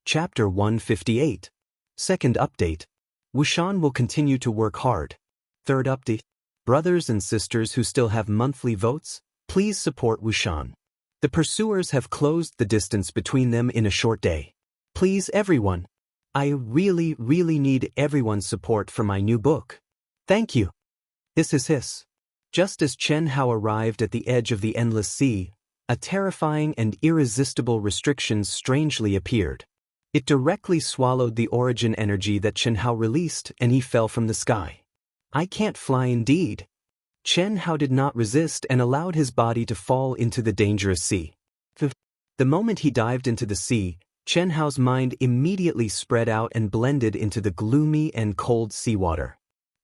Chapter 158. Second update. Wushan will continue to work hard. Third update. Brothers and sisters who still have monthly votes, please support Wushan. The pursuers have closed the distance between them in a short day. Please everyone. I really need everyone's support for my new book. Thank you. Hiss. Just as Chen Hao arrived at the edge of the endless sea, a terrifying and irresistible restriction strangely appeared. It directly swallowed the origin energy that Chen Hao released, and he fell from the sky. I can't fly indeed. Chen Hao did not resist and allowed his body to fall into the dangerous sea. The moment he dived into the sea, Chen Hao's mind immediately spread out and blended into the gloomy and cold seawater.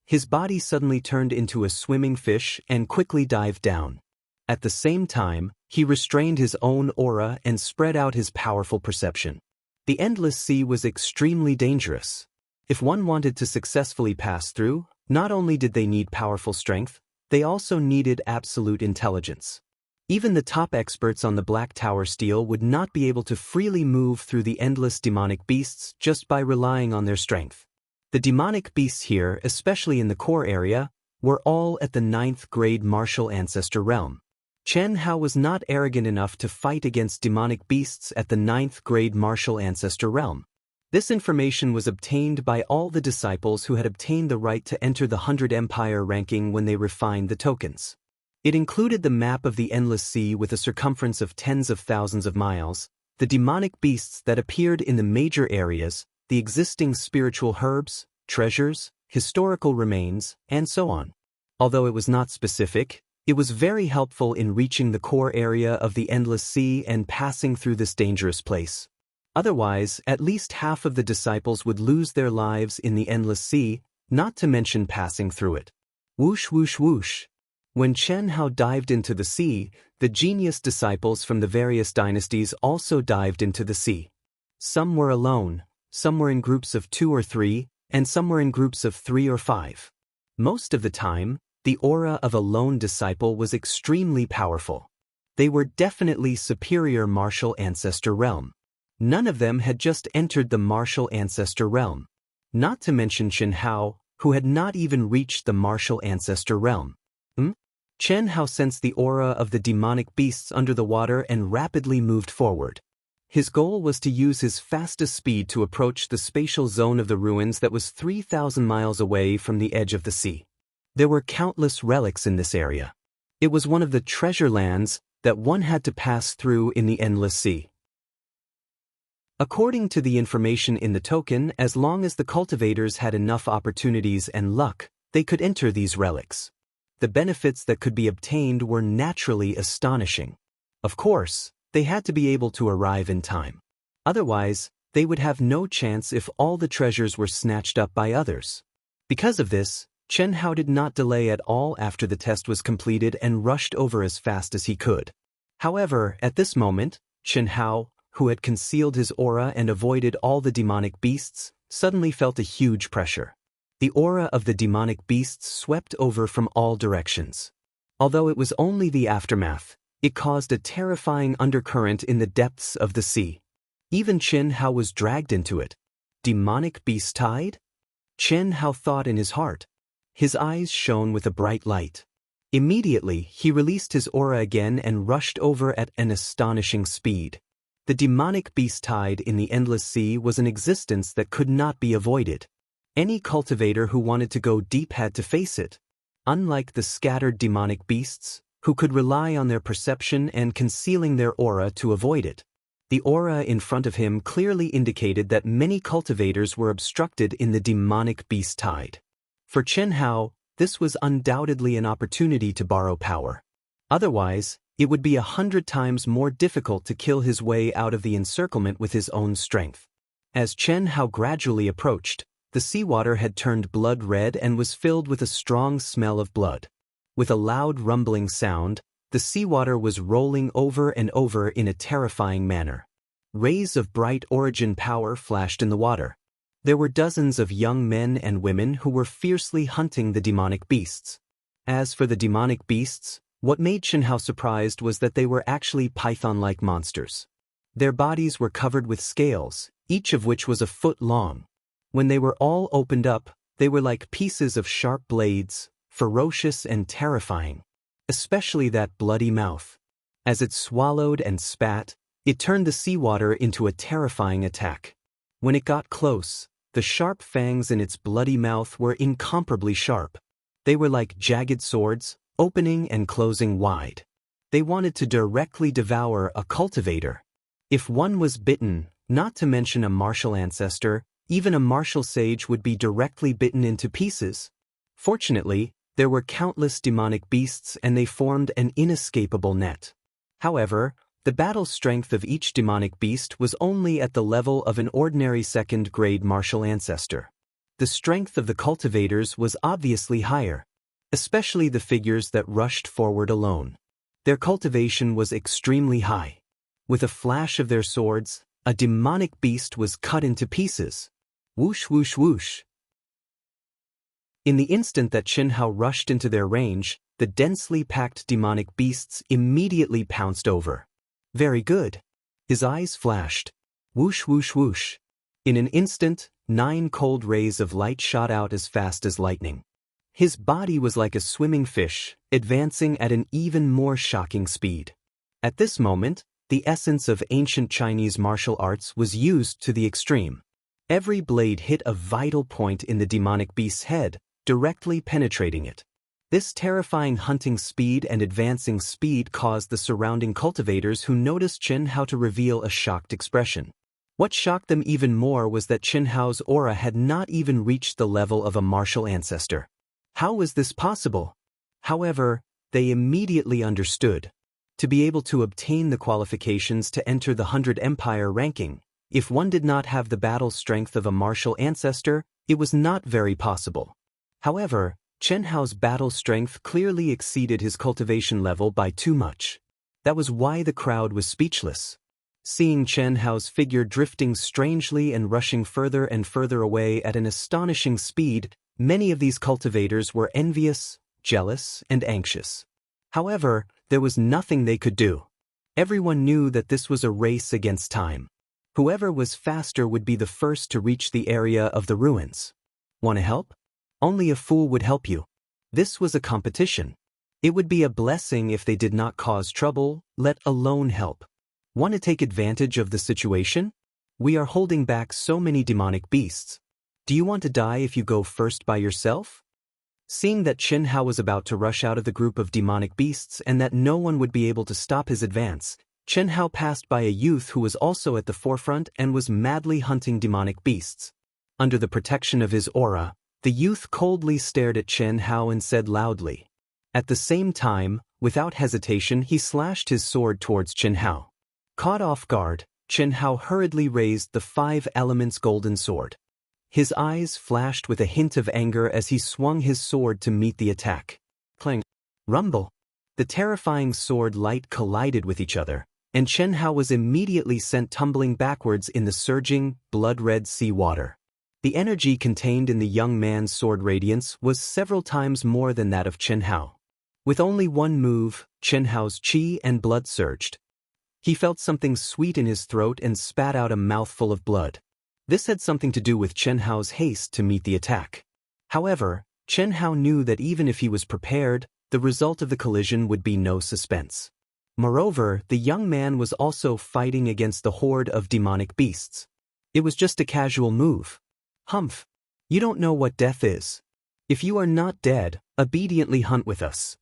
His body suddenly turned into a swimming fish and quickly dived down. At the same time, he restrained his own aura and spread out his powerful perception. The endless sea was extremely dangerous. If one wanted to successfully pass through, not only did they need powerful strength, they also needed absolute intelligence. Even the top experts on the Black Tower Steel would not be able to freely move through the endless demonic beasts just by relying on their strength. The demonic beasts here, especially in the core area, were all at the 9th grade martial ancestor realm. Chen Hao was not arrogant enough to fight against demonic beasts at the 9th grade martial ancestor realm. This information was obtained by all the disciples who had obtained the right to enter the 100 Empire ranking when they refined the tokens. It included the map of the endless sea with a circumference of tens of thousands of miles, the demonic beasts that appeared in the major areas, the existing spiritual herbs, treasures, historical remains, and so on. Although it was not specific, it was very helpful in reaching the core area of the endless sea and passing through this dangerous place. Otherwise, at least half of the disciples would lose their lives in the endless sea, not to mention passing through it. Whoosh whoosh whoosh. When Chen Hao dived into the sea, the genius disciples from the various dynasties also dived into the sea. Some were alone, some were in groups of 2 or 3, and some were in groups of 3 or 5. Most of the time, the aura of a lone disciple was extremely powerful. They were definitely superior martial ancestor realm. None of them had just entered the martial ancestor realm. Not to mention Chen Hao, who had not even reached the martial ancestor realm. Chen Hao sensed the aura of the demonic beasts under the water and rapidly moved forward. His goal was to use his fastest speed to approach the spatial zone of the ruins that was 3,000 miles away from the edge of the sea. There were countless relics in this area. It was one of the treasure lands that one had to pass through in the endless sea. According to the information in the token, as long as the cultivators had enough opportunities and luck, they could enter these relics. The benefits that could be obtained were naturally astonishing. Of course, they had to be able to arrive in time. Otherwise, they would have no chance if all the treasures were snatched up by others. Because of this, Chen Hao did not delay at all after the test was completed and rushed over as fast as he could. However, at this moment, Chen Hao, who had concealed his aura and avoided all the demonic beasts, suddenly felt a huge pressure. The aura of the demonic beasts swept over from all directions. Although it was only the aftermath, it caused a terrifying undercurrent in the depths of the sea. Even Chen Hao was dragged into it. Demonic beast tide? Chen Hao thought in his heart. His eyes shone with a bright light. Immediately, he released his aura again and rushed over at an astonishing speed. The demonic beast tide in the endless sea was an existence that could not be avoided. Any cultivator who wanted to go deep had to face it. Unlike the scattered demonic beasts, who could rely on their perception and concealing their aura to avoid it. The aura in front of him clearly indicated that many cultivators were obstructed in the demonic beast tide. For Chen Hao, this was undoubtedly an opportunity to borrow power. Otherwise, it would be 100 times more difficult to kill his way out of the encirclement with his own strength. As Chen Hao gradually approached, the seawater had turned blood red and was filled with a strong smell of blood. With a loud rumbling sound, the seawater was rolling over and over in a terrifying manner. Rays of bright origin power flashed in the water. There were dozens of young men and women who were fiercely hunting the demonic beasts. As for the demonic beasts, what made Chen Hao surprised was that they were actually python-like monsters. Their bodies were covered with scales, each of which was a foot long. When they were all opened up, they were like pieces of sharp blades, ferocious and terrifying. Especially that bloody mouth. As it swallowed and spat, it turned the seawater into a terrifying attack. When it got close, the sharp fangs in its bloody mouth were incomparably sharp. They were like jagged swords, opening and closing wide. They wanted to directly devour a cultivator. If one was bitten, not to mention a martial ancestor, even a martial sage would be directly bitten into pieces. Fortunately, there were countless demonic beasts and they formed an inescapable net. However, the battle strength of each demonic beast was only at the level of an ordinary second-grade martial ancestor. The strength of the cultivators was obviously higher, especially the figures that rushed forward alone. Their cultivation was extremely high. With a flash of their swords, a demonic beast was cut into pieces. Whoosh whoosh whoosh. In the instant that Chen Hao rushed into their range, the densely packed demonic beasts immediately pounced over. Very good. His eyes flashed. Whoosh whoosh whoosh. In an instant, 9 cold rays of light shot out as fast as lightning. His body was like a swimming fish, advancing at an even more shocking speed. At this moment, the essence of ancient Chinese martial arts was used to the extreme. Every blade hit a vital point in the demonic beast's head, directly penetrating it. This terrifying hunting speed and advancing speed caused the surrounding cultivators who noticed Chen Hao to reveal a shocked expression. What shocked them even more was that Chen Hao's aura had not even reached the level of a martial ancestor. How was this possible? However, they immediately understood. To be able to obtain the qualifications to enter the 100 Empire ranking, if one did not have the battle strength of a martial ancestor, it was not very possible. However, Chen Hao's battle strength clearly exceeded his cultivation level by too much. That was why the crowd was speechless. Seeing Chen Hao's figure drifting strangely and rushing further and further away at an astonishing speed, many of these cultivators were envious, jealous, and anxious. However, there was nothing they could do. Everyone knew that this was a race against time. Whoever was faster would be the first to reach the area of the ruins. Want to help? Only a fool would help you. This was a competition. It would be a blessing if they did not cause trouble, let alone help. Want to take advantage of the situation? We are holding back so many demonic beasts. Do you want to die if you go first by yourself? Seeing that Chen Hao was about to rush out of the group of demonic beasts and that no one would be able to stop his advance, Chen Hao passed by a youth who was also at the forefront and was madly hunting demonic beasts. Under the protection of his aura, the youth coldly stared at Chen Hao and said loudly. At the same time, without hesitation, he slashed his sword towards Chen Hao. Caught off guard, Chen Hao hurriedly raised the 5 elements golden sword. His eyes flashed with a hint of anger as he swung his sword to meet the attack. Clang! Rumble! The terrifying sword light collided with each other, and Chen Hao was immediately sent tumbling backwards in the surging, blood-red sea water. The energy contained in the young man's sword radiance was several times more than that of Chen Hao. With only one move, Chen Hao's qi and blood surged. He felt something sweet in his throat and spat out a mouthful of blood. This had something to do with Chen Hao's haste to meet the attack. However, Chen Hao knew that even if he was prepared, the result of the collision would be no suspense. Moreover, the young man was also fighting against the horde of demonic beasts. It was just a casual move. Humph! You don't know what death is. If you are not dead, obediently hunt with us.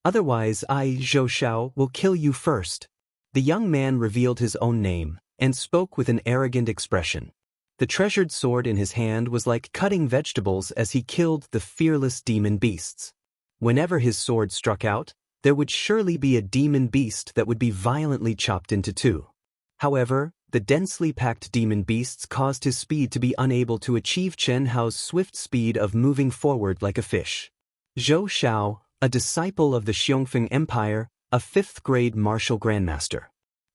Otherwise I, Zhou Shao, will kill you first. The young man revealed his own name, and spoke with an arrogant expression. The treasured sword in his hand was like cutting vegetables as he killed the fearless demon beasts. Whenever his sword struck out, there would surely be a demon beast that would be violently chopped into 2. However, the densely packed demon beasts caused his speed to be unable to achieve Chen Hao's swift speed of moving forward like a fish. Zhou Shao, a disciple of the Xiongfeng Empire, a 5th-grade martial grandmaster.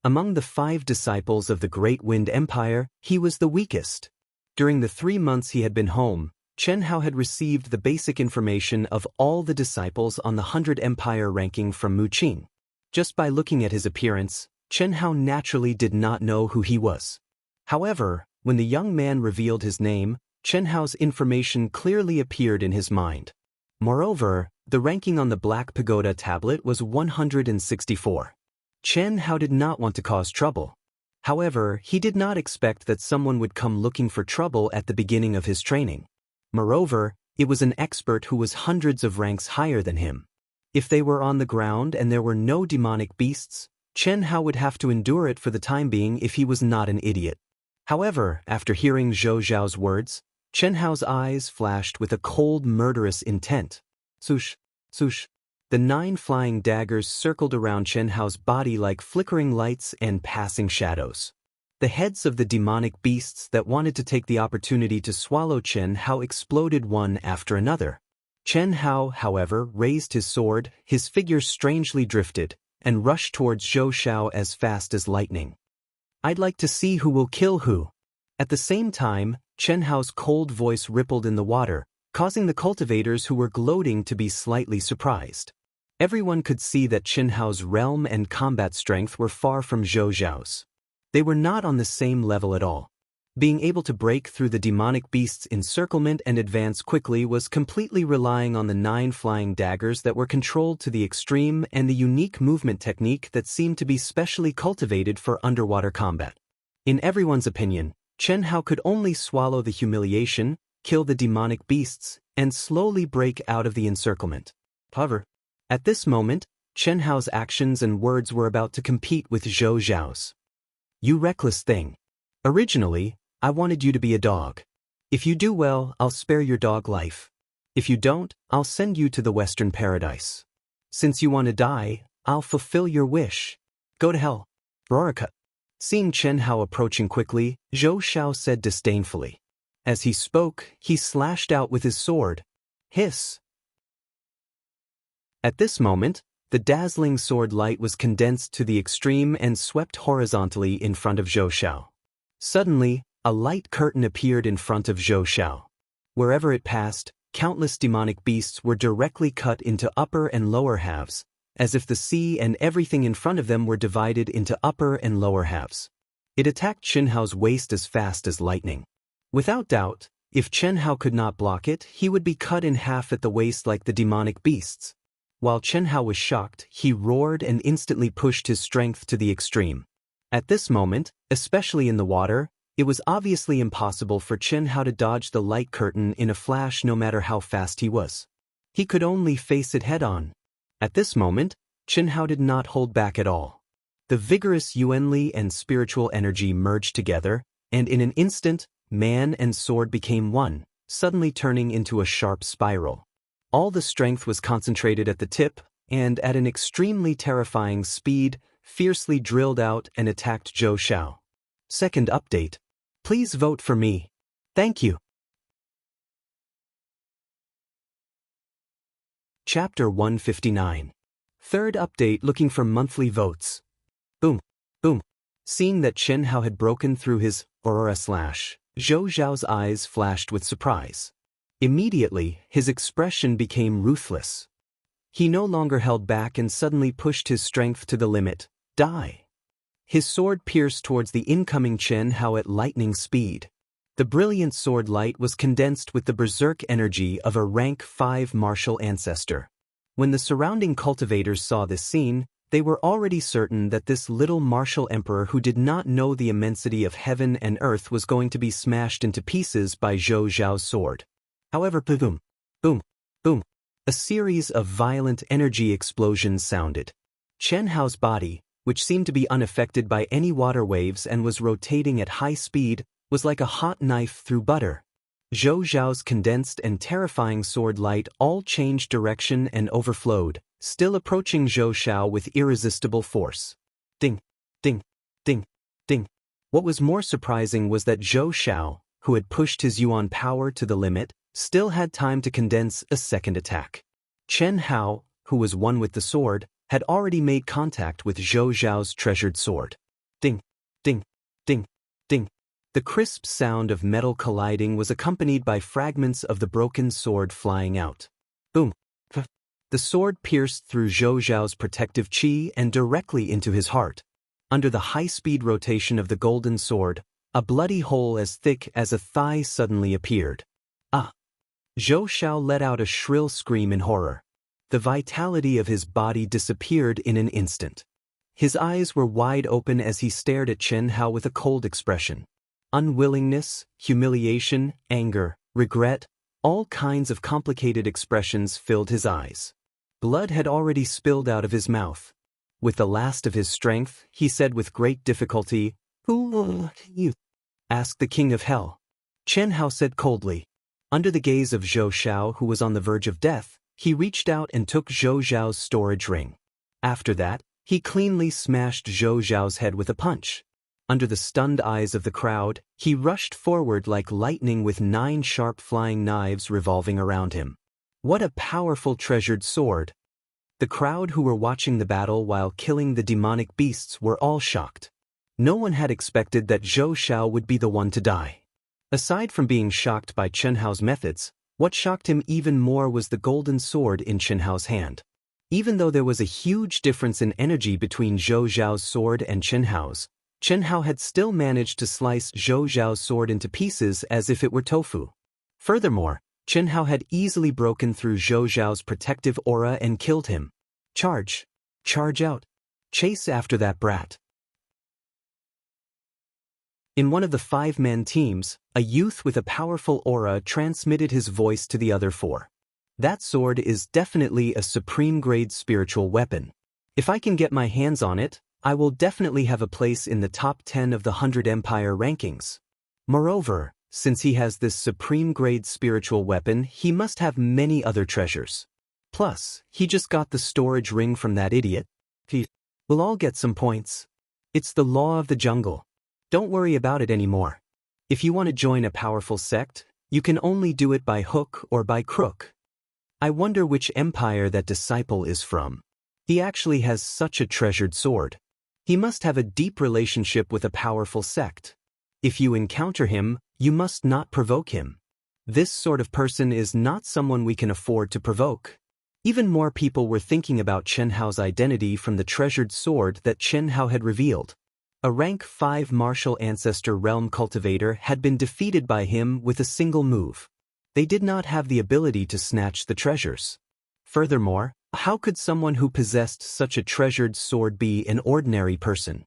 Among the 5 disciples of the Great Wind Empire, he was the weakest. During the 3 months he had been home, Chen Hao had received the basic information of all the disciples on the 100 Empire ranking from Mu Qing. Just by looking at his appearance, Chen Hao naturally did not know who he was. However, when the young man revealed his name, Chen Hao's information clearly appeared in his mind. Moreover, the ranking on the Black Pagoda tablet was 164. Chen Hao did not want to cause trouble. However, he did not expect that someone would come looking for trouble at the beginning of his training. Moreover, it was an expert who was hundreds of ranks higher than him. If they were on the ground and there were no demonic beasts, Chen Hao would have to endure it for the time being if he was not an idiot. However, after hearing Zhou Zhao's words, Chen Hao's eyes flashed with a cold, murderous intent. Swoosh, swoosh. The 9 flying daggers circled around Chen Hao's body like flickering lights and passing shadows. The heads of the demonic beasts that wanted to take the opportunity to swallow Chen Hao exploded one after another. Chen Hao, however, raised his sword, his figure strangely drifted, and rushed towards Zhou Zhao as fast as lightning. I'd like to see who will kill who. At the same time, Chen Hao's cold voice rippled in the water, causing the cultivators who were gloating to be slightly surprised. Everyone could see that Chen Hao's realm and combat strength were far from Zhou Zhao's. They were not on the same level at all. Being able to break through the demonic beast's encirclement and advance quickly was completely relying on the 9 flying daggers that were controlled to the extreme and the unique movement technique that seemed to be specially cultivated for underwater combat. In everyone's opinion, Chen Hao could only swallow the humiliation, kill the demonic beasts, and slowly break out of the encirclement. However, at this moment, Chen Hao's actions and words were about to compete with Zhou Zhao's. You reckless thing. Originally, I wanted you to be a dog. If you do well, I'll spare your dog life. If you don't, I'll send you to the Western Paradise. Since you want to die, I'll fulfill your wish. Go to hell. Rorica. Seeing Chen Hao approaching quickly, Zhou Zhao said disdainfully. As he spoke, he slashed out with his sword. Hiss. At this moment, the dazzling sword light was condensed to the extreme and swept horizontally in front of Zhou Zhao. Suddenly, a light curtain appeared in front of Zhou Zhao. Wherever it passed, countless demonic beasts were directly cut into upper and lower halves, as if the sea and everything in front of them were divided into upper and lower halves. It attacked Chen Hao's waist as fast as lightning. Without doubt, if Chen Hao could not block it, he would be cut in half at the waist like the demonic beasts. While Chen Hao was shocked, he roared and instantly pushed his strength to the extreme. At this moment, especially in the water, it was obviously impossible for Chen Hao to dodge the light curtain in a flash no matter how fast he was. He could only face it head-on. At this moment, Chen Hao did not hold back at all. The vigorous Yuanli and spiritual energy merged together, and in an instant, man and sword became one, suddenly turning into a sharp spiral. All the strength was concentrated at the tip, and at an extremely terrifying speed, fiercely drilled out and attacked Zhou Zhao. Second update. Please vote for me. Thank you. Chapter 159. Third update looking for monthly votes. Boom. Boom. Seeing that Chen Hao had broken through his aura slash, Zhou Zhao's eyes flashed with surprise. Immediately, his expression became ruthless. He no longer held back and suddenly pushed his strength to the limit. Die. His sword pierced towards the incoming Chen Hao at lightning speed. The brilliant sword light was condensed with the berserk energy of a rank 5 martial ancestor. When the surrounding cultivators saw this scene, they were already certain that this little martial emperor who did not know the immensity of heaven and earth was going to be smashed into pieces by Zhou Zhao's sword. However, boom, boom, boom, a series of violent energy explosions sounded. Chen Hao's body, which seemed to be unaffected by any water waves and was rotating at high speed, was like a hot knife through butter. Zhou Zhao's condensed and terrifying sword light all changed direction and overflowed, still approaching Zhou Zhao with irresistible force. Ding, ding, ding, ding. What was more surprising was that Zhou Zhao, who had pushed his Yuan power to the limit, still had time to condense a second attack. Chen Hao, who was one with the sword, had already made contact with Zhou Zhao's treasured sword. Ding, ding, ding, ding. The crisp sound of metal colliding was accompanied by fragments of the broken sword flying out. Boom. The sword pierced through Zhou Zhao's protective chi and directly into his heart. Under the high-speed rotation of the golden sword, a bloody hole as thick as a thigh suddenly appeared. Ah! Zhou Xiao let out a shrill scream in horror. The vitality of his body disappeared in an instant. His eyes were wide open as he stared at Chen Hao with a cold expression. Unwillingness, humiliation, anger, regret, all kinds of complicated expressions filled his eyes. Blood had already spilled out of his mouth. With the last of his strength, he said with great difficulty, "Who are you?" asked the King of Hell. Chen Hao said coldly. Under the gaze of Zhou Xiao, who was on the verge of death, he reached out and took Zhou Xiao's storage ring. After that, he cleanly smashed Zhou Xiao's head with a punch. Under the stunned eyes of the crowd, he rushed forward like lightning with 9 sharp flying knives revolving around him. What a powerful treasured sword! The crowd who were watching the battle while killing the demonic beasts were all shocked. No one had expected that Zhou Xiao would be the one to die. Aside from being shocked by Chen Hao's methods, what shocked him even more was the golden sword in Chen Hao's hand. Even though there was a huge difference in energy between Zhou Xiao's sword and Chen Hao's, Chen Hao had still managed to slice Zhou Xiao's sword into pieces as if it were tofu. Furthermore, Chen Hao had easily broken through Zhou Xiao's protective aura and killed him. Charge! Charge out! Chase after that brat! In one of the 5-man teams, a youth with a powerful aura transmitted his voice to the other 4. That sword is definitely a supreme-grade spiritual weapon. If I can get my hands on it, I will definitely have a place in the top 10 of the 100 Empire rankings. Moreover, since he has this supreme-grade spiritual weapon, he must have many other treasures. Plus, he just got the storage ring from that idiot. We'll all get some points. It's the law of the jungle. Don't worry about it anymore. If you want to join a powerful sect, you can only do it by hook or by crook. I wonder which empire that disciple is from. He actually has such a treasured sword. He must have a deep relationship with a powerful sect. If you encounter him, you must not provoke him. This sort of person is not someone we can afford to provoke. Even more people were thinking about Chen Hao's identity from the treasured sword that Chen Hao had revealed. A rank 5 martial ancestor realm cultivator had been defeated by him with a single move. They did not have the ability to snatch the treasures. Furthermore, how could someone who possessed such a treasured sword be an ordinary person?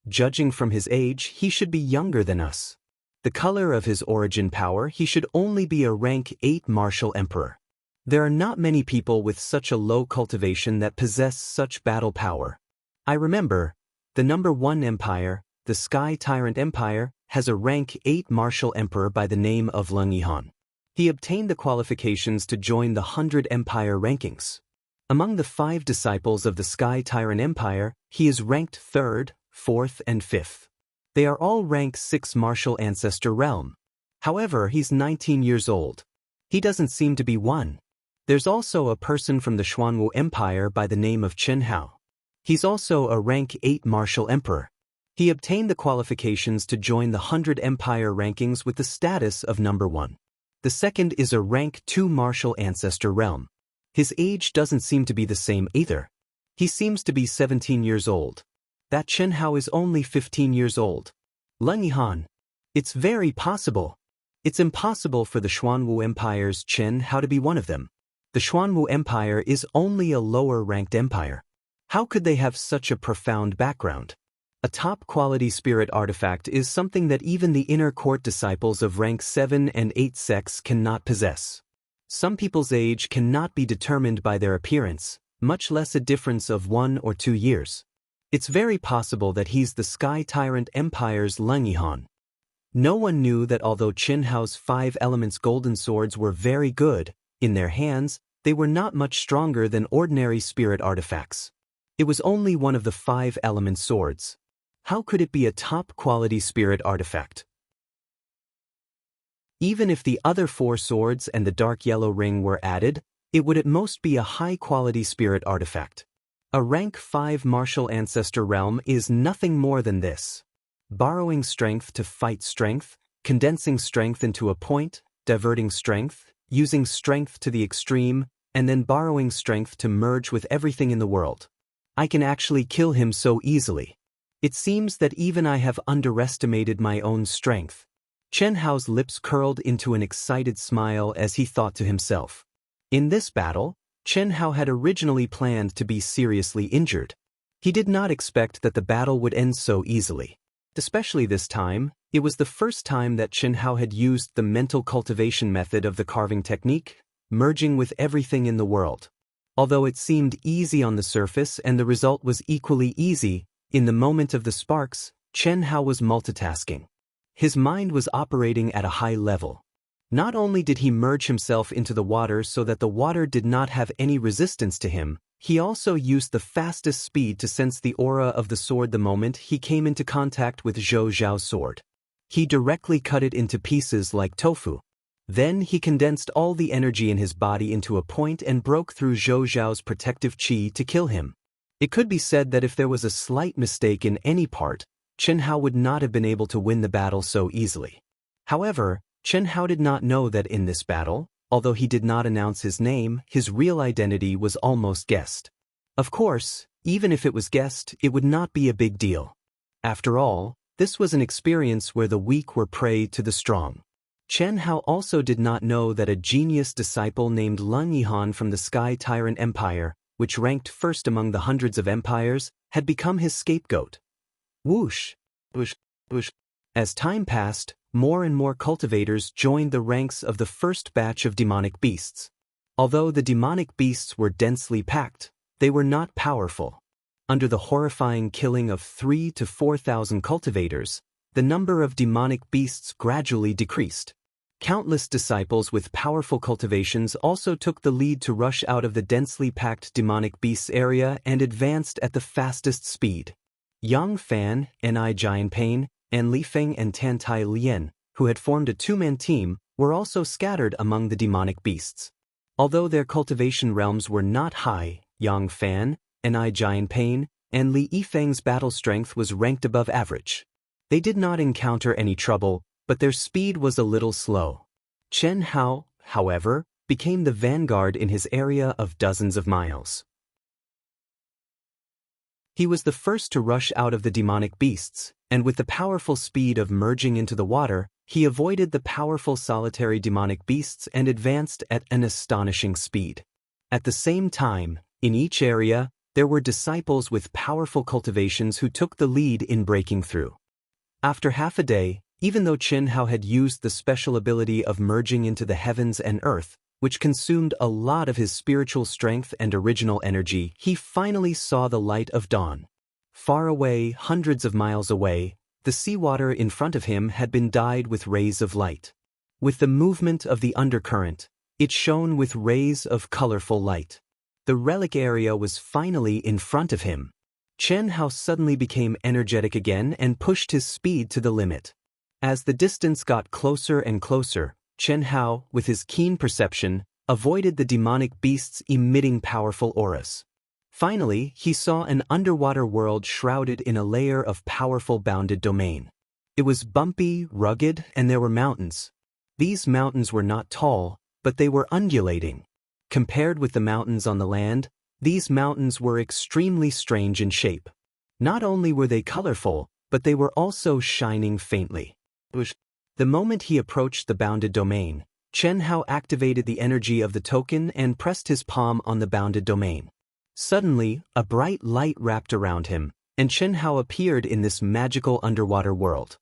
Judging from his age, he should be younger than us. The color of his origin power, he should only be a rank 8 martial emperor. There are not many people with such a low cultivation that possess such battle power. I remember, the number 1 empire, the Sky Tyrant Empire, has a rank 8 martial emperor by the name of Leng Yihan. He obtained the qualifications to join the 100 empire rankings. Among the 5 disciples of the Sky Tyrant Empire, he is ranked 3rd, 4th, and 5th. They are all rank 6 martial ancestor realm. However, he's 19 years old. He doesn't seem to be one. There's also a person from the Xuanwu Empire by the name of Chen Hao. He's also a rank 8 martial emperor. He obtained the qualifications to join the 100 empire rankings with the status of number 1. The second is a rank 2 martial ancestor realm. His age doesn't seem to be the same either. He seems to be 17 years old. That Chen Hao is only 15 years old. Leng Yihan. It's very possible. It's impossible for the Xuanwu Empire's Chen Hao to be one of them. The Xuanwu Empire is only a lower-ranked empire. How could they have such a profound background? A top-quality spirit artifact is something that even the inner court disciples of rank 7 and 8 sects cannot possess. Some people's age cannot be determined by their appearance, much less a difference of 1 or 2 years. It's very possible that he's the Sky Tyrant Empire's Leng Yihan. No one knew that although Chen Hao's 5 elements golden swords were very good, in their hands, they were not much stronger than ordinary spirit artifacts. It was only one of the 5 element swords. How could it be a top-quality spirit artifact? Even if the other 4 swords and the dark yellow ring were added, it would at most be a high-quality spirit artifact. A rank 5 martial ancestor realm is nothing more than this. Borrowing strength to fight strength, condensing strength into a point, diverting strength, using strength to the extreme, and then borrowing strength to merge with everything in the world. I can actually kill him so easily. It seems that even I have underestimated my own strength. Chen Hao's lips curled into an excited smile as he thought to himself. In this battle, Chen Hao had originally planned to be seriously injured. He did not expect that the battle would end so easily. Especially this time, it was the first time that Chen Hao had used the mental cultivation method of the carving technique, merging with everything in the world. Although it seemed easy on the surface and the result was equally easy, in the moment of the sparks, Chen Hao was multitasking. His mind was operating at a high level. Not only did he merge himself into the water so that the water did not have any resistance to him, he also used the fastest speed to sense the aura of the sword the moment he came into contact with Zhou Zhao's sword. He directly cut it into pieces like tofu. Then he condensed all the energy in his body into a point and broke through Zhou Zhao's protective qi to kill him. It could be said that if there was a slight mistake in any part, Chen Hao would not have been able to win the battle so easily. However, Chen Hao did not know that in this battle, although he did not announce his name, his real identity was almost guessed. Of course, even if it was guessed, it would not be a big deal. After all, this was an experience where the weak were prey to the strong. Chen Hao also did not know that a genius disciple named Lun Yihan from the Sky Tyrant Empire, which ranked first among the hundreds of empires, had become his scapegoat. Whoosh! Whoosh! Whoosh! As time passed, more and more cultivators joined the ranks of the first batch of demonic beasts. Although the demonic beasts were densely packed, they were not powerful. Under the horrifying killing of 3,000 to 4,000 cultivators, the number of demonic beasts gradually decreased. Countless disciples with powerful cultivations also took the lead to rush out of the densely packed demonic beasts area and advanced at the fastest speed. Yang Fan, Ni Jianpain, and Li Feng and Tan Tai Lian, who had formed a two-man team, were also scattered among the demonic beasts. Although their cultivation realms were not high, Yang Fan, Ni Jianpain, and Li Yifeng's battle strength was ranked above average. They did not encounter any trouble, but their speed was a little slow. Chen Hao, however, became the vanguard in his area of dozens of miles. He was the first to rush out of the demonic beasts, and with the powerful speed of merging into the water, he avoided the powerful solitary demonic beasts and advanced at an astonishing speed. At the same time, in each area, there were disciples with powerful cultivations who took the lead in breaking through. After half a day, even though Chen Hao had used the special ability of merging into the heavens and earth, which consumed a lot of his spiritual strength and original energy, he finally saw the light of dawn. Far away, hundreds of miles away, the seawater in front of him had been dyed with rays of light. With the movement of the undercurrent, it shone with rays of colorful light. The relic area was finally in front of him. Chen Hao suddenly became energetic again and pushed his speed to the limit. As the distance got closer and closer, Chen Hao, with his keen perception, avoided the demonic beasts emitting powerful auras. Finally, he saw an underwater world shrouded in a layer of powerful bounded domain. It was bumpy, rugged, and there were mountains. These mountains were not tall, but they were undulating. Compared with the mountains on the land, these mountains were extremely strange in shape. Not only were they colorful, but they were also shining faintly. The moment he approached the bounded domain, Chen Hao activated the energy of the token and pressed his palm on the bounded domain. Suddenly, a bright light wrapped around him, and Chen Hao appeared in this magical underwater world.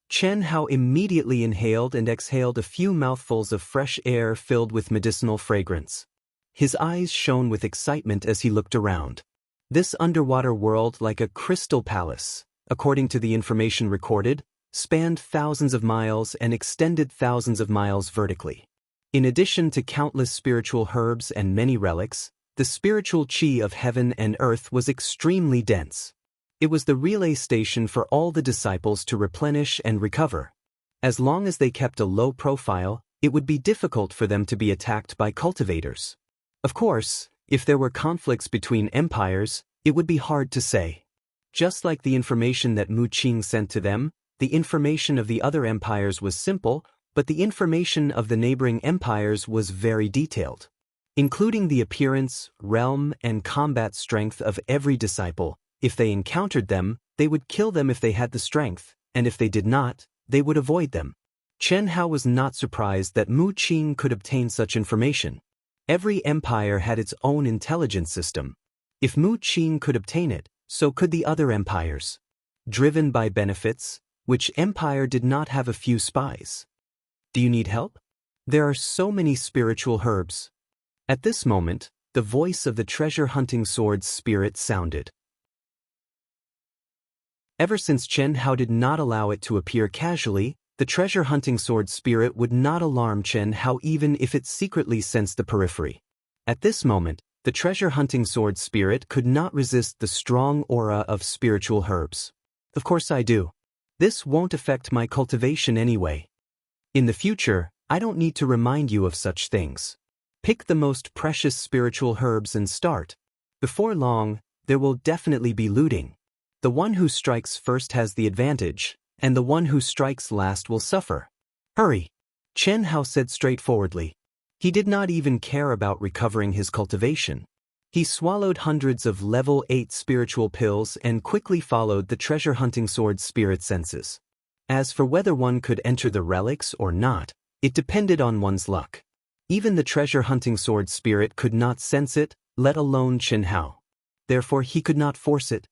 Chen Hao immediately inhaled and exhaled a few mouthfuls of fresh air filled with medicinal fragrance. His eyes shone with excitement as he looked around. This underwater world, like a crystal palace, according to the information recorded, spanned thousands of miles and extended thousands of miles vertically. In addition to countless spiritual herbs and many relics, the spiritual qi of heaven and earth was extremely dense. It was the relay station for all the disciples to replenish and recover. As long as they kept a low profile, it would be difficult for them to be attacked by cultivators. Of course, if there were conflicts between empires, it would be hard to say. Just like the information that Mu Qing sent to them, the information of the other empires was simple, but the information of the neighboring empires was very detailed. Including the appearance, realm, and combat strength of every disciple. If they encountered them, They would kill them if they had the strength, and if they did not, they would avoid them. Chen Hao was not surprised that Mu Qing could obtain such information. Every empire had its own intelligence system. If Mu Qing could obtain it, so could the other empires. Driven by benefits, which empire did not have a few spies? Do you need help? There are so many spiritual herbs. At this moment, the voice of the treasure-hunting sword spirit sounded. Ever since Chen Hao did not allow it to appear casually, the treasure-hunting sword spirit would not alarm Chen Hao even if it secretly sensed the periphery. At this moment, the treasure-hunting sword spirit could not resist the strong aura of spiritual herbs. Of course I do. This won't affect my cultivation anyway. In the future, I don't need to remind you of such things. Pick the most precious spiritual herbs and start. Before long, there will definitely be looting. The one who strikes first has the advantage, and the one who strikes last will suffer. Hurry! Chen Hao said straightforwardly. He did not even care about recovering his cultivation. He swallowed hundreds of level 8 spiritual pills and quickly followed the treasure-hunting sword spirit senses. As for whether one could enter the relics or not, it depended on one's luck. Even the treasure-hunting sword spirit could not sense it, let alone Chen Hao. Therefore he could not force it.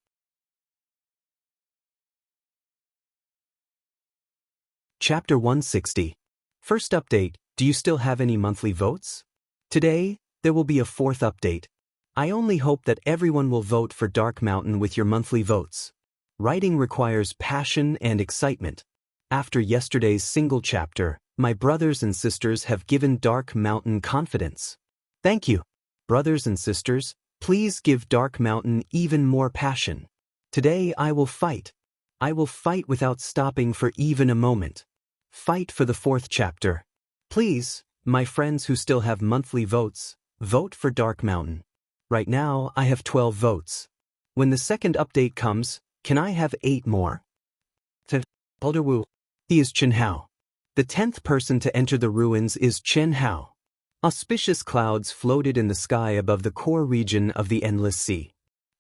Chapter 160. First update, do you still have any monthly votes? Today, there will be a fourth update. I only hope that everyone will vote for Dark Mountain with your monthly votes. Writing requires passion and excitement. After yesterday's single chapter, my brothers and sisters have given Dark Mountain confidence. Thank you. Brothers and sisters, please give Dark Mountain even more passion. Today I will fight. I will fight without stopping for even a moment. Fight for the fourth chapter. Please, my friends who still have monthly votes, vote for Dark Mountain. Right now, I have 12 votes. When the second update comes, can I have 8 more? Elder Wu. He is Chen Hao. The 10th person to enter the ruins is Chen Hao. Auspicious clouds floated in the sky above the core region of the Endless Sea.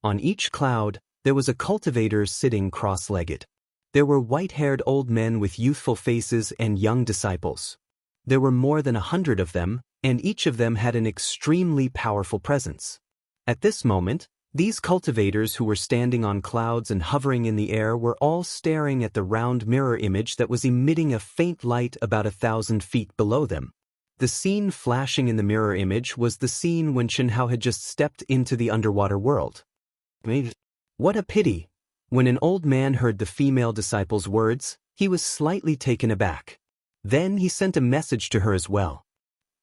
On each cloud, there was a cultivator sitting cross-legged. There were white-haired old men with youthful faces and young disciples. There were more than 100 of them, and each of them had an extremely powerful presence. At this moment, these cultivators who were standing on clouds and hovering in the air were all staring at the round mirror image that was emitting a faint light about 1,000 feet below them. The scene flashing in the mirror image was the scene when Chen Hao had just stepped into the underwater world. What a pity! When an old man heard the female disciple's words, he was slightly taken aback. Then he sent a message to her as well.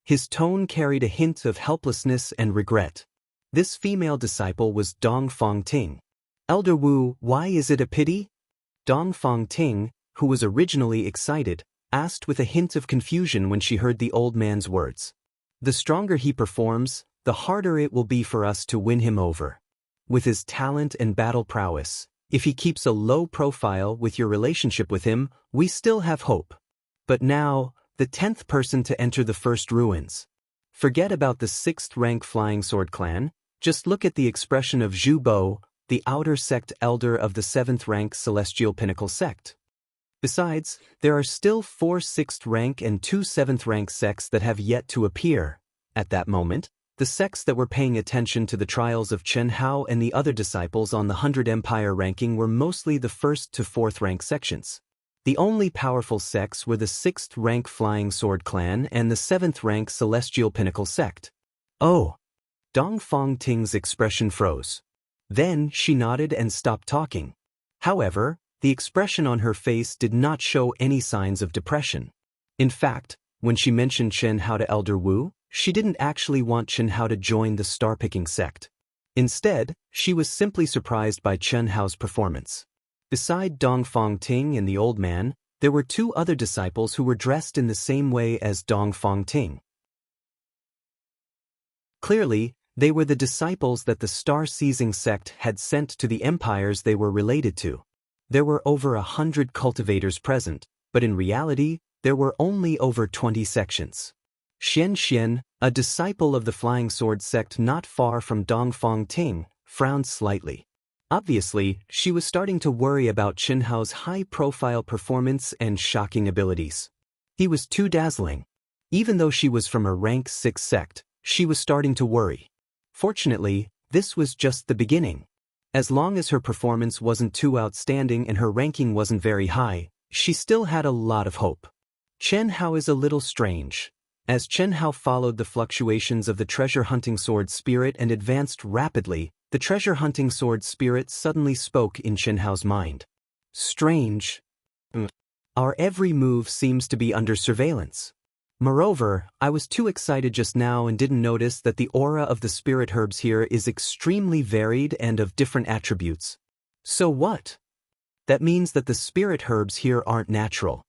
His tone carried a hint of helplessness and regret. This female disciple was Dong Fangting. Elder Wu, why is it a pity? Dong Fangting, who was originally excited, asked with a hint of confusion when she heard the old man's words. The stronger he performs, the harder it will be for us to win him over. With his talent and battle prowess, if he keeps a low profile with your relationship with him, we still have hope. But now, the 10th person to enter the first ruins. Forget about the 6th rank Flying Sword Clan. Just look at the expression of Zhu Bo, the outer sect elder of the 7th rank Celestial Pinnacle sect. Besides, there are still 4 6th rank and 2 7th rank sects that have yet to appear. At that moment, the sects that were paying attention to the trials of Chen Hao and the other disciples on the 100 Empire ranking were mostly the 1st to 4th rank sections. The only powerful sects were the 6th rank Flying Sword Clan and the 7th rank Celestial Pinnacle sect. Oh! Dong Fangting's expression froze. Then she nodded and stopped talking. However, the expression on her face did not show any signs of depression. In fact, when she mentioned Chen Hao to Elder Wu, she didn't actually want Chen Hao to join the star-picking sect. Instead, she was simply surprised by Chen Hao's performance. Beside Dong Fangting and the old man, there were 2 other disciples who were dressed in the same way as Dong Fangting. Clearly, they were the disciples that the star-seizing sect had sent to the empires they were related to. There were over 100 cultivators present, but in reality, there were only over 20 sections. Xian Xian, a disciple of the Flying Sword sect not far from Dong Fangting, frowned slightly. Obviously, she was starting to worry about Chen Hao's high-profile performance and shocking abilities. He was too dazzling. Even though she was from a rank 6 sect, she was starting to worry. Fortunately, this was just the beginning. As long as her performance wasn't too outstanding and her ranking wasn't very high, she still had a lot of hope. Chen Hao is a little strange. As Chen Hao followed the fluctuations of the treasure-hunting sword spirit and advanced rapidly, the treasure-hunting sword spirit suddenly spoke in Chen Hao's mind. Strange. Our every move seems to be under surveillance. Moreover, I was too excited just now and didn't notice that the aura of the spirit herbs here is extremely varied and of different attributes. So what? That means that the spirit herbs here aren't natural.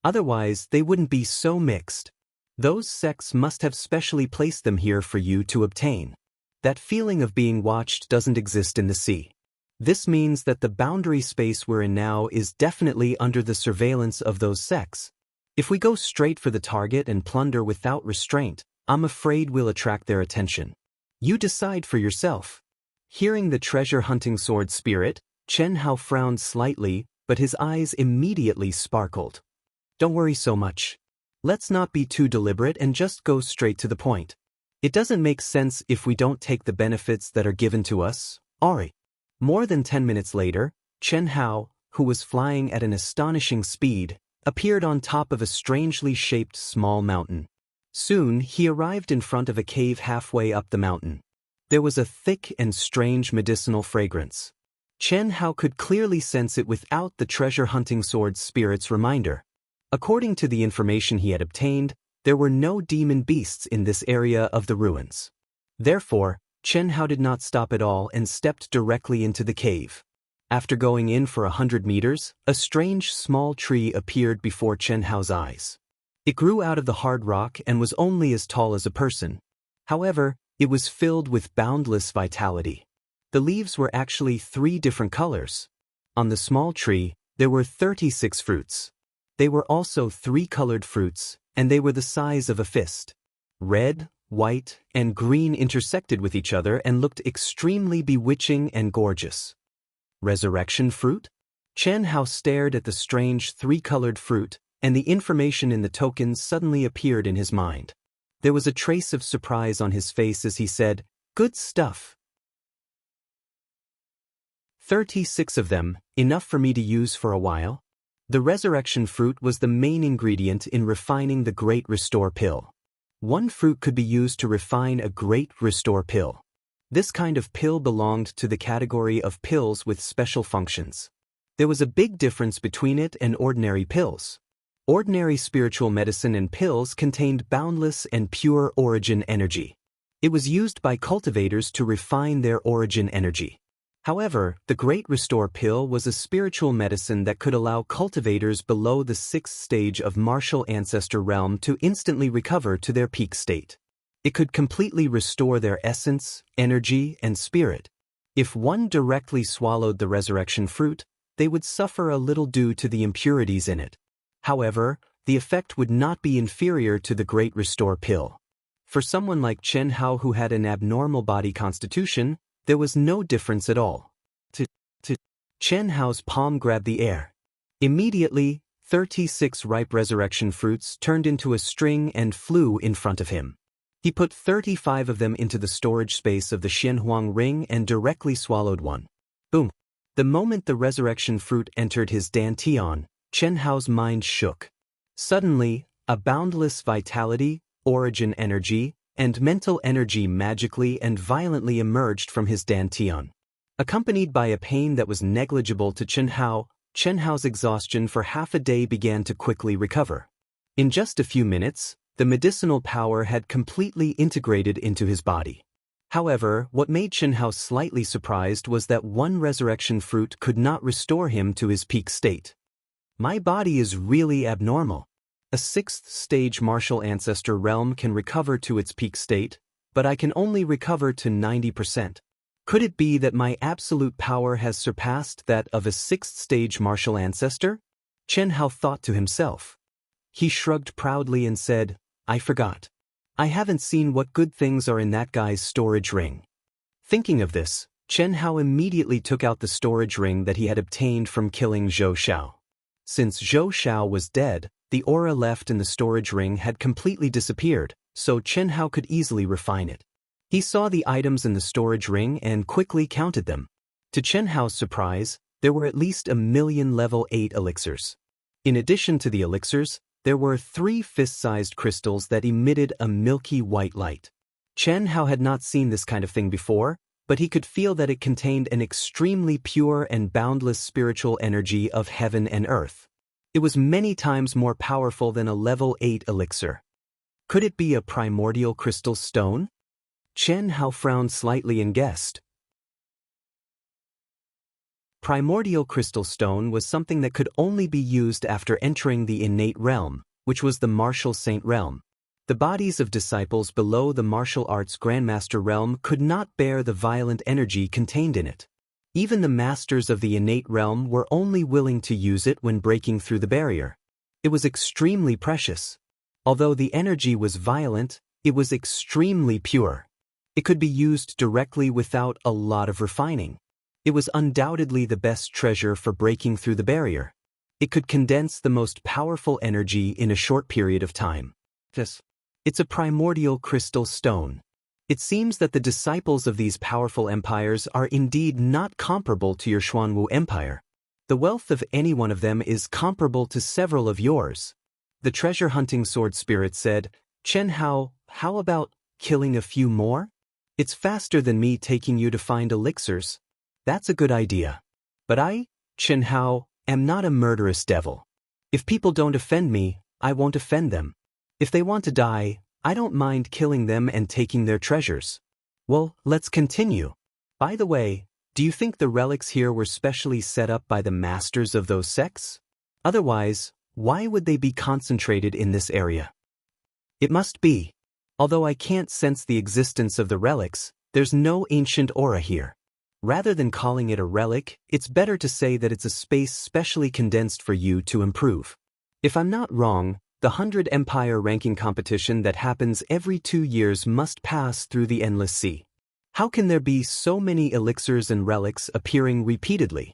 Otherwise, they wouldn't be so mixed. Those sects must have specially placed them here for you to obtain. That feeling of being watched doesn't exist in the sea. This means that the boundary space we're in now is definitely under the surveillance of those sects. If we go straight for the target and plunder without restraint, I'm afraid we'll attract their attention. You decide for yourself. Hearing the treasure-hunting sword spirit, Chen Hao frowned slightly, but his eyes immediately sparkled. Don't worry so much. Let's not be too deliberate and just go straight to the point. It doesn't make sense if we don't take the benefits that are given to us, Ari. More than 10 minutes later, Chen Hao, who was flying at an astonishing speed, appeared on top of a strangely shaped small mountain. Soon, he arrived in front of a cave halfway up the mountain. There was a thick and strange medicinal fragrance. Chen Hao could clearly sense it without the treasure-hunting sword spirit's reminder. According to the information he had obtained, there were no demon beasts in this area of the ruins. Therefore, Chen Hao did not stop at all and stepped directly into the cave. After going in for 100 meters, a strange small tree appeared before Chen Hao's eyes. It grew out of the hard rock and was only as tall as a person. However, it was filled with boundless vitality. The leaves were actually 3 different colors. On the small tree, there were 36 fruits. They were also 3-colored fruits, and they were the size of a fist. Red, white, and green intersected with each other and looked extremely bewitching and gorgeous. Resurrection fruit? Chen Hao stared at the strange 3-colored fruit, and the information in the tokens suddenly appeared in his mind. There was a trace of surprise on his face as he said, "Good stuff. 36 of them, enough for me to use for a while." The resurrection fruit was the main ingredient in refining the Great Restore Pill. 1 fruit could be used to refine a Great Restore Pill. This kind of pill belonged to the category of pills with special functions. There was a big difference between it and ordinary pills. Ordinary spiritual medicine and pills contained boundless and pure origin energy. It was used by cultivators to refine their origin energy. However, the Great Restore Pill was a spiritual medicine that could allow cultivators below the 6th stage of Martial Ancestor Realm to instantly recover to their peak state. It could completely restore their essence, energy, and spirit. If one directly swallowed the resurrection fruit, they would suffer a little due to the impurities in it. However, the effect would not be inferior to the Great Restore Pill. For someone like Chen Hao who had an abnormal body constitution, there was no difference at all. Chen Hao's palm grabbed the air. Immediately, 36 ripe resurrection fruits turned into a string and flew in front of him. He put 35 of them into the storage space of the Xianhuang ring and directly swallowed one. Boom! The moment the resurrection fruit entered his dantian, Chen Hao's mind shook. Suddenly, a boundless vitality, origin energy, and mental energy magically and violently emerged from his dantian. Accompanied by a pain that was negligible to Chen Hao's exhaustion for half a day began to quickly recover. In just a few minutes, the medicinal power had completely integrated into his body. However, what made Chen Hao slightly surprised was that 1 resurrection fruit could not restore him to his peak state. My body is really abnormal. A 6th stage Martial Ancestor Realm can recover to its peak state, but I can only recover to 90%. Could it be that my absolute power has surpassed that of a 6th stage Martial Ancestor? Chen Hao thought to himself. He shrugged proudly and said, "I forgot. I haven't seen what good things are in that guy's storage ring." Thinking of this, Chen Hao immediately took out the storage ring that he had obtained from killing Zhou Xiao. Since Zhou Xiao was dead, the aura left in the storage ring had completely disappeared, so Chen Hao could easily refine it. He saw the items in the storage ring and quickly counted them. To Chen Hao's surprise, there were at least 1,000,000 level 8 elixirs. In addition to the elixirs, there were 3 fist-sized crystals that emitted a milky white light. Chen Hao had not seen this kind of thing before, but he could feel that it contained an extremely pure and boundless spiritual energy of heaven and earth. It was many times more powerful than a level 8 elixir. Could it be a primordial crystal stone? Chen Hao frowned slightly and guessed. Primordial crystal stone was something that could only be used after entering the innate realm, which was the martial saint realm. The bodies of disciples below the martial arts grandmaster realm could not bear the violent energy contained in it. Even the masters of the innate realm were only willing to use it when breaking through the barrier. It was extremely precious. Although the energy was violent, it was extremely pure. It could be used directly without a lot of refining. It was undoubtedly the best treasure for breaking through the barrier. It could condense the most powerful energy in a short period of time. It's a primordial crystal stone. It seems that the disciples of these powerful empires are indeed not comparable to your Xuanwu Empire. The wealth of any one of them is comparable to several of yours. The treasure-hunting sword spirit said, Chen Hao, how about killing a few more? It's faster than me taking you to find elixirs. That's a good idea. But I, Chen Hao, am not a murderous devil. If people don't offend me, I won't offend them. If they want to die, I don't mind killing them and taking their treasures. Well, let's continue. By the way, do you think the relics here were specially set up by the masters of those sects? Otherwise, why would they be concentrated in this area? It must be. Although I can't sense the existence of the relics, there's no ancient aura here. Rather than calling it a relic, it's better to say that it's a space specially condensed for you to improve. If I'm not wrong, the 100 Empire ranking competition that happens every 2 years must pass through the Endless Sea. How can there be so many elixirs and relics appearing repeatedly?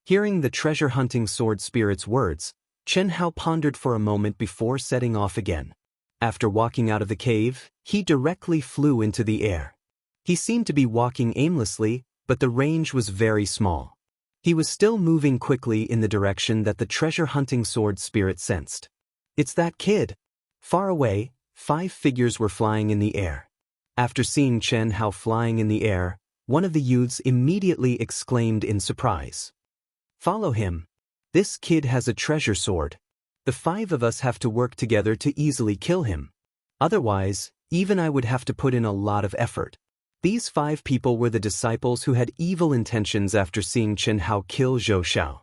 Hearing the treasure-hunting sword spirit's words, Chen Hao pondered for a moment before setting off again. After walking out of the cave, he directly flew into the air. He seemed to be walking aimlessly, but the range was very small. He was still moving quickly in the direction that the treasure-hunting sword spirit sensed. It's that kid. Far away, 5 figures were flying in the air. After seeing Chen Hao flying in the air, one of the youths immediately exclaimed in surprise. Follow him. This kid has a treasure sword. The 5 of us have to work together to easily kill him. Otherwise, even I would have to put in a lot of effort. These 5 people were the disciples who had evil intentions after seeing Chen Hao kill Zhou Xiao.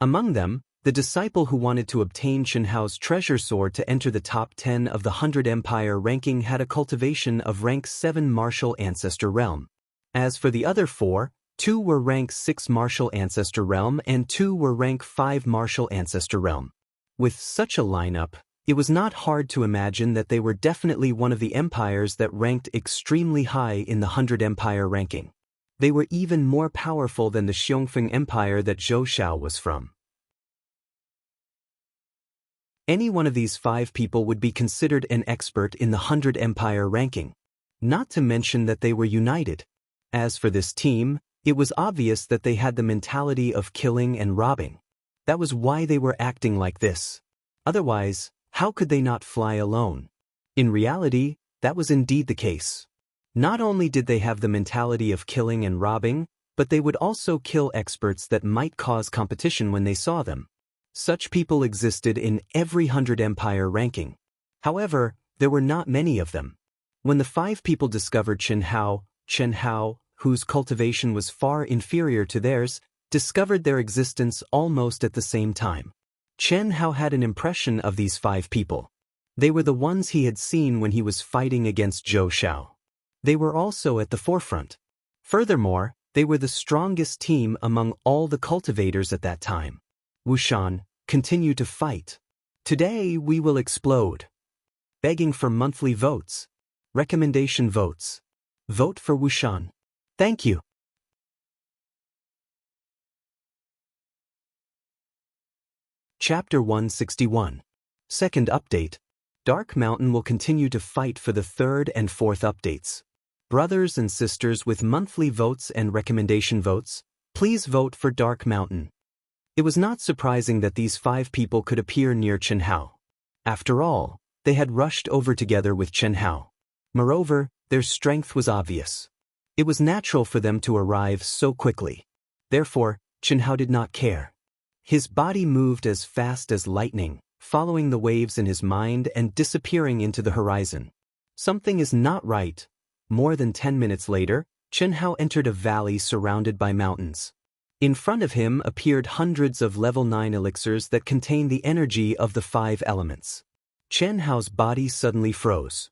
Among them, the disciple who wanted to obtain Chen Hao's treasure sword to enter the top 10 of the 100 Empire ranking had a cultivation of rank 7 Martial Ancestor Realm. As for the other 4, 2 were rank 6 Martial Ancestor Realm and 2 were rank 5 Martial Ancestor Realm. With such a lineup, it was not hard to imagine that they were definitely one of the empires that ranked extremely high in the 100 Empire ranking. They were even more powerful than the Xiongfeng Empire that Zhou Xiao was from. Any one of these 5 people would be considered an expert in the 100 Empire ranking. Not to mention that they were united. As for this team, it was obvious that they had the mentality of killing and robbing. That was why they were acting like this. Otherwise, how could they not fly alone? In reality, that was indeed the case. Not only did they have the mentality of killing and robbing, but they would also kill experts that might cause competition when they saw them. Such people existed in every 100 Empire ranking. However, there were not many of them. When the 5 people discovered Chen Hao, whose cultivation was far inferior to theirs, discovered their existence almost at the same time. Chen Hao had an impression of these 5 people. They were the ones he had seen when he was fighting against Zhou Xiao. They were also at the forefront. Furthermore, they were the strongest team among all the cultivators at that time. Wushan, continue to fight. Today we will explode. Begging for monthly votes. Recommendation votes. Vote for Wushan. Thank you. Chapter 161. Second update. Dark Mountain will continue to fight for the third and fourth updates. Brothers and sisters with monthly votes and recommendation votes, please vote for Dark Mountain. It was not surprising that these 5 people could appear near Chen Hao. After all, they had rushed over together with Chen Hao. Moreover, their strength was obvious. It was natural for them to arrive so quickly. Therefore, Chen Hao did not care. His body moved as fast as lightning, following the waves in his mind and disappearing into the horizon. Something is not right. More than 10 minutes later, Chen Hao entered a valley surrounded by mountains. In front of him appeared hundreds of level 9 elixirs that contain the energy of the 5 elements. Chen Hao's body suddenly froze.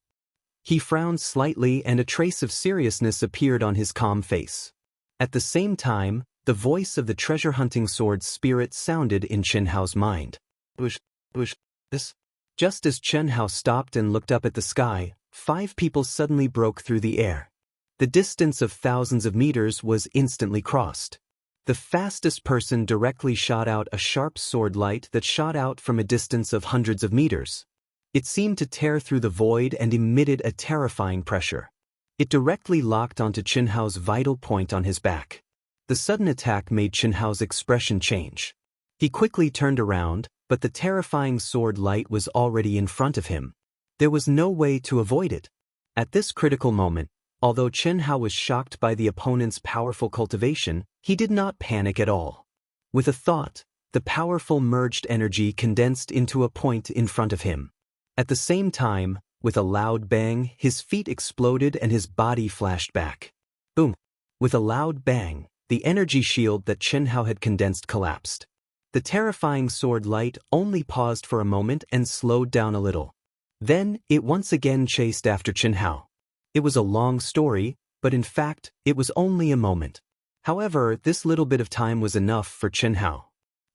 He frowned slightly and a trace of seriousness appeared on his calm face. At the same time, the voice of the treasure-hunting sword spirit sounded in Chen Hao's mind. This? Just as Chen Hao stopped and looked up at the sky, 5 people suddenly broke through the air. The distance of thousands of meters was instantly crossed. The fastest person directly shot out a sharp sword light that shot out from a distance of hundreds of meters. It seemed to tear through the void and emitted a terrifying pressure. It directly locked onto Chen Hao's vital point on his back. The sudden attack made Chen Hao's expression change. He quickly turned around, but the terrifying sword light was already in front of him. There was no way to avoid it. At this critical moment, although Chen Hao was shocked by the opponent's powerful cultivation, he did not panic at all. With a thought, the powerful merged energy condensed into a point in front of him. At the same time, with a loud bang, his feet exploded and his body flashed back. Boom! With a loud bang, the energy shield that Chen Hao had condensed collapsed. The terrifying sword light only paused for a moment and slowed down a little. Then, it once again chased after Chen Hao. It was a long story, but in fact, it was only a moment. However, this little bit of time was enough for Chen Hao.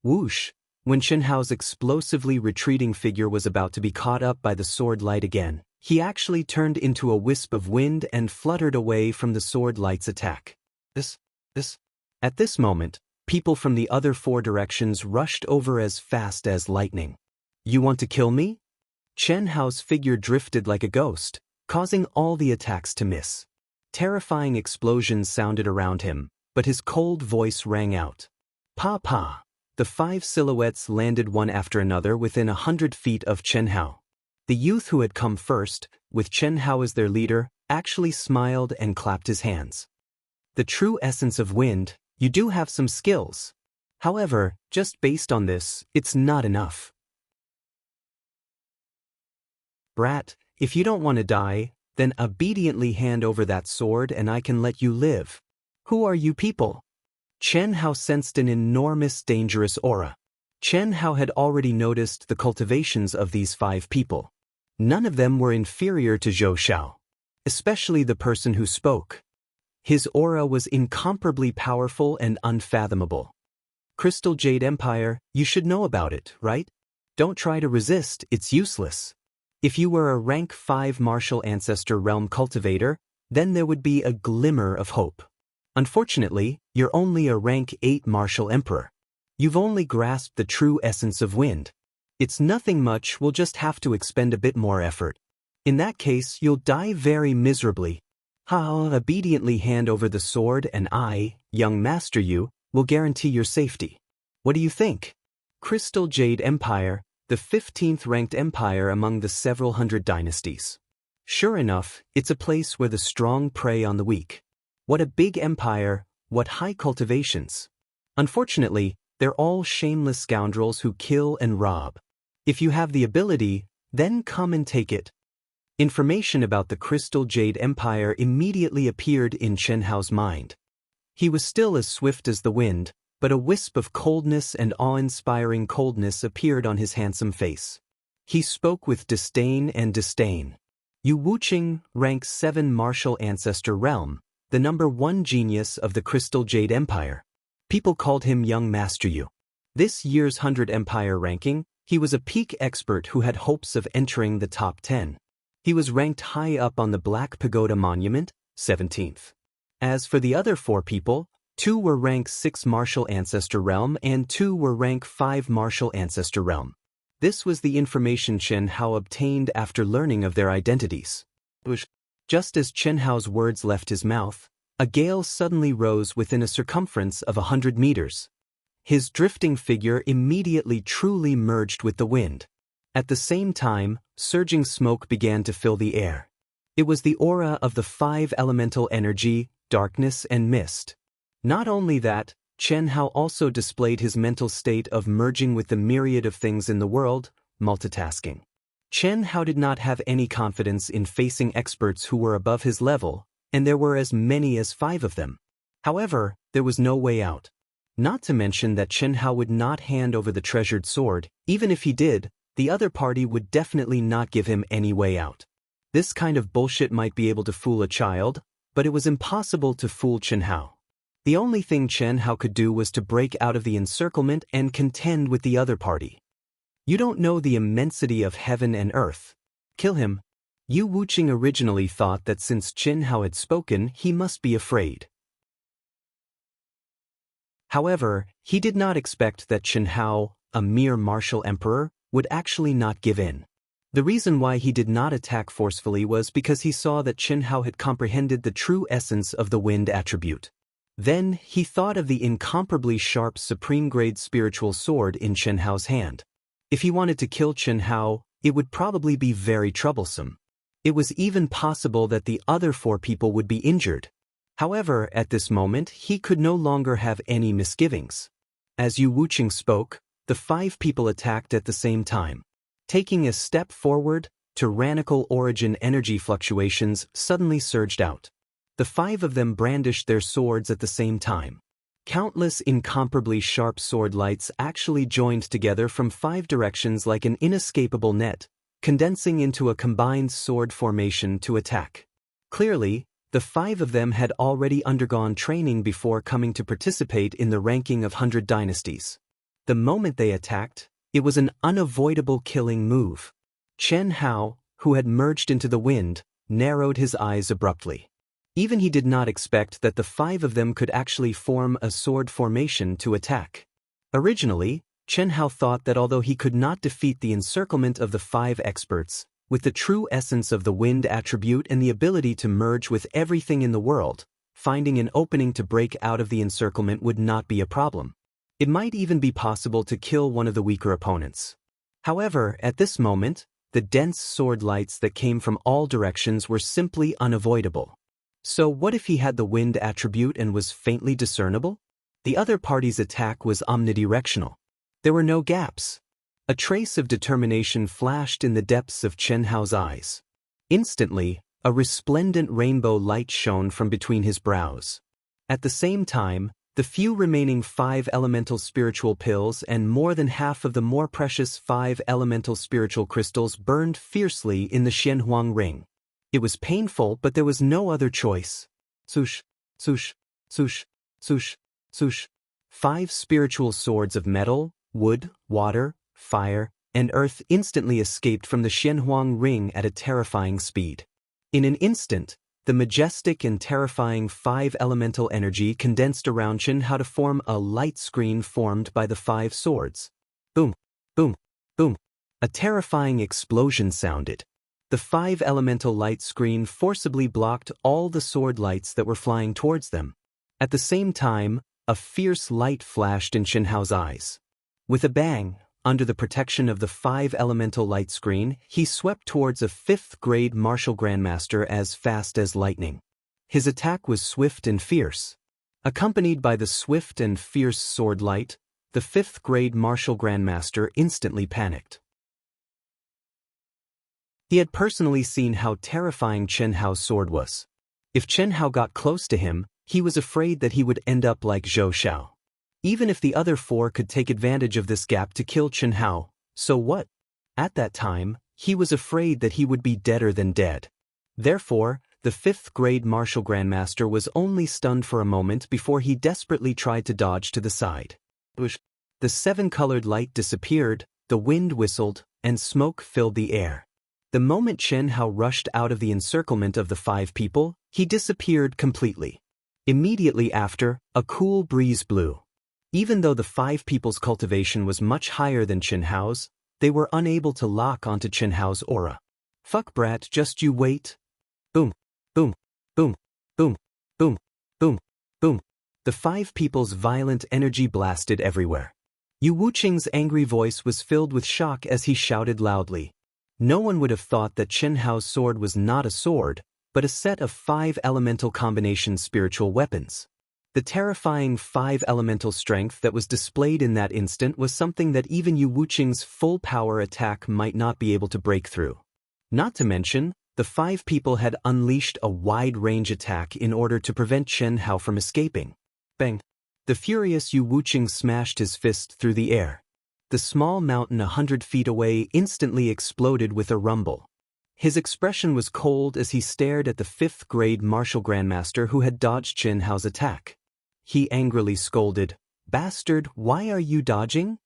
Whoosh! When Chen Hao's explosively retreating figure was about to be caught up by the sword light again, he actually turned into a wisp of wind and fluttered away from the sword light's attack. At this moment, people from the other 4 directions rushed over as fast as lightning. You want to kill me? Chen Hao's figure drifted like a ghost, causing all the attacks to miss. Terrifying explosions sounded around him, but his cold voice rang out. Pa pa! The 5 silhouettes landed one after another within 100 feet of Chen Hao. The youth who had come first, with Chen Hao as their leader, actually smiled and clapped his hands. The true essence of wind, you do have some skills. However, just based on this, it's not enough. Brat, if you don't want to die, then obediently hand over that sword and I can let you live. Who are you people? Chen Hao sensed an enormous dangerous aura. Chen Hao had already noticed the cultivations of these 5 people. None of them were inferior to Zhou Xiao, especially the person who spoke. His aura was incomparably powerful and unfathomable. Crystal Jade Empire, you should know about it, right? Don't try to resist, it's useless. If you were a rank 5 martial ancestor realm cultivator, then there would be a glimmer of hope. Unfortunately, you're only a rank 8 martial emperor. You've only grasped the true essence of wind. It's nothing much, we'll just have to expend a bit more effort. In that case, you'll die very miserably. I'll obediently hand over the sword and I, young master you, will guarantee your safety. What do you think? Crystal Jade Empire, the 15th ranked empire among the several hundred dynasties. Sure enough, it's a place where the strong prey on the weak. What a big empire, what high cultivations. Unfortunately, they're all shameless scoundrels who kill and rob. If you have the ability, then come and take it. Information about the Crystal Jade Empire immediately appeared in Chen Hao's mind. He was still as swift as the wind, but a wisp of coldness and awe-inspiring coldness appeared on his handsome face. He spoke with disdain and disdain. Yu Wuqing, rank 7 martial ancestor realm, the number 1 genius of the Crystal Jade Empire. People called him Young Master Yu. This year's 100 Empire ranking, he was a peak expert who had hopes of entering the top 10. He was ranked high up on the Black Pagoda Monument, 17th. As for the other 4 people, 2 were rank 6 Martial Ancestor Realm and 2 were rank 5 Martial Ancestor Realm. This was the information Chen Hao obtained after learning of their identities. Just as Chen Hao's words left his mouth, a gale suddenly rose within a circumference of 100 meters. His drifting figure immediately truly merged with the wind. At the same time, surging smoke began to fill the air. It was the aura of the 5 elemental energy, darkness and mist. Not only that, Chen Hao also displayed his mental state of merging with the myriad of things in the world, multitasking. Chen Hao did not have any confidence in facing experts who were above his level, and there were as many as 5 of them. However, there was no way out. Not to mention that Chen Hao would not hand over the treasured sword. Even if he did, the other party would definitely not give him any way out. This kind of bullshit might be able to fool a child, but it was impossible to fool Chen Hao. The only thing Chen Hao could do was to break out of the encirclement and contend with the other party. You don't know the immensity of heaven and earth. Kill him. Yu Wuqing originally thought that since Chen Hao had spoken, he must be afraid. However, he did not expect that Chen Hao, a mere martial emperor, would actually not give in. The reason why he did not attack forcefully was because he saw that Chen Hao had comprehended the true essence of the wind attribute. Then, he thought of the incomparably sharp supreme-grade spiritual sword in Chen Hao's hand. If he wanted to kill Chen Hao, it would probably be very troublesome. It was even possible that the other 4 people would be injured. However, at this moment, he could no longer have any misgivings. As Yu Wuqing spoke, the 5 people attacked at the same time. Taking a step forward, tyrannical origin energy fluctuations suddenly surged out. The 5 of them brandished their swords at the same time. Countless incomparably sharp sword lights actually joined together from 5 directions like an inescapable net, condensing into a combined sword formation to attack. Clearly, the 5 of them had already undergone training before coming to participate in the ranking of 100 dynasties. The moment they attacked, it was an unavoidable killing move. Chen Hao, who had merged into the wind, narrowed his eyes abruptly. Even he did not expect that the 5 of them could actually form a sword formation to attack. Originally, Chen Hao thought that although he could not defeat the encirclement of the 5 experts, with the true essence of the wind attribute and the ability to merge with everything in the world, finding an opening to break out of the encirclement would not be a problem. It might even be possible to kill one of the weaker opponents. However, at this moment, the dense sword lights that came from all directions were simply unavoidable. So what if he had the wind attribute and was faintly discernible? The other party's attack was omnidirectional. There were no gaps. A trace of determination flashed in the depths of Chen Hao's eyes. Instantly, a resplendent rainbow light shone from between his brows. At the same time, the few remaining 5 elemental spiritual pills and more than half of the more precious 5 elemental spiritual crystals burned fiercely in the Xianhuang ring. It was painful, but there was no other choice. Swoosh, swoosh, swoosh, swoosh, swoosh. 5 spiritual swords of metal, wood, water, fire, and earth instantly escaped from the Xianhuang ring at a terrifying speed. In an instant, the majestic and terrifying 5 elemental energy condensed around Chen Hao to form a light screen formed by the 5 swords. Boom, boom, boom. A terrifying explosion sounded. The 5 elemental light screen forcibly blocked all the sword lights that were flying towards them. At the same time, a fierce light flashed in Chen Hao's eyes. With a bang, under the protection of the 5 elemental light screen, he swept towards a 5th-grade martial grandmaster as fast as lightning. His attack was swift and fierce. Accompanied by the swift and fierce sword light, the 5th-grade martial grandmaster instantly panicked. He had personally seen how terrifying Chen Hao's sword was. If Chen Hao got close to him, he was afraid that he would end up like Zhou Xiao. Even if the other 4 could take advantage of this gap to kill Chen Hao, so what? At that time, he was afraid that he would be deader than dead. Therefore, the 5th-grade martial grandmaster was only stunned for a moment before he desperately tried to dodge to the side. The 7-colored light disappeared, the wind whistled, and smoke filled the air. The moment Chen Hao rushed out of the encirclement of the 5 people, he disappeared completely. Immediately after, a cool breeze blew. Even though the five people's cultivation was much higher than Qinhao's, they were unable to lock onto Qinhao's aura. Fuck brat, just you wait. Boom, boom, boom, boom, boom, boom, boom. The five people's violent energy blasted everywhere. Yu Wuqing's angry voice was filled with shock as he shouted loudly. No one would have thought that Qinhao's sword was not a sword, but a set of 5 elemental combination spiritual weapons. The terrifying 5 elemental strength that was displayed in that instant was something that even Yu Wuqing's full power attack might not be able to break through. Not to mention, the 5 people had unleashed a wide-range attack in order to prevent Qinhao from escaping. Bang! The furious Yu Wuqing smashed his fist through the air. The small mountain 100 feet away instantly exploded with a rumble. His expression was cold as he stared at the 5th-grade martial grandmaster who had dodged Qinhao's attack. He angrily scolded, "Bastard, why are you dodging?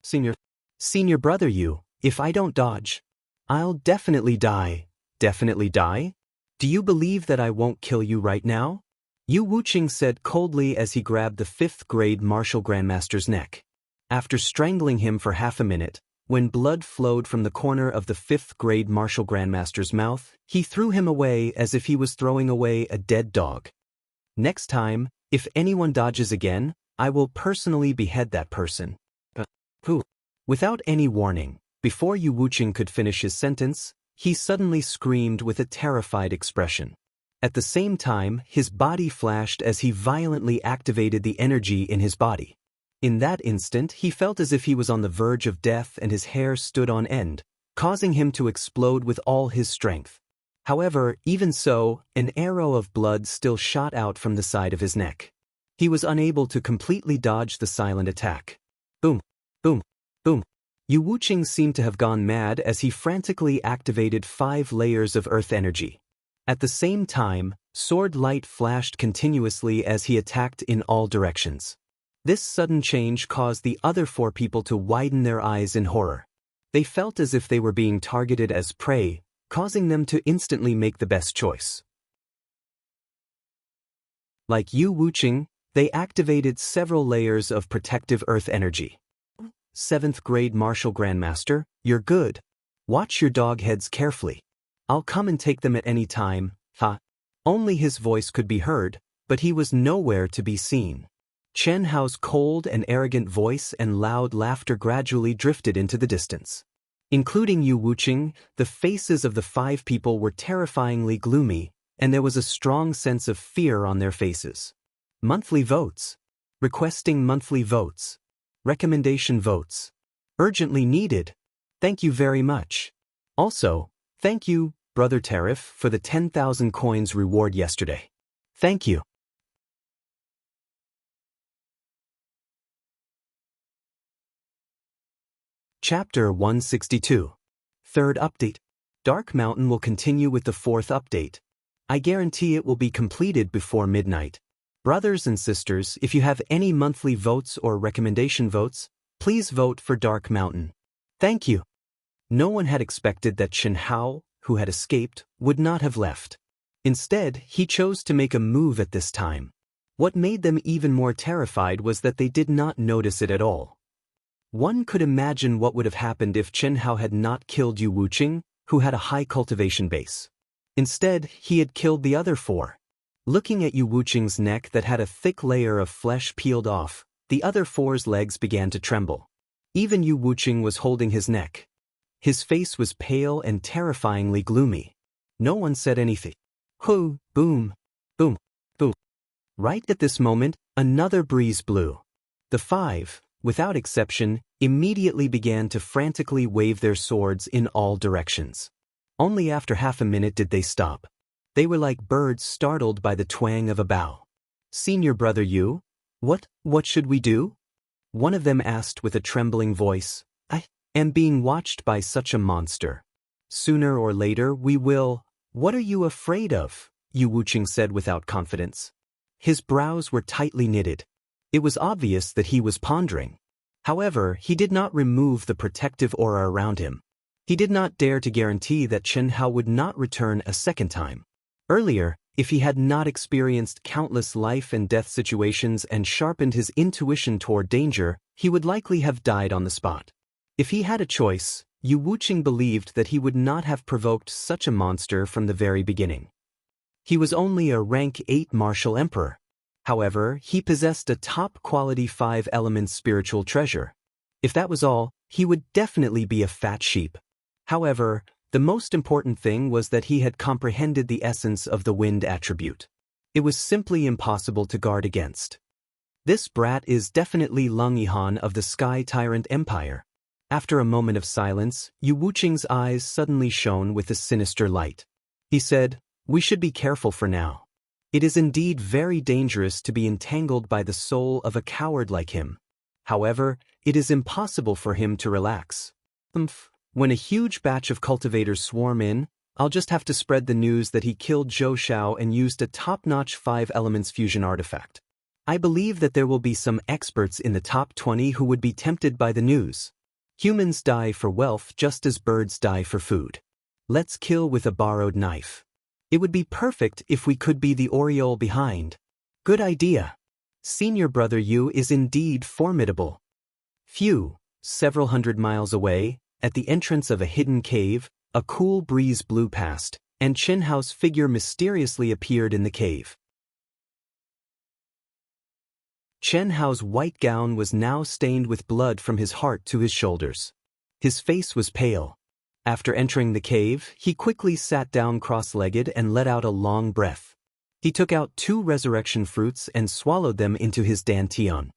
Senior brother Yu, if I don't dodge, I'll definitely die." "Definitely die? Do you believe that I won't kill you right now?" Yu Wuqing said coldly as he grabbed the 5th-grade martial grandmaster's neck. After strangling him for half a minute, when blood flowed from the corner of the 5th-grade martial grandmaster's mouth, he threw him away as if he was throwing away a dead dog. "Next time, if anyone dodges again, I will personally behead that person." Who? Without any warning, before Yu Wuqing could finish his sentence, he suddenly screamed with a terrified expression. At the same time, his body flashed as he violently activated the energy in his body. In that instant, he felt as if he was on the verge of death and his hair stood on end, causing him to explode with all his strength. However, even so, an arrow of blood still shot out from the side of his neck. He was unable to completely dodge the silent attack. Boom, boom, boom. Yu Wuqing seemed to have gone mad as he frantically activated 5 layers of earth energy. At the same time, sword light flashed continuously as he attacked in all directions. This sudden change caused the other 4 people to widen their eyes in horror. They felt as if they were being targeted as prey, causing them to instantly make the best choice. Like Yu Wuqing, they activated several layers of protective earth energy. 7th-grade martial grandmaster, you're good. Watch your dog heads carefully. I'll come and take them at any time, ha. Only his voice could be heard, but he was nowhere to be seen. Qinhao's cold and arrogant voice and loud laughter gradually drifted into the distance. Including Yu Wuqing, the faces of the 5 people were terrifyingly gloomy, and there was a strong sense of fear on their faces. Monthly votes. Requesting monthly votes. Recommendation votes. Urgently needed. Thank you very much. Also, thank you, Brother Tariff, for the 10,000 coins reward yesterday. Thank you. Chapter 162. 3rd update. Dark Mountain will continue with the 4th update. I guarantee it will be completed before midnight. Brothers and sisters, if you have any monthly votes or recommendation votes, please vote for Dark Mountain. Thank you. No one had expected that Qinhao, who had escaped, would not have left. Instead, he chose to make a move at this time. What made them even more terrified was that they did not notice it at all. One could imagine what would have happened if Qinhao had not killed Yu Wuqing, who had a high cultivation base. Instead, he had killed the other 4. Looking at Yu Wuqing's neck that had a thick layer of flesh peeled off, the other 4's legs began to tremble. Even Yu Wuqing was holding his neck. His face was pale and terrifyingly gloomy. No one said anything. Hoo, boom, boom, boom. Right at this moment, another breeze blew. The 5, without exception, immediately began to frantically wave their swords in all directions. Only after half a minute did they stop. They were like birds startled by the twang of a bow. "Senior brother Yu, what should we do?" One of them asked with a trembling voice. "I am being watched by such a monster. Sooner or later we will." "What are you afraid of?" Yu Wuqing said without confidence. His brows were tightly knitted. It was obvious that he was pondering. However, he did not remove the protective aura around him. He did not dare to guarantee that Qinhao would not return a second time. Earlier, if he had not experienced countless life and death situations and sharpened his intuition toward danger, he would likely have died on the spot. If he had a choice, Yu Wuqing believed that he would not have provoked such a monster from the very beginning. He was only a rank 8 martial emperor. However, he possessed a top-quality 5 elements spiritual treasure. If that was all, he would definitely be a fat sheep. However, the most important thing was that he had comprehended the essence of the wind attribute. It was simply impossible to guard against. This brat is definitely Lung Yihan of the Sky Tyrant Empire. After a moment of silence, Yu Wuqing's eyes suddenly shone with a sinister light. He said, "We should be careful for now. It is indeed very dangerous to be entangled by the soul of a coward like him. However, it is impossible for him to relax. When a huge batch of cultivators swarm in, I'll just have to spread the news that he killed Zhou Xiao and used a top-notch 5 elements fusion artifact. I believe that there will be some experts in the top 20 who would be tempted by the news. Humans die for wealth just as birds die for food. Let's kill with a borrowed knife. It would be perfect if we could be the Oriole behind. Good idea. Senior brother Yu is indeed formidable." Several hundred miles away, at the entrance of a hidden cave, a cool breeze blew past, and Chen Hao's figure mysteriously appeared in the cave. Chen Hao's white gown was now stained with blood from his heart to his shoulders. His face was pale. After entering the cave, he quickly sat down cross-legged and let out a long breath. He took out 2 resurrection fruits and swallowed them into his dantian.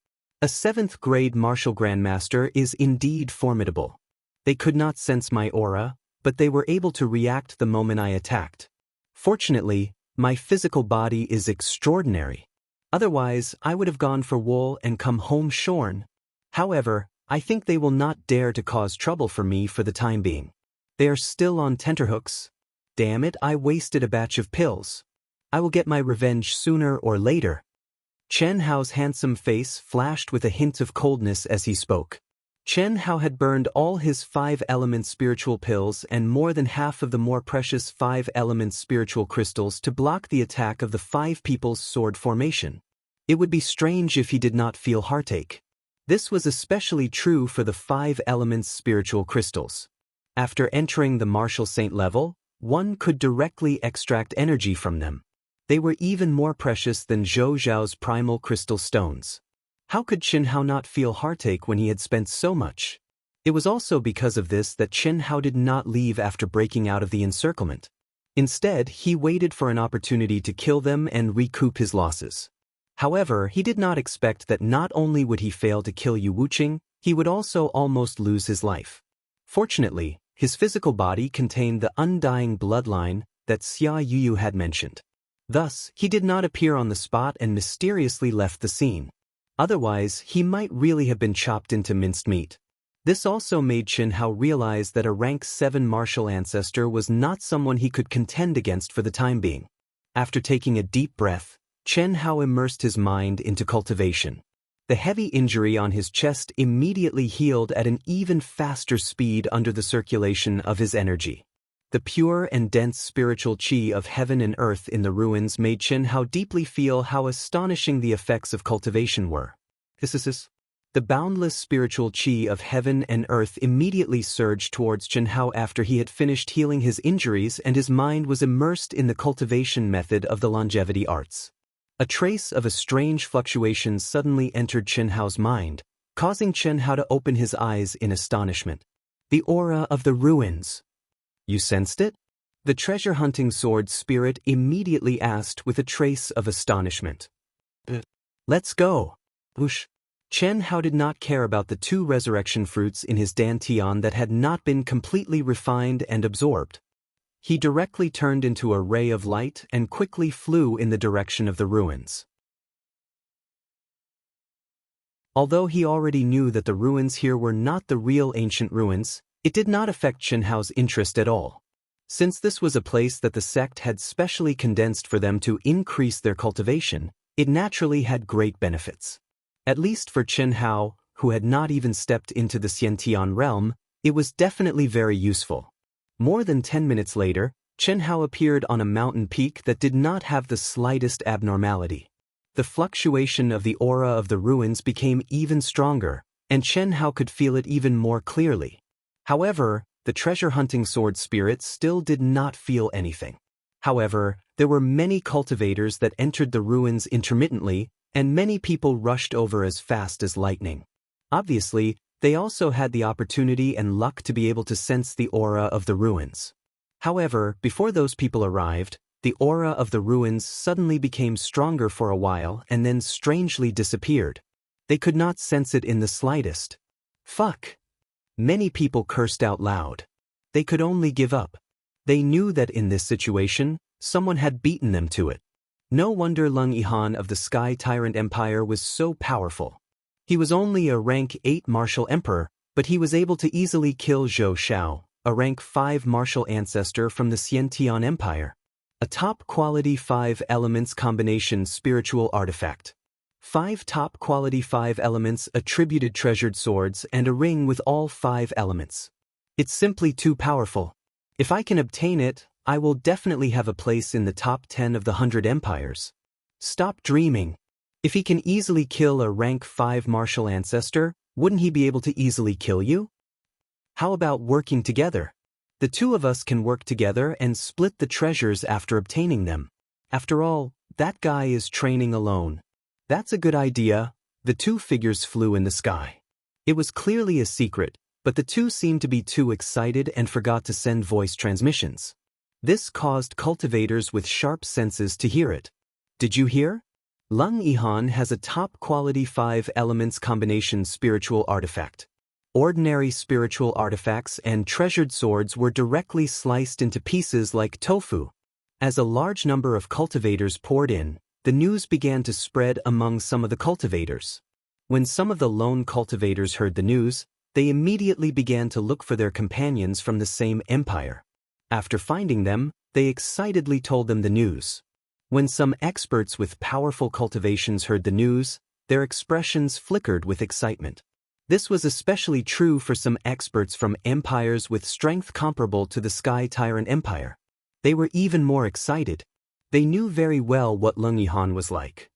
A 7th-grade martial grandmaster is indeed formidable. They could not sense my aura, but they were able to react the moment I attacked. Fortunately, my physical body is extraordinary. Otherwise, I would have gone for wool and come home shorn. However, I think they will not dare to cause trouble for me for the time being. They are still on tenterhooks. Damn it, I wasted a batch of pills. I will get my revenge sooner or later. Chen Hao's handsome face flashed with a hint of coldness as he spoke. Chen Hao had burned all his 5 elements spiritual pills and more than half of the more precious 5 elements spiritual crystals to block the attack of the 5 people's sword formation. It would be strange if he did not feel heartache. This was especially true for the 5 elements spiritual crystals. After entering the martial saint level, one could directly extract energy from them. They were even more precious than Zhou Xiao's primal crystal stones. How could Chen Hao not feel heartache when he had spent so much? It was also because of this that Chen Hao did not leave after breaking out of the encirclement. Instead, he waited for an opportunity to kill them and recoup his losses. However, he did not expect that not only would he fail to kill Yu Wuqing, he would also almost lose his life. Fortunately, his physical body contained the undying bloodline that Xia Yuyu had mentioned. Thus, he did not appear on the spot and mysteriously left the scene. Otherwise, he might really have been chopped into minced meat. This also made Chen Hao realize that a rank 7 martial ancestor was not someone he could contend against for the time being. After taking a deep breath, Chen Hao immersed his mind into cultivation. The heavy injury on his chest immediately healed at an even faster speed under the circulation of his energy. The pure and dense spiritual qi of heaven and earth in the ruins made Chen Hao deeply feel how astonishing the effects of cultivation were. The boundless spiritual qi of heaven and earth immediately surged towards Chen Hao after he had finished healing his injuries and his mind was immersed in the cultivation method of the longevity arts. A trace of a strange fluctuation suddenly entered Chen Hao's mind, causing Chen Hao to open his eyes in astonishment. The aura of the ruins. You sensed it? The treasure-hunting sword spirit immediately asked with a trace of astonishment. Let's go. Whoosh. Chen Hao did not care about the 2 resurrection fruits in his dantian that had not been completely refined and absorbed. He directly turned into a ray of light and quickly flew in the direction of the ruins. Although he already knew that the ruins here were not the real ancient ruins, it did not affect Chen Hao's interest at all. Since this was a place that the sect had specially condensed for them to increase their cultivation, it naturally had great benefits. At least for Chen Hao, who had not even stepped into the Xiantian realm, it was definitely very useful. More than 10 minutes later, Chen Hao appeared on a mountain peak that did not have the slightest abnormality. The fluctuation of the aura of the ruins became even stronger, and Chen Hao could feel it even more clearly. However, the treasure-hunting sword spirits still did not feel anything. However, there were many cultivators that entered the ruins intermittently, and many people rushed over as fast as lightning. Obviously, they also had the opportunity and luck to be able to sense the aura of the ruins. However, before those people arrived, the aura of the ruins suddenly became stronger for a while and then strangely disappeared. They could not sense it in the slightest. Fuck! Many people cursed out loud. They could only give up. They knew that in this situation, someone had beaten them to it. No wonder Leng Yihan of the Sky Tyrant Empire was so powerful. He was only a rank 8 martial emperor, but he was able to easily kill Zhou Shao, a rank 5 martial ancestor from the Xiantian Empire. A top-quality 5 elements combination spiritual artifact. 5 top-quality 5 elements attributed treasured swords and a ring with all 5 elements. It's simply too powerful. If I can obtain it, I will definitely have a place in the top 10 of the 100 empires. Stop dreaming. If he can easily kill a rank 5 martial ancestor, wouldn't he be able to easily kill you? How about working together? The two of us can work together and split the treasures after obtaining them. After all, that guy is training alone. That's a good idea. The two figures flew in the sky. It was clearly a secret, but the two seemed to be too excited and forgot to send voice transmissions. This caused cultivators with sharp senses to hear it. Did you hear? Leng Yihan has a top-quality 5 elements combination spiritual artifact. Ordinary spiritual artifacts and treasured swords were directly sliced into pieces like tofu. As a large number of cultivators poured in, the news began to spread among some of the cultivators. When some of the lone cultivators heard the news, they immediately began to look for their companions from the same empire. After finding them, they excitedly told them the news. When some experts with powerful cultivations heard the news, their expressions flickered with excitement. This was especially true for some experts from empires with strength comparable to the Sky Tyrant Empire. They were even more excited. They knew very well what Leng Yihan was like.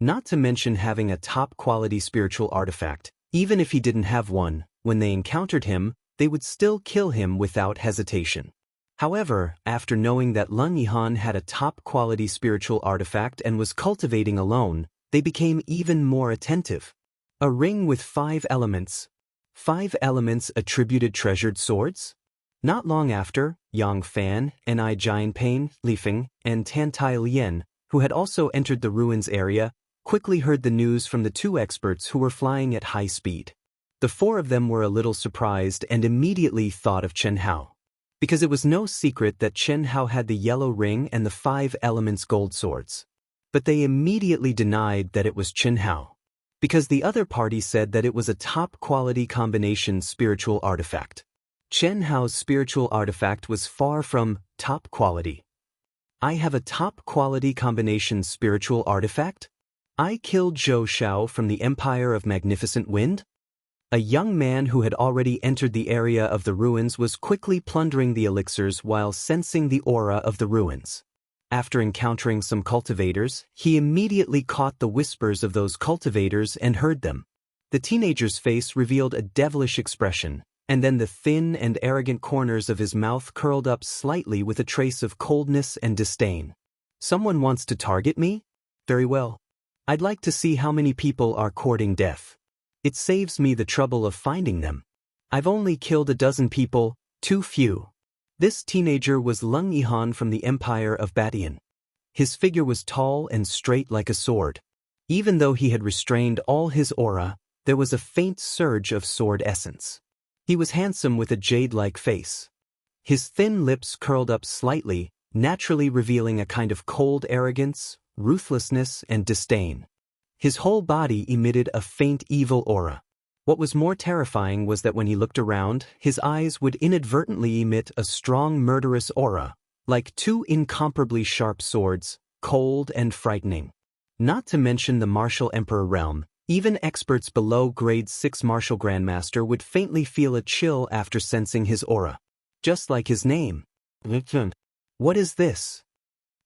Not to mention having a top-quality spiritual artifact, even if he didn't have one, when they encountered him, they would still kill him without hesitation. However, after knowing that Leng Yihan had a top-quality spiritual artifact and was cultivating alone, they became even more attentive. A ring with 5 elements. 5 elements attributed treasured swords? Not long after, Yang Fan, Ni Jianpain, Li Feng, and Tan Tai Lian, who had also entered the ruins area, quickly heard the news from the 2 experts who were flying at high speed. The 4 of them were a little surprised and immediately thought of Chen Hao. Because it was no secret that Chen Hao had the yellow ring and the 5 elements gold swords. But they immediately denied that it was Chen Hao. Because the other party said that it was a top-quality combination spiritual artifact. Chen Hao's spiritual artifact was far from top quality. I have a top-quality combination spiritual artifact? I killed Zhou Shao from the Empire of Magnificent Wind? A young man who had already entered the area of the ruins was quickly plundering the elixirs while sensing the aura of the ruins. After encountering some cultivators, he immediately caught the whispers of those cultivators and heard them. The teenager's face revealed a devilish expression, and then the thin and arrogant corners of his mouth curled up slightly with a trace of coldness and disdain. Someone wants to target me? Very well. I'd like to see how many people are courting death. It saves me the trouble of finding them. I've only killed a dozen people, too few. This teenager was Leng Yihan from the Empire of Batian. His figure was tall and straight like a sword. Even though he had restrained all his aura, there was a faint surge of sword essence. He was handsome with a jade-like face. His thin lips curled up slightly, naturally revealing a kind of cold arrogance, ruthlessness, and disdain. His whole body emitted a faint evil aura. What was more terrifying was that when he looked around, his eyes would inadvertently emit a strong murderous aura, like 2 incomparably sharp swords, cold and frightening. Not to mention the Martial Emperor realm, even experts below grade 6 Martial Grandmaster would faintly feel a chill after sensing his aura. just like his name. What is this?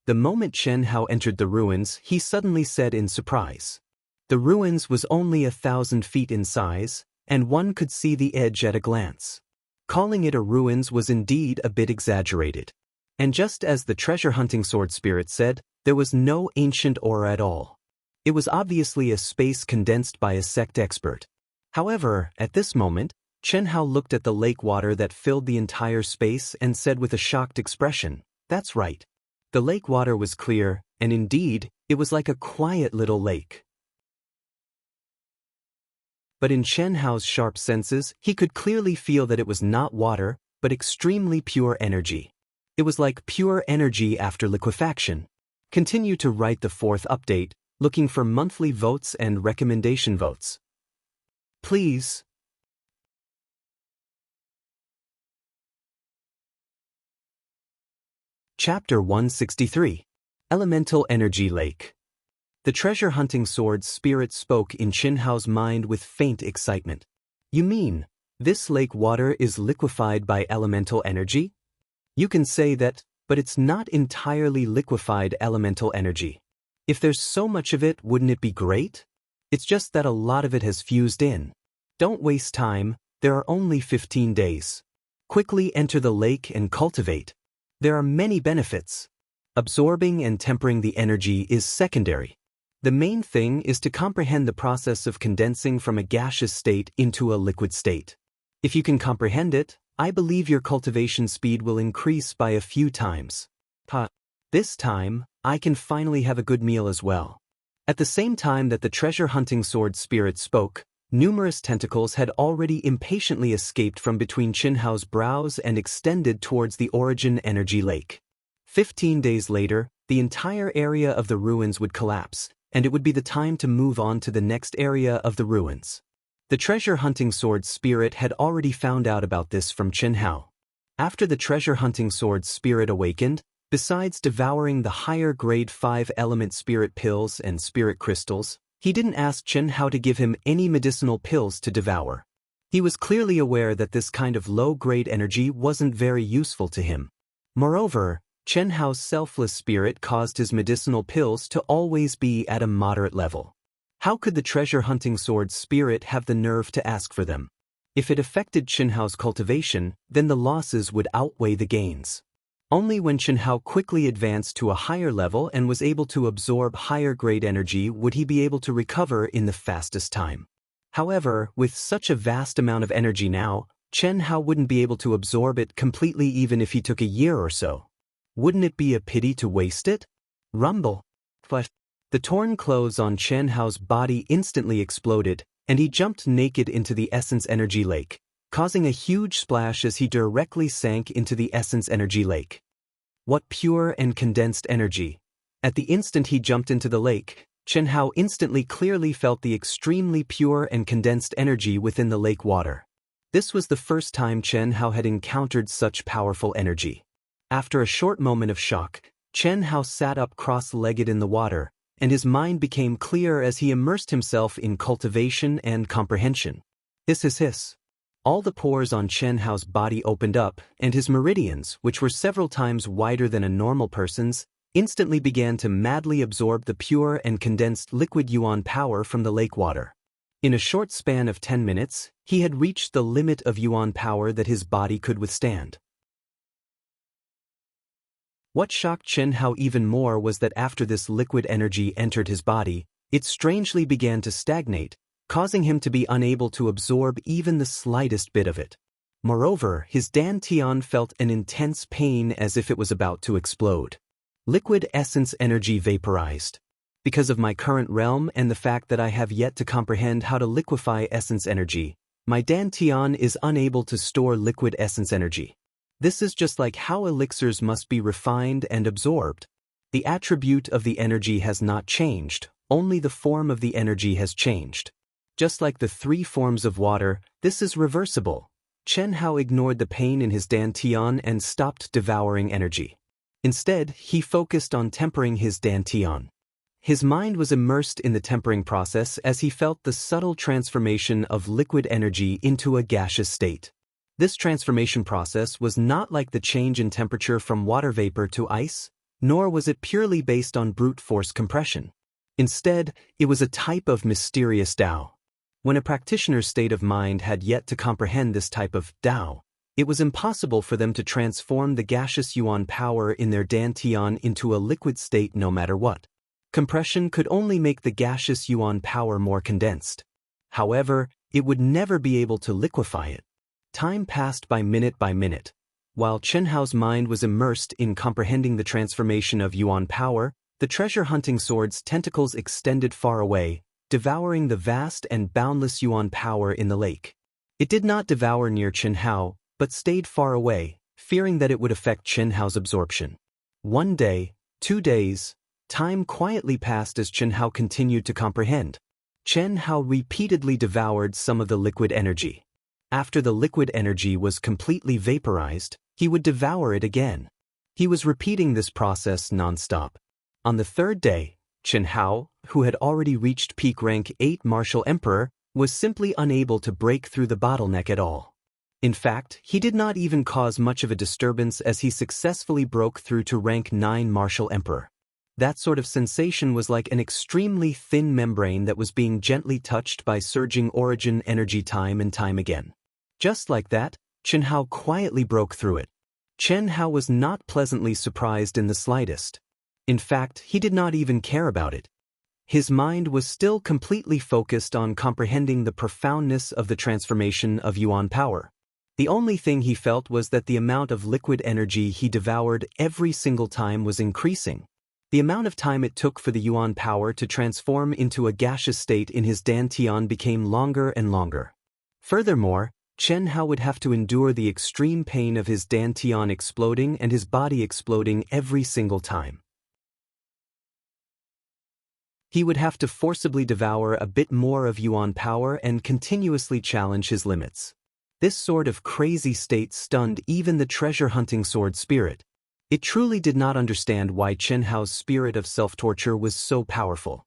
The moment Chen Hao entered the ruins, he suddenly said in surprise. The ruins was only 1,000 feet in size, and one could see the edge at a glance. Calling it a ruins was indeed a bit exaggerated. And just as the treasure-hunting sword spirit said, there was no ancient aura at all. It was obviously a space condensed by a sect expert. However, at this moment, Chen Hao looked at the lake water that filled the entire space and said with a shocked expression, "That's right." The lake water was clear, and indeed, it was like a quiet little lake. But in Chen Hao's sharp senses, he could clearly feel that it was not water, but extremely pure energy. It was like pure energy after liquefaction. Continue to write the 4th update, looking for monthly votes and recommendation votes. Please. Chapter 163. Elemental Energy Lake. The treasure-hunting sword spirit spoke in Chen Hao's mind with faint excitement. You mean, this lake water is liquefied by elemental energy? You can say that, but it's not entirely liquefied elemental energy. If there's so much of it, wouldn't it be great? It's just that a lot of it has fused in. Don't waste time, there are only 15 days. Quickly enter the lake and cultivate. There are many benefits. Absorbing and tempering the energy is secondary. The main thing is to comprehend the process of condensing from a gaseous state into a liquid state. If you can comprehend it, I believe your cultivation speed will increase by a few times. This time, I can finally have a good meal as well. At the same time that the treasure-hunting sword spirit spoke, numerous tentacles had already impatiently escaped from between Chen Hao's brows and extended towards the origin energy lake. 15 days later, the entire area of the ruins would collapse, and it would be the time to move on to the next area of the ruins. The treasure-hunting sword spirit had already found out about this from Chen Hao. After the treasure-hunting sword spirit awakened, besides devouring the higher grade 5 element spirit pills and spirit crystals, he didn't ask Chen Hao to give him any medicinal pills to devour. He was clearly aware that this kind of low-grade energy wasn't very useful to him. Moreover, Chen Hao's selfless spirit caused his medicinal pills to always be at a moderate level. How could the treasure-hunting sword spirit have the nerve to ask for them? If it affected Chen Hao's cultivation, then the losses would outweigh the gains. Only when Chen Hao quickly advanced to a higher level and was able to absorb higher-grade energy would he be able to recover in the fastest time. However, with such a vast amount of energy now, Chen Hao wouldn't be able to absorb it completely even if he took a year or so. Wouldn't it be a pity to waste it? Rumble. But the torn clothes on Chen Hao's body instantly exploded, and he jumped naked into the Essence Energy Lake, causing a huge splash as he directly sank into the Essence Energy Lake. What pure and condensed energy! At the instant he jumped into the lake, Chen Hao instantly clearly felt the extremely pure and condensed energy within the lake water. This was the first time Chen Hao had encountered such powerful energy. After a short moment of shock, Chen Hao sat up cross-legged in the water, and his mind became clear as he immersed himself in cultivation and comprehension. Hiss. All the pores on Chen Hao's body opened up, and his meridians, which were several times wider than a normal person's, instantly began to madly absorb the pure and condensed liquid yuan power from the lake water. In a short span of 10 minutes, he had reached the limit of yuan power that his body could withstand. What shocked Chen Hao even more was that after this liquid energy entered his body, it strangely began to stagnate, causing him to be unable to absorb even the slightest bit of it. Moreover, his dantian felt an intense pain as if it was about to explode. Liquid essence energy vaporized. Because of my current realm and the fact that I have yet to comprehend how to liquefy essence energy, my dantian is unable to store liquid essence energy. This is just like how elixirs must be refined and absorbed. The attribute of the energy has not changed, only the form of the energy has changed. Just like the 3 forms of water, this is reversible. Chen Hao ignored the pain in his dantian and stopped devouring energy. Instead, he focused on tempering his dantian. His mind was immersed in the tempering process as he felt the subtle transformation of liquid energy into a gaseous state. This transformation process was not like the change in temperature from water vapor to ice, nor was it purely based on brute force compression. Instead, it was a type of mysterious Tao. When a practitioner's state of mind had yet to comprehend this type of Tao, it was impossible for them to transform the gaseous yuan power in their dantian into a liquid state no matter what. Compression could only make the gaseous yuan power more condensed. However, it would never be able to liquefy it. Time passed by minute, while Chen Hao's mind was immersed in comprehending the transformation of yuan power. The treasure-hunting sword's tentacles extended far away, devouring the vast and boundless yuan power in the lake. It did not devour near Chen Hao, but stayed far away, fearing that it would affect Chen Hao's absorption. 1 day, 2 days, time quietly passed as Chen Hao continued to comprehend. Chen Hao repeatedly devoured some of the liquid energy. After the liquid energy was completely vaporized, he would devour it again. He was repeating this process non-stop. On the 3rd day, Chen Hao, who had already reached peak rank 8 Martial Emperor, was simply unable to break through the bottleneck at all. In fact, he did not even cause much of a disturbance as he successfully broke through to rank 9 Martial Emperor. That sort of sensation was like an extremely thin membrane that was being gently touched by surging origin energy time and time again. Just like that, Chen Hao quietly broke through it. Chen Hao was not pleasantly surprised in the slightest. In fact, he did not even care about it. His mind was still completely focused on comprehending the profoundness of the transformation of yuan power. The only thing he felt was that the amount of liquid energy he devoured every single time was increasing. The amount of time it took for the yuan power to transform into a gaseous state in his dantian became longer and longer. Furthermore, Chen Hao would have to endure the extreme pain of his dantian exploding and his body exploding every single time. He would have to forcibly devour a bit more of yuan power and continuously challenge his limits. This sort of crazy state stunned even the treasure-hunting sword spirit. It truly did not understand why Chen Hao's spirit of self-torture was so powerful.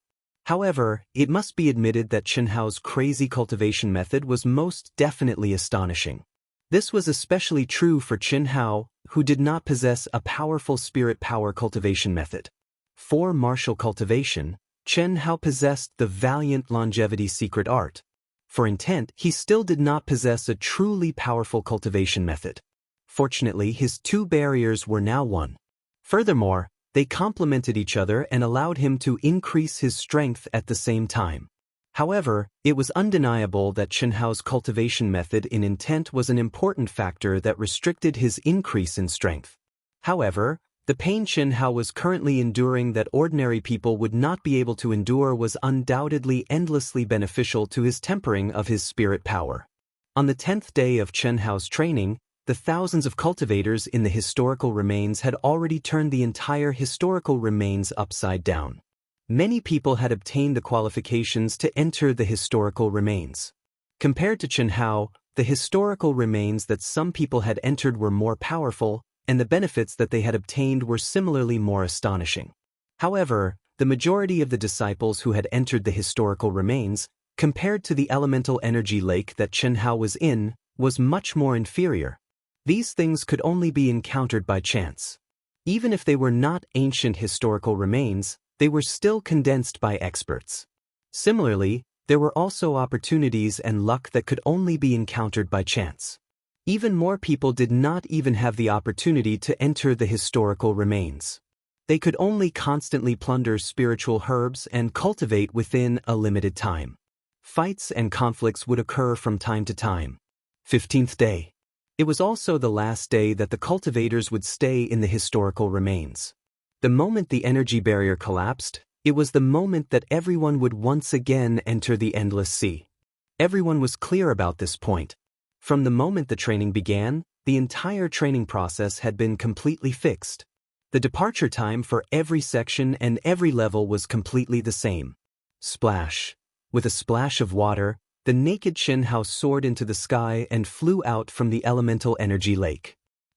However, it must be admitted that Chen Hao's crazy cultivation method was most definitely astonishing. This was especially true for Chen Hao, who did not possess a powerful spirit power cultivation method. For martial cultivation, Chen Hao possessed the valiant longevity secret art. For intent, he still did not possess a truly powerful cultivation method. Fortunately, his 2 barriers were now 1. Furthermore, they complemented each other and allowed him to increase his strength at the same time. However, it was undeniable that Chen Hao's cultivation method in intent was an important factor that restricted his increase in strength. However, the pain Chen Hao was currently enduring that ordinary people would not be able to endure was undoubtedly endlessly beneficial to his tempering of his spirit power. On the 10th day of Chen Hao's training, the thousands of cultivators in the historical remains had already turned the entire historical remains upside down. Many people had obtained the qualifications to enter the historical remains. Compared to Chen Hao, the historical remains that some people had entered were more powerful, and the benefits that they had obtained were similarly more astonishing. However, the majority of the disciples who had entered the historical remains, compared to the elemental energy lake that Chen Hao was in, was much more inferior. These things could only be encountered by chance. Even if they were not ancient historical remains, they were still condensed by experts. Similarly, there were also opportunities and luck that could only be encountered by chance. Even more people did not even have the opportunity to enter the historical remains. They could only constantly plunder spiritual herbs and cultivate within a limited time. Fights and conflicts would occur from time to time. 15th day. It was also the last day that the cultivators would stay in the historical remains. The moment the energy barrier collapsed, it was the moment that everyone would once again enter the endless sea. Everyone was clear about this point. From the moment the training began, the entire training process had been completely fixed. The departure time for every section and every level was completely the same. Splash. With a splash of water, the naked Chen Hao soared into the sky and flew out from the elemental energy lake.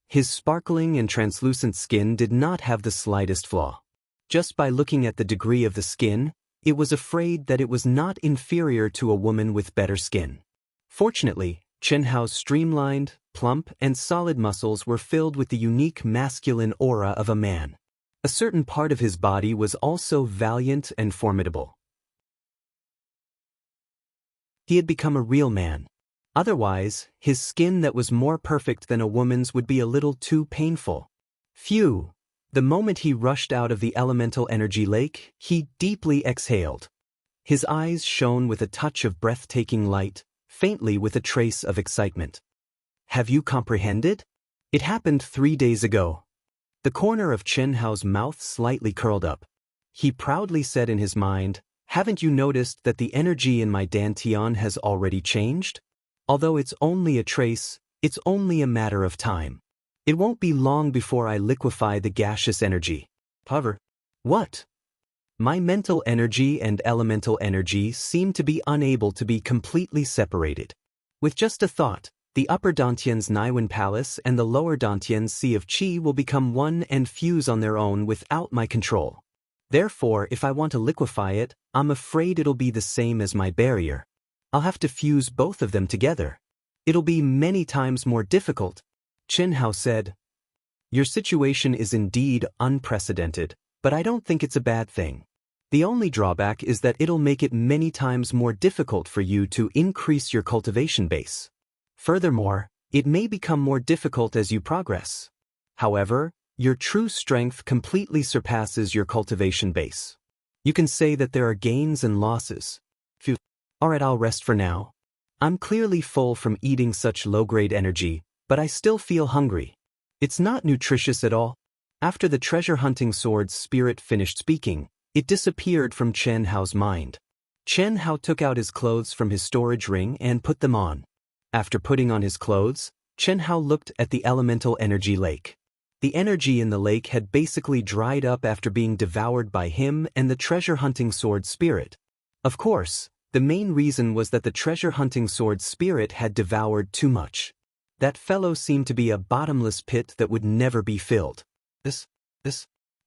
His sparkling and translucent skin did not have the slightest flaw. Just by looking at the degree of the skin, it was afraid that it was not inferior to a woman with better skin. Fortunately, Chen Hao's streamlined, plump, and solid muscles were filled with the unique masculine aura of a man. A certain part of his body was also valiant and formidable. He had become a real man. Otherwise, his skin that was more perfect than a woman's would be a little too painful. Phew! The moment he rushed out of the elemental energy lake, he deeply exhaled. His eyes shone with a touch of breathtaking light, faintly with a trace of excitement. Have you comprehended? It happened 3 days ago. The corner of Chen Hao's mouth slightly curled up. He proudly said in his mind, "Haven't you noticed that the energy in my dantian has already changed? Although it's only a trace, it's only a matter of time. It won't be long before I liquefy the gaseous energy." However, what? My mental energy and elemental energy seem to be unable to be completely separated. With just a thought, the upper Dantian's Naiwen Palace and the lower Dantian's Sea of Qi will become one and fuse on their own without my control. Therefore, if I want to liquefy it, I'm afraid it'll be the same as my barrier. I'll have to fuse both of them together. It'll be many times more difficult. Chen Hao said, "Your situation is indeed unprecedented, but I don't think it's a bad thing. The only drawback is that it'll make it many times more difficult for you to increase your cultivation base. Furthermore, it may become more difficult as you progress. However, your true strength completely surpasses your cultivation base. You can say that there are gains and losses." Phew. Alright, I'll rest for now. I'm clearly full from eating such low-grade energy, but I still feel hungry. It's not nutritious at all. After the treasure-hunting sword's spirit finished speaking, it disappeared from Chen Hao's mind. Chen Hao took out his clothes from his storage ring and put them on. After putting on his clothes, Chen Hao looked at the elemental energy lake. The energy in the lake had basically dried up after being devoured by him and the treasure-hunting sword spirit. Of course, the main reason was that the treasure-hunting sword spirit had devoured too much. That fellow seemed to be a bottomless pit that would never be filled.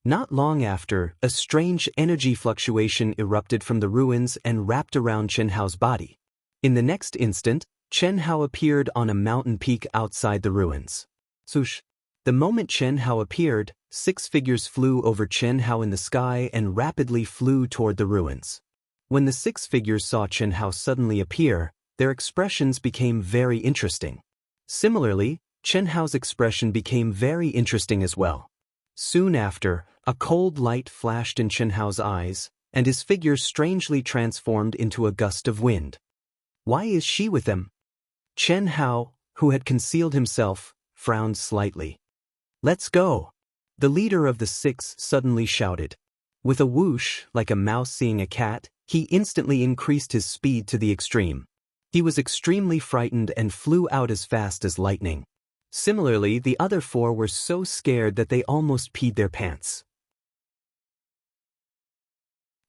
Not long after, a strange energy fluctuation erupted from the ruins and wrapped around Chen Hao's body. In the next instant, Chen Hao appeared on a mountain peak outside the ruins. Swoosh! The moment Chen Hao appeared, 6 figures flew over Chen Hao in the sky and rapidly flew toward the ruins. When the 6 figures saw Chen Hao suddenly appear, their expressions became very interesting. Similarly, Chen Hao's expression became very interesting as well. Soon after, a cold light flashed in Chen Hao's eyes, and his figure strangely transformed into a gust of wind. Why is she with them? Chen Hao, who had concealed himself, frowned slightly. "Let's go!" The leader of the 6 suddenly shouted. With a whoosh, like a mouse seeing a cat, he instantly increased his speed to the extreme. He was extremely frightened and flew out as fast as lightning. Similarly, the other 4 were so scared that they almost peed their pants.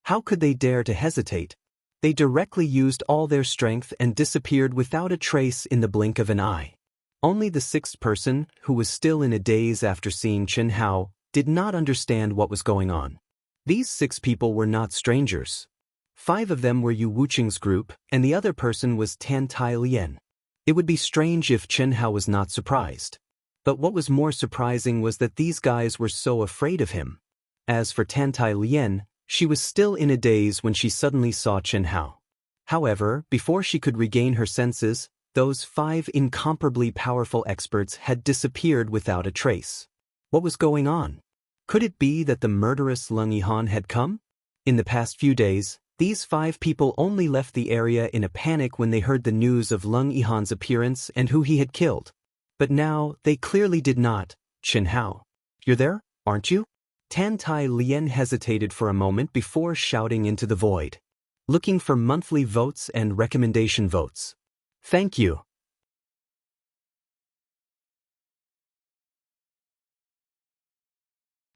How could they dare to hesitate? They directly used all their strength and disappeared without a trace in the blink of an eye. Only the 6th person, who was still in a daze after seeing Chen Hao, did not understand what was going on. These 6 people were not strangers. 5 of them were Yu Wuqing's group, and the other person was Tan Tai Lian. It would be strange if Chen Hao was not surprised. But what was more surprising was that these guys were so afraid of him. As for Tan Tai Lian, she was still in a daze when she suddenly saw Chen Hao. However, before she could regain her senses, those 5 incomparably powerful experts had disappeared without a trace. What was going on? Could it be that the murderous Leng Yihan had come? In the past few days, these 5 people only left the area in a panic when they heard the news of Leng Yihan's appearance and who he had killed. But now, they clearly did not. "Chen Hao, you're there, aren't you?" Tan Tai Lian hesitated for a moment before shouting into the void. "Looking for monthly votes and recommendation votes. Thank you."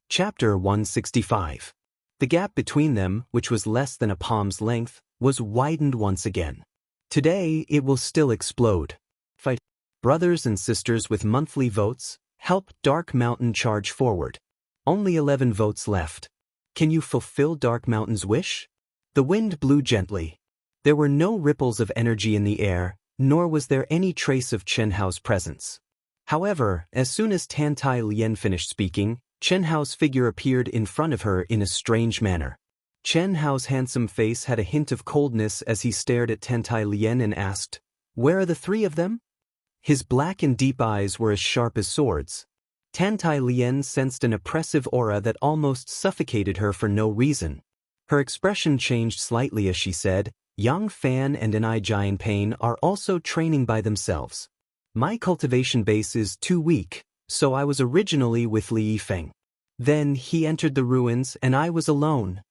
Chapter 165. The gap between them, which was less than a palm's length, was widened once again. Today, it will still explode. Fight. Brothers and sisters with monthly votes, help Dark Mountain charge forward. Only 11 votes left. Can you fulfill Dark Mountain's wish? The wind blew gently. There were no ripples of energy in the air, nor was there any trace of Chen Hao's presence. However, as soon as Tan Tai Lien finished speaking, Chen Hao's figure appeared in front of her in a strange manner. Chen Hao's handsome face had a hint of coldness as he stared at Tan Tai Lien and asked, "Where are the three of them?" His black and deep eyes were as sharp as swords. Tan Tai Lien sensed an oppressive aura that almost suffocated her for no reason. Her expression changed slightly as she said, "Yang Fan and Enai Jian Pain are also training by themselves. My cultivation base is too weak, so I was originally with Li Yifeng. Then he entered the ruins and I was alone."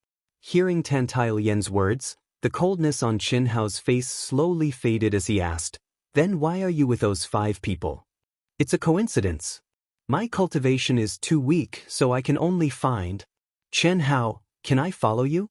Hearing Tan Tai Lien's words, the coldness on Chen Hao's face slowly faded as he asked, "Then why are you with those 5 people?" "It's a coincidence. My cultivation is too weak, so I can only find." "Chen Hao, can I follow you?"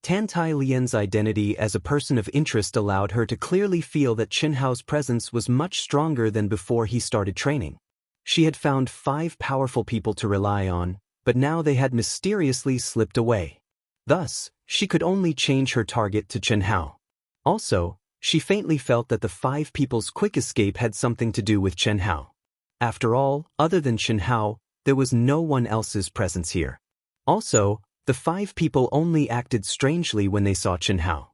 Tan Tai Lien's identity as a person of interest allowed her to clearly feel that Chen Hao's presence was much stronger than before he started training. She had found 5 powerful people to rely on, but now they had mysteriously slipped away. Thus, she could only change her target to Chen Hao. Also, she faintly felt that the 5 people's quick escape had something to do with Chen Hao. After all, other than Chen Hao, there was no one else's presence here. Also, the 5 people only acted strangely when they saw Chen Hao.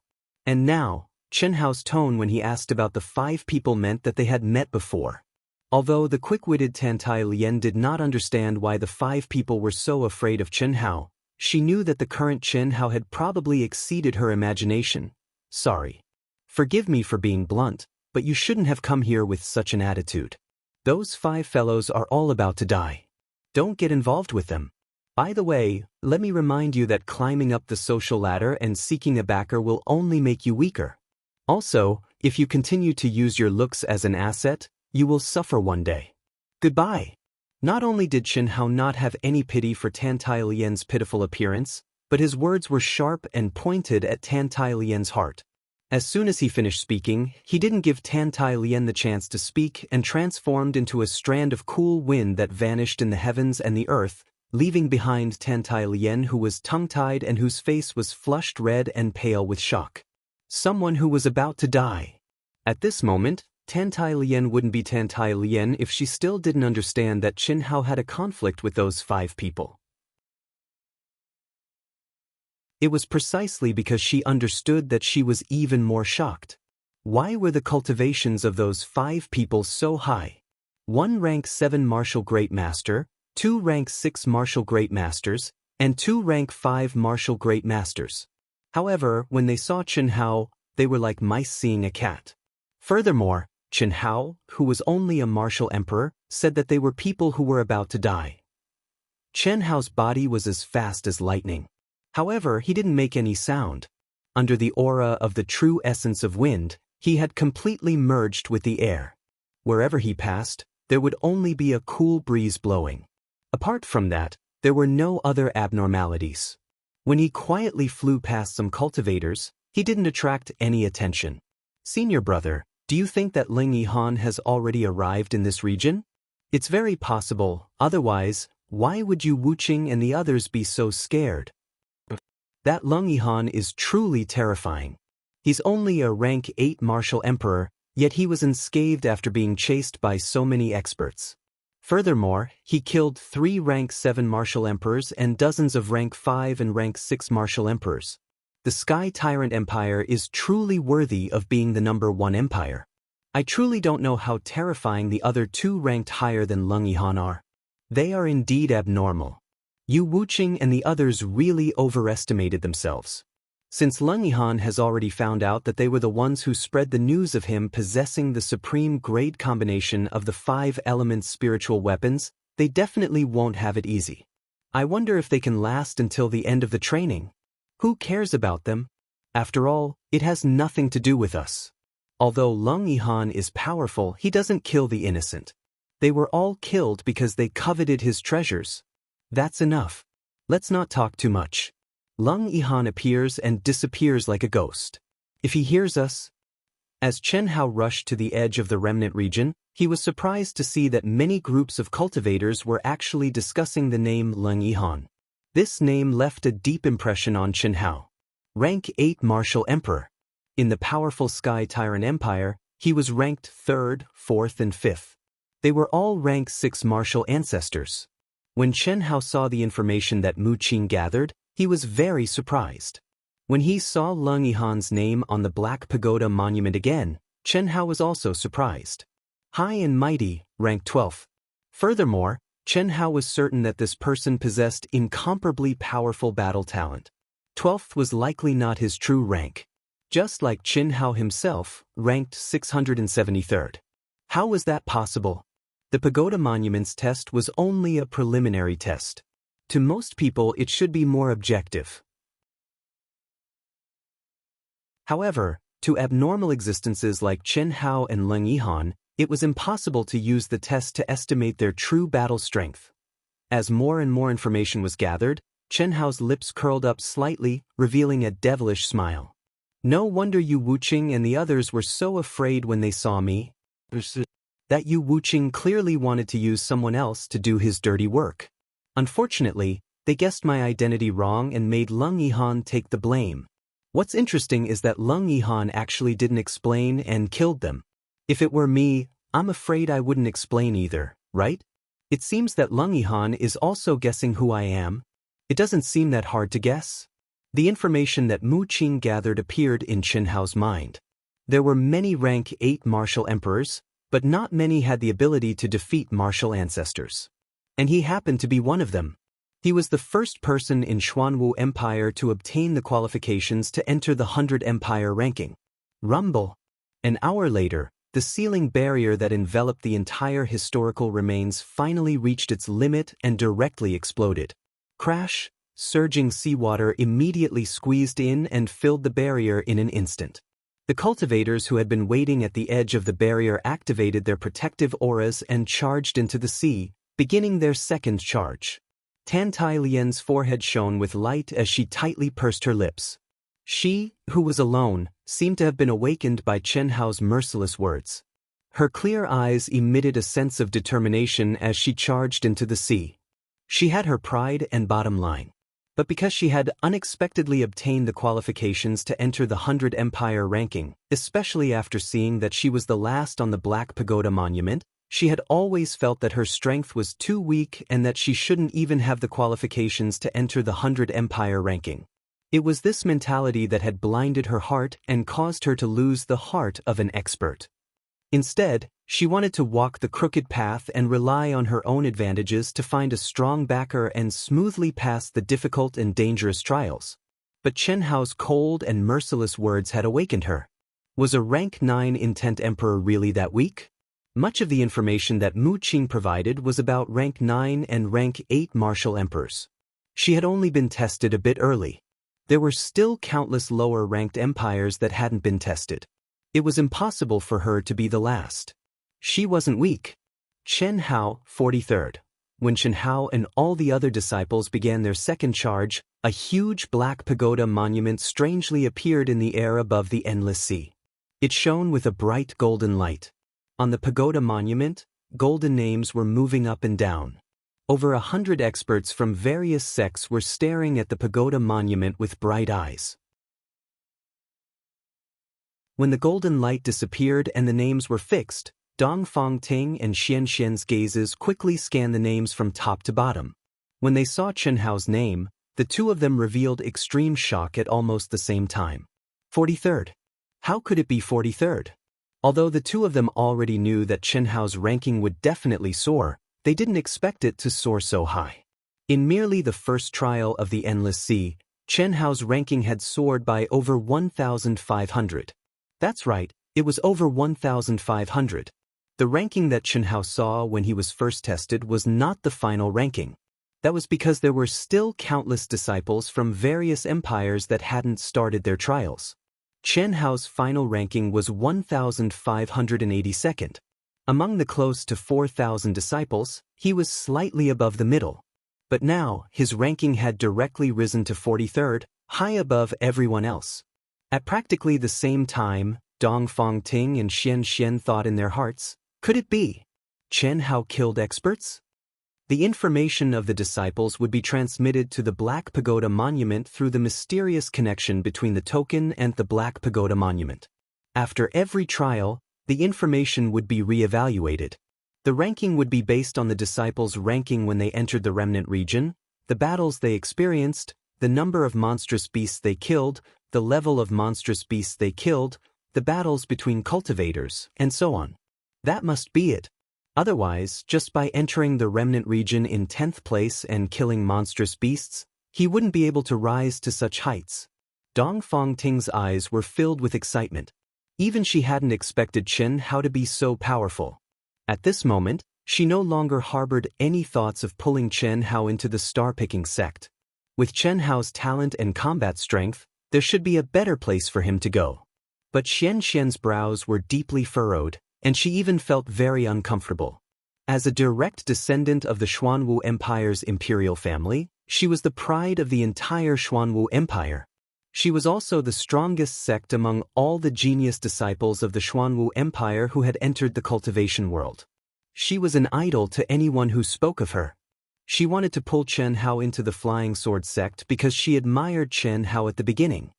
And now, Chen Hao's tone when he asked about the 5 people meant that they had met before. Although the quick-witted Tan Tai Lien did not understand why the 5 people were so afraid of Chen Hao, she knew that the current Chen Hao had probably exceeded her imagination. "Sorry. Forgive me for being blunt, but you shouldn't have come here with such an attitude. Those 5 fellows are all about to die. Don't get involved with them. By the way, let me remind you that climbing up the social ladder and seeking a backer will only make you weaker. Also, if you continue to use your looks as an asset, you will suffer one day. Goodbye." Not only did Chen Hao not have any pity for Tan Tai Lien's pitiful appearance, but his words were sharp and pointed at Tan Tai Lien's heart. As soon as he finished speaking, he didn't give Tan Tai Lien the chance to speak and transformed into a strand of cool wind that vanished in the heavens and the earth, leaving behind Tan Tai Lien who was tongue-tied and whose face was flushed red and pale with shock. Someone who was about to die. At this moment, Tan Tai Lien wouldn't be Tan Tai Lien if she still didn't understand that Chen Hao had a conflict with those 5 people. It was precisely because she understood that she was even more shocked. Why were the cultivations of those 5 people so high? 1 rank 7 martial great master, 2 rank 6 martial great masters, and 2 rank 5 martial great masters. However, when they saw Chen Hao, they were like mice seeing a cat. Furthermore, Chen Hao, who was only a martial emperor, said that they were people who were about to die. Chen Hao's body was as fast as lightning. However, he didn't make any sound. Under the aura of the true essence of wind, he had completely merged with the air. Wherever he passed, there would only be a cool breeze blowing. Apart from that, there were no other abnormalities. When he quietly flew past some cultivators, he didn't attract any attention. "Senior brother, do you think that Ling Yihan has already arrived in this region?" "It's very possible, otherwise, why would you Wuqing and the others be so scared?" "That Leng Yihan is truly terrifying. He's only a rank 8 martial emperor, yet he was unscathed after being chased by so many experts. Furthermore, he killed 3 rank 7 martial emperors and dozens of rank 5 and rank 6 martial emperors. The Sky Tyrant Empire is truly worthy of being the #1 empire. I truly don't know how terrifying the other 2 ranked higher than Leng Yihan are. They are indeed abnormal. You Wuqing and the others really overestimated themselves. Since Leng Yihan has already found out that they were the ones who spread the news of him possessing the supreme grade combination of the 5 elements spiritual weapons, they definitely won't have it easy. I wonder if they can last until the end of the training. Who cares about them? After all, it has nothing to do with us. Although Leng Yihan is powerful, he doesn't kill the innocent. They were all killed because they coveted his treasures. That's enough. Let's not talk too much." Leng Yihan appears and disappears like a ghost. "If he hears us..." As Chen Hao rushed to the edge of the remnant region, he was surprised to see that many groups of cultivators were actually discussing the name Leng Yihan. This name left a deep impression on Chen Hao. Rank 8 martial emperor. In the powerful Sky Tyrant Empire, he was ranked 3rd, 4th and 5th. They were all rank 6 martial ancestors. When Chen Hao saw the information that Mu Qing gathered, he was very surprised. When he saw Leng Yihan's name on the Black Pagoda monument again, Chen Hao was also surprised. High and mighty, rank 12th. Furthermore, Chen Hao was certain that this person possessed incomparably powerful battle talent. 12th was likely not his true rank. Just like Chen Hao himself, ranked 673rd. How was that possible? The Pagoda Monuments test was only a preliminary test. To most people, it should be more objective. However, to abnormal existences like Chen Hao and Leng Yihan, it was impossible to use the test to estimate their true battle strength. As more and more information was gathered, Chen Hao's lips curled up slightly, revealing a devilish smile. No wonder Yu Wuqing and the others were so afraid when they saw me. That Yu Wuqing clearly wanted to use someone else to do his dirty work. Unfortunately, they guessed my identity wrong and made Leng Yihan take the blame. What's interesting is that Leng Yihan actually didn't explain and killed them. If it were me, I'm afraid I wouldn't explain either, right? It seems that Leng Yihan is also guessing who I am. It doesn't seem that hard to guess. The information that Mu Qing gathered appeared in Chen Hao's mind. There were many rank 8 martial emperors, but not many had the ability to defeat martial ancestors. And he happened to be one of them. He was the first person in Xuanwu Empire to obtain the qualifications to enter the 100 Empire ranking. Rumble. An hour later, the sealing barrier that enveloped the entire historical remains finally reached its limit and directly exploded. Crash! Surging seawater immediately squeezed in and filled the barrier in an instant. The cultivators who had been waiting at the edge of the barrier activated their protective auras and charged into the sea, beginning their second charge. Tan Tai Lian's forehead shone with light as she tightly pursed her lips. She, who was alone, seemed to have been awakened by Chen Hao's merciless words. Her clear eyes emitted a sense of determination as she charged into the sea. She had her pride and bottom line. But because she had unexpectedly obtained the qualifications to enter the 100 Empire ranking, especially after seeing that she was the last on the Black Pagoda monument, she had always felt that her strength was too weak and that she shouldn't even have the qualifications to enter the 100 Empire ranking. It was this mentality that had blinded her heart and caused her to lose the heart of an expert. Instead, she wanted to walk the crooked path and rely on her own advantages to find a strong backer and smoothly pass the difficult and dangerous trials. But Chen Hao's cold and merciless words had awakened her. Was a rank 9 intent emperor really that weak? Much of the information that Mu Qing provided was about rank 9 and rank 8 martial emperors. She had only been tested a bit early. There were still countless lower-ranked empires that hadn't been tested. It was impossible for her to be the last. She wasn't weak. Chen Hao, 43rd. When Chen Hao and all the other disciples began their second charge, a huge black pagoda monument strangely appeared in the air above the endless sea. It shone with a bright golden light. On the pagoda monument, golden names were moving up and down. Over 100 experts from various sects were staring at the pagoda monument with bright eyes. When the golden light disappeared and the names were fixed, Dongfang Ting and Xian Xian's gazes quickly scanned the names from top to bottom. When they saw Chen Hao's name, the two of them revealed extreme shock at almost the same time. 43rd. How could it be 43rd? Although the two of them already knew that Chen Hao's ranking would definitely soar, they didn't expect it to soar so high. In merely the first trial of the Endless Sea, Chen Hao's ranking had soared by over 1,500. That's right, it was over 1,500. The ranking that Chen Hao saw when he was first tested was not the final ranking. That was because there were still countless disciples from various empires that hadn't started their trials. Chen Hao's final ranking was 1,582nd. Among the close to 4,000 disciples, he was slightly above the middle. But now, his ranking had directly risen to 43rd, high above everyone else. At practically the same time, Dongfang Ting and Xian Xian thought in their hearts, could it be? Chen Hao killed experts? The information of the disciples would be transmitted to the Black Pagoda Monument through the mysterious connection between the token and the Black Pagoda Monument. After every trial, the information would be re-evaluated. The ranking would be based on the disciples' ranking when they entered the remnant region, the battles they experienced, the number of monstrous beasts they killed, the level of monstrous beasts they killed, the battles between cultivators, and so on. That must be it. Otherwise, just by entering the remnant region in 10th place and killing monstrous beasts, he wouldn't be able to rise to such heights. Dong Fangting's eyes were filled with excitement. Even she hadn't expected Chen Hao to be so powerful. At this moment, she no longer harbored any thoughts of pulling Chen Hao into the star-picking sect. With Chen Hao's talent and combat strength, there should be a better place for him to go. But Xian Xian's brows were deeply furrowed, and she even felt very uncomfortable. As a direct descendant of the Xuanwu Empire's imperial family, she was the pride of the entire Xuanwu Empire. She was also the strongest sect among all the genius disciples of the Xuanwu Empire who had entered the cultivation world. She was an idol to anyone who spoke of her. She wanted to pull Chen Hao into the Flying Sword sect because she admired Chen Hao at the beginning.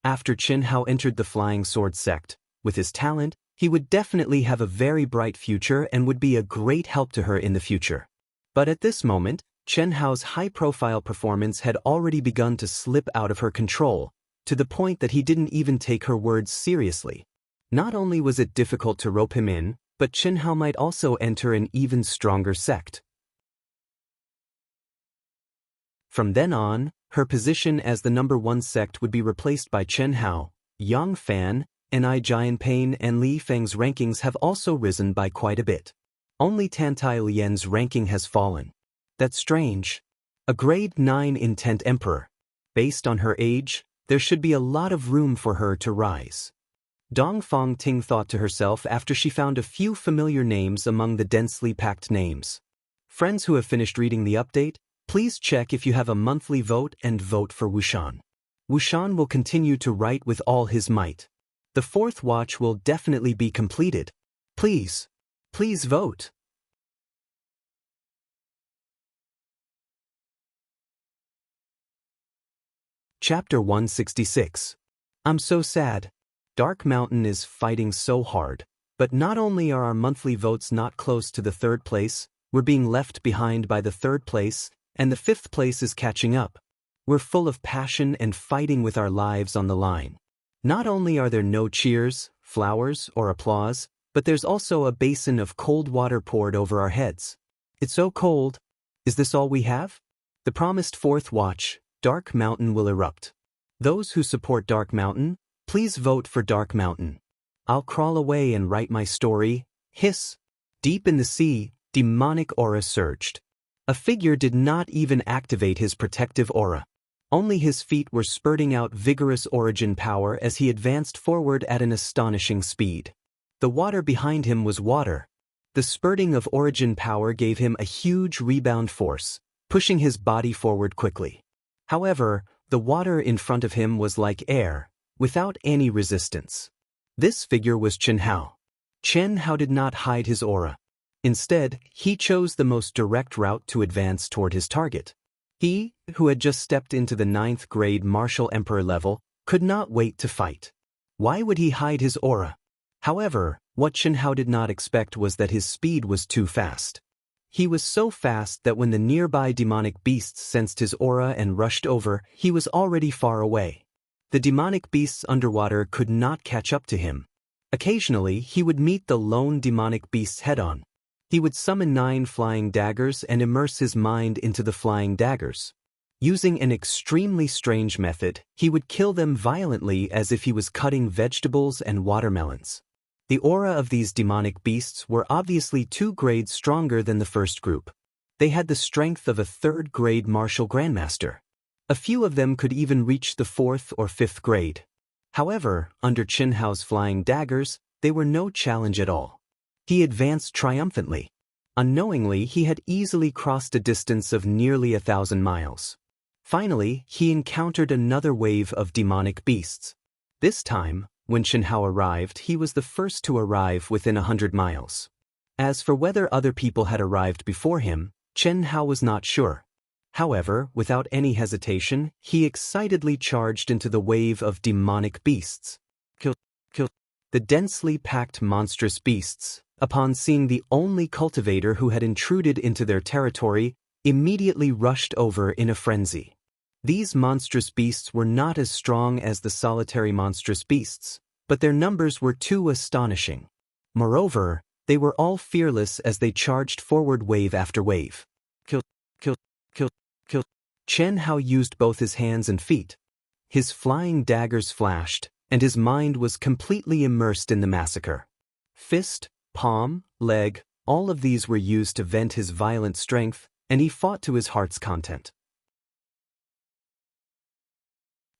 After Chen Hao entered the Flying Sword sect, with his talent, he would definitely have a very bright future and would be a great help to her in the future. But at this moment, Chen Hao's high-profile performance had already begun to slip out of her control, to the point that he didn't even take her words seriously. Not only was it difficult to rope him in, but Chen Hao might also enter an even stronger sect. From then on, her position as the number one sect would be replaced by Chen Hao, Yang Fan, Ni Jianpain and Li Feng's rankings have also risen by quite a bit. Only Tantai Lian's ranking has fallen. That's strange. A grade 9 intent emperor. Based on her age, there should be a lot of room for her to rise. Dong Fangting thought to herself after she found a few familiar names among the densely packed names. Friends who have finished reading the update, please check if you have a monthly vote and vote for Wushan. Wushan will continue to write with all his might. The fourth watch will definitely be completed. Please vote. Chapter 166. I'm so sad. Dark Mountain is fighting so hard, but not only are our monthly votes not close to the third place, we're being left behind by the third place, and the fifth place is catching up. We're full of passion and fighting with our lives on the line. Not only are there no cheers, flowers, or applause, but there's also a basin of cold water poured over our heads. It's so cold. Is this all we have? The promised fourth watch, Dark Mountain, will erupt. Those who support Dark Mountain, please vote for Dark Mountain. I'll crawl away and write my story. Hiss. Deep in the sea, demonic aura surged. A figure did not even activate his protective aura. Only his feet were spurting out vigorous origin power as he advanced forward at an astonishing speed. The water behind him was water. The spurting of origin power gave him a huge rebound force, pushing his body forward quickly. However, the water in front of him was like air, without any resistance. This figure was Chen Hao. Chen Hao did not hide his aura. Instead, he chose the most direct route to advance toward his target. He, who had just stepped into the 9th grade martial emperor level, could not wait to fight. Why would he hide his aura? However, what Chen Hao did not expect was that his speed was too fast. He was so fast that when the nearby demonic beasts sensed his aura and rushed over, he was already far away. The demonic beasts underwater could not catch up to him. Occasionally, he would meet the lone demonic beasts head-on. He would summon 9 flying daggers and immerse his mind into the flying daggers. Using an extremely strange method, he would kill them violently as if he was cutting vegetables and watermelons. The aura of these demonic beasts were obviously 2 grades stronger than the first group. They had the strength of a 3rd grade martial grandmaster. A few of them could even reach the 4th or 5th grade. However, under Chen Hao's flying daggers, they were no challenge at all. He advanced triumphantly. Unknowingly, he had easily crossed a distance of nearly 1,000 miles. Finally, he encountered another wave of demonic beasts. This time, when Chen Hao arrived, he was the first to arrive within 100 miles. As for whether other people had arrived before him, Chen Hao was not sure. However, without any hesitation, he excitedly charged into the wave of demonic beasts. Kill. The densely packed monstrous beasts, upon seeing the only cultivator who had intruded into their territory, immediately rushed over in a frenzy. These monstrous beasts were not as strong as the solitary monstrous beasts, but their numbers were too astonishing. Moreover, they were all fearless as they charged forward wave after wave. Kill, kill, kill, kill. Chen Hao used both his hands and feet. His flying daggers flashed, and his mind was completely immersed in the massacre. Fist, palm, leg, all of these were used to vent his violent strength, and he fought to his heart's content.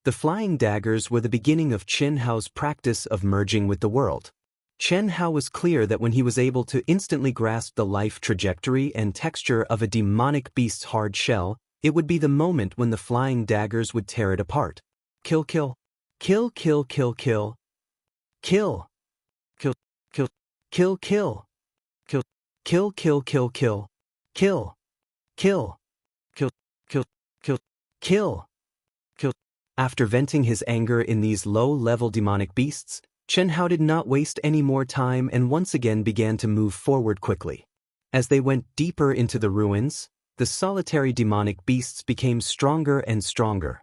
The flying daggers were the beginning of Chen Hao's practice of merging with the world. Chen Hao was clear that when he was able to instantly grasp the life trajectory and texture of a demonic beast's hard shell, it would be the moment when the flying daggers would tear it apart. Kill, kill. Kill, kill, kill, kill. Kill. Kill, kill, kill, kill. Kill, kill, kill, kill, kill. Kill. Kill. Kill, kill, kill, kill. Kill. After venting his anger in these low-level demonic beasts, Chen Hao did not waste any more time and once again began to move forward quickly. As they went deeper into the ruins, the solitary demonic beasts became stronger and stronger.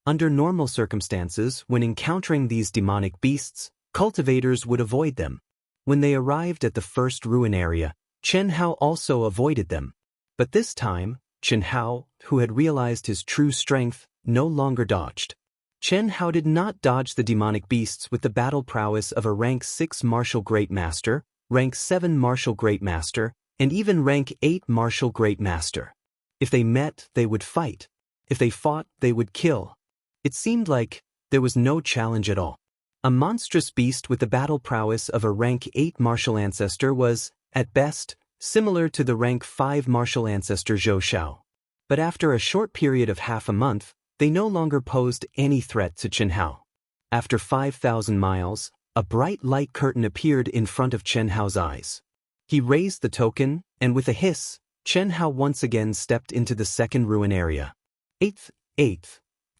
Under normal circumstances, when encountering these demonic beasts, cultivators would avoid them. When they arrived at the first ruin area, Chen Hao also avoided them. But this time, Chen Hao, who had realized his true strength, no longer dodged. Chen Hao did not dodge the demonic beasts with the battle prowess of a rank 6 martial great master, rank 7 martial great master, and even rank 8 martial great master. If they met, they would fight. If they fought, they would kill. It seemed like there was no challenge at all. A monstrous beast with the battle prowess of a rank 8 martial ancestor was, at best, similar to the rank 5 martial ancestor Zhou Xiao. But after a short period of half a month, they no longer posed any threat to Chen Hao. After 5,000 miles, a bright light curtain appeared in front of Chen Hao's eyes. He raised the token, and with a hiss, Chen Hao once again stepped into the second ruin area. Eighth.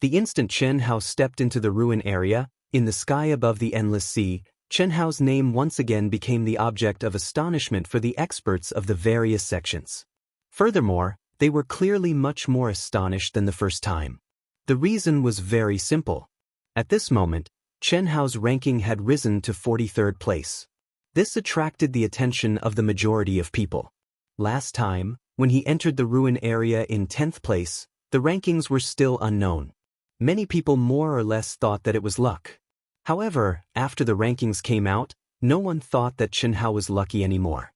The instant Chen Hao stepped into the ruin area, in the sky above the endless sea, Chen Hao's name once again became the object of astonishment for the experts of the various sections. Furthermore, they were clearly much more astonished than the first time. The reason was very simple. At this moment, Chen Hao's ranking had risen to 43rd place. This attracted the attention of the majority of people. Last time, when he entered the ruin area in 10th place, the rankings were still unknown. Many people more or less thought that it was luck. However, after the rankings came out, no one thought that Chen Hao was lucky anymore.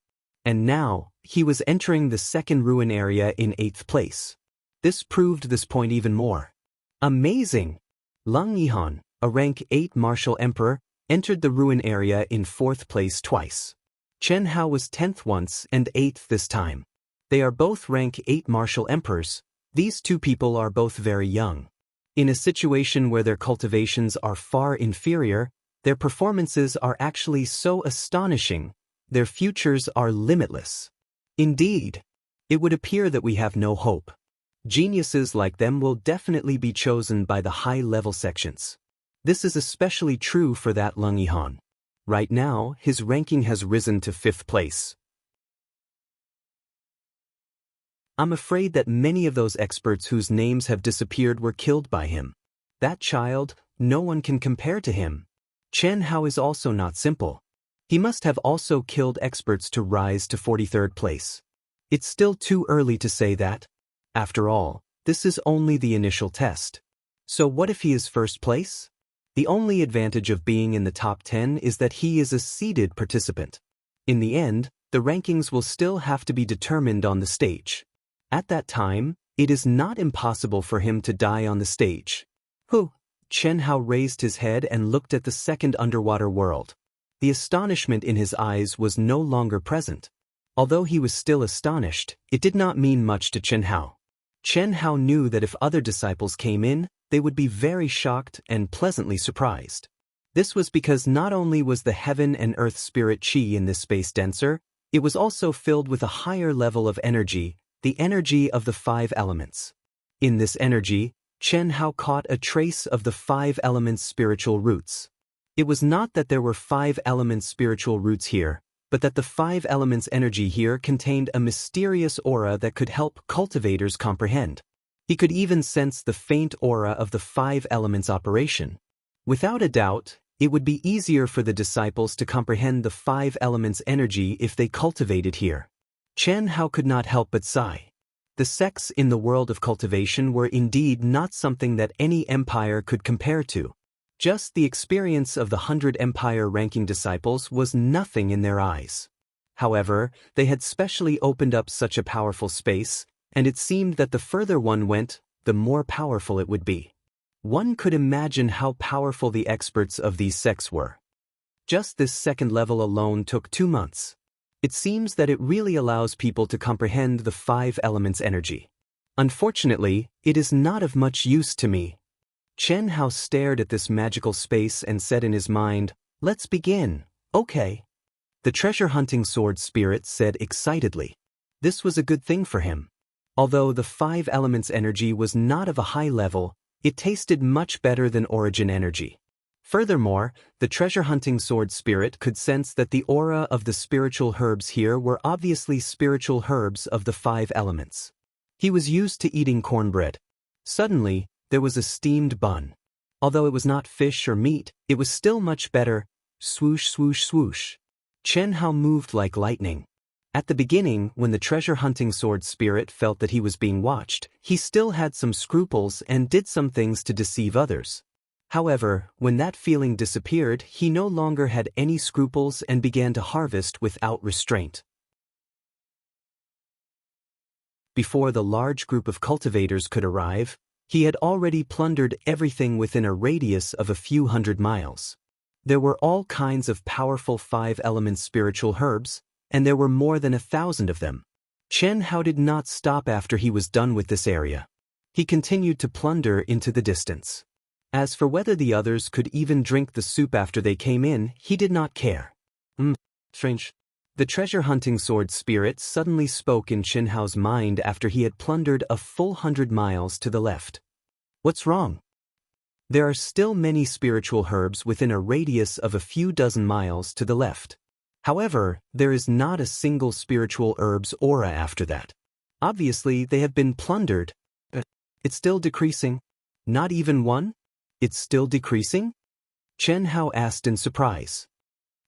And now, he was entering the second ruin area in 8th place. This proved this point even more. Amazing! Leng Yihan, a rank 8 martial emperor, entered the ruin area in 4th place twice. Chen Hao was 10th once and 8th this time. They are both rank 8 martial emperors. These two people are both very young. In a situation where their cultivations are far inferior, their performances are actually so astonishing, their futures are limitless. Indeed, it would appear that we have no hope. Geniuses like them will definitely be chosen by the high-level sections. This is especially true for that Leng Yihan. Right now, his ranking has risen to 5th place. I'm afraid that many of those experts whose names have disappeared were killed by him. That child, no one can compare to him. Chen Hao is also not simple. He must have also killed experts to rise to 43rd place. It's still too early to say that. After all, this is only the initial test. So what if he is 1st place? The only advantage of being in the top 10 is that he is a seeded participant. In the end, the rankings will still have to be determined on the stage. At that time, it is not impossible for him to die on the stage. Chen Hao raised his head and looked at the second underwater world. The astonishment in his eyes was no longer present. Although he was still astonished, it did not mean much to Chen Hao. Chen Hao knew that if other disciples came in, they would be very shocked and pleasantly surprised. This was because not only was the heaven and earth spirit qi in this space denser, it was also filled with a higher level of energy, the energy of the 5 elements. In this energy, Chen Hao caught a trace of the 5 elements' spiritual roots. It was not that there were 5 elements' spiritual roots here, but that the five elements energy here contained a mysterious aura that could help cultivators comprehend. He could even sense the faint aura of the five elements operation. Without a doubt, it would be easier for the disciples to comprehend the five elements energy if they cultivated here. Chen Hao could not help but sigh. The sects in the world of cultivation were indeed not something that any empire could compare to. Just the experience of the 100 empire-ranking disciples was nothing in their eyes. However, they had specially opened up such a powerful space, and it seemed that the further one went, the more powerful it would be. One could imagine how powerful the experts of these sects were. Just this second level alone took 2 months. It seems that it really allows people to comprehend the five elements energy. Unfortunately, it is not of much use to me. Chen Hao stared at this magical space and said in his mind, "Let's begin, okay." The treasure-hunting sword spirit said excitedly. This was a good thing for him. Although the five elements energy was not of a high level, it tasted much better than origin energy. Furthermore, the treasure-hunting sword spirit could sense that the aura of the spiritual herbs here were obviously spiritual herbs of the five elements. He was used to eating cornbread. Suddenly, there was a steamed bun. Although it was not fish or meat, it was still much better. Swoosh, swoosh, swoosh. Chen Hao moved like lightning. At the beginning, when the treasure-hunting sword spirit felt that he was being watched, he still had some scruples and did some things to deceive others. However, when that feeling disappeared, he no longer had any scruples and began to harvest without restraint. Before the large group of cultivators could arrive, he had already plundered everything within a radius of a few hundred miles. There were all kinds of powerful five-element spiritual herbs, and there were more than 1,000 of them. Chen Hao did not stop after he was done with this area. He continued to plunder into the distance. As for whether the others could even drink the soup after they came in, he did not care. Strange. The treasure-hunting sword spirit suddenly spoke in Chen Hao's mind after he had plundered a full 100 miles to the left. What's wrong? There are still many spiritual herbs within a radius of a few dozen miles to the left. However, there is not a single spiritual herb's aura after that. Obviously, they have been plundered. It's still decreasing. Not even one? It's still decreasing? Chen Hao asked in surprise.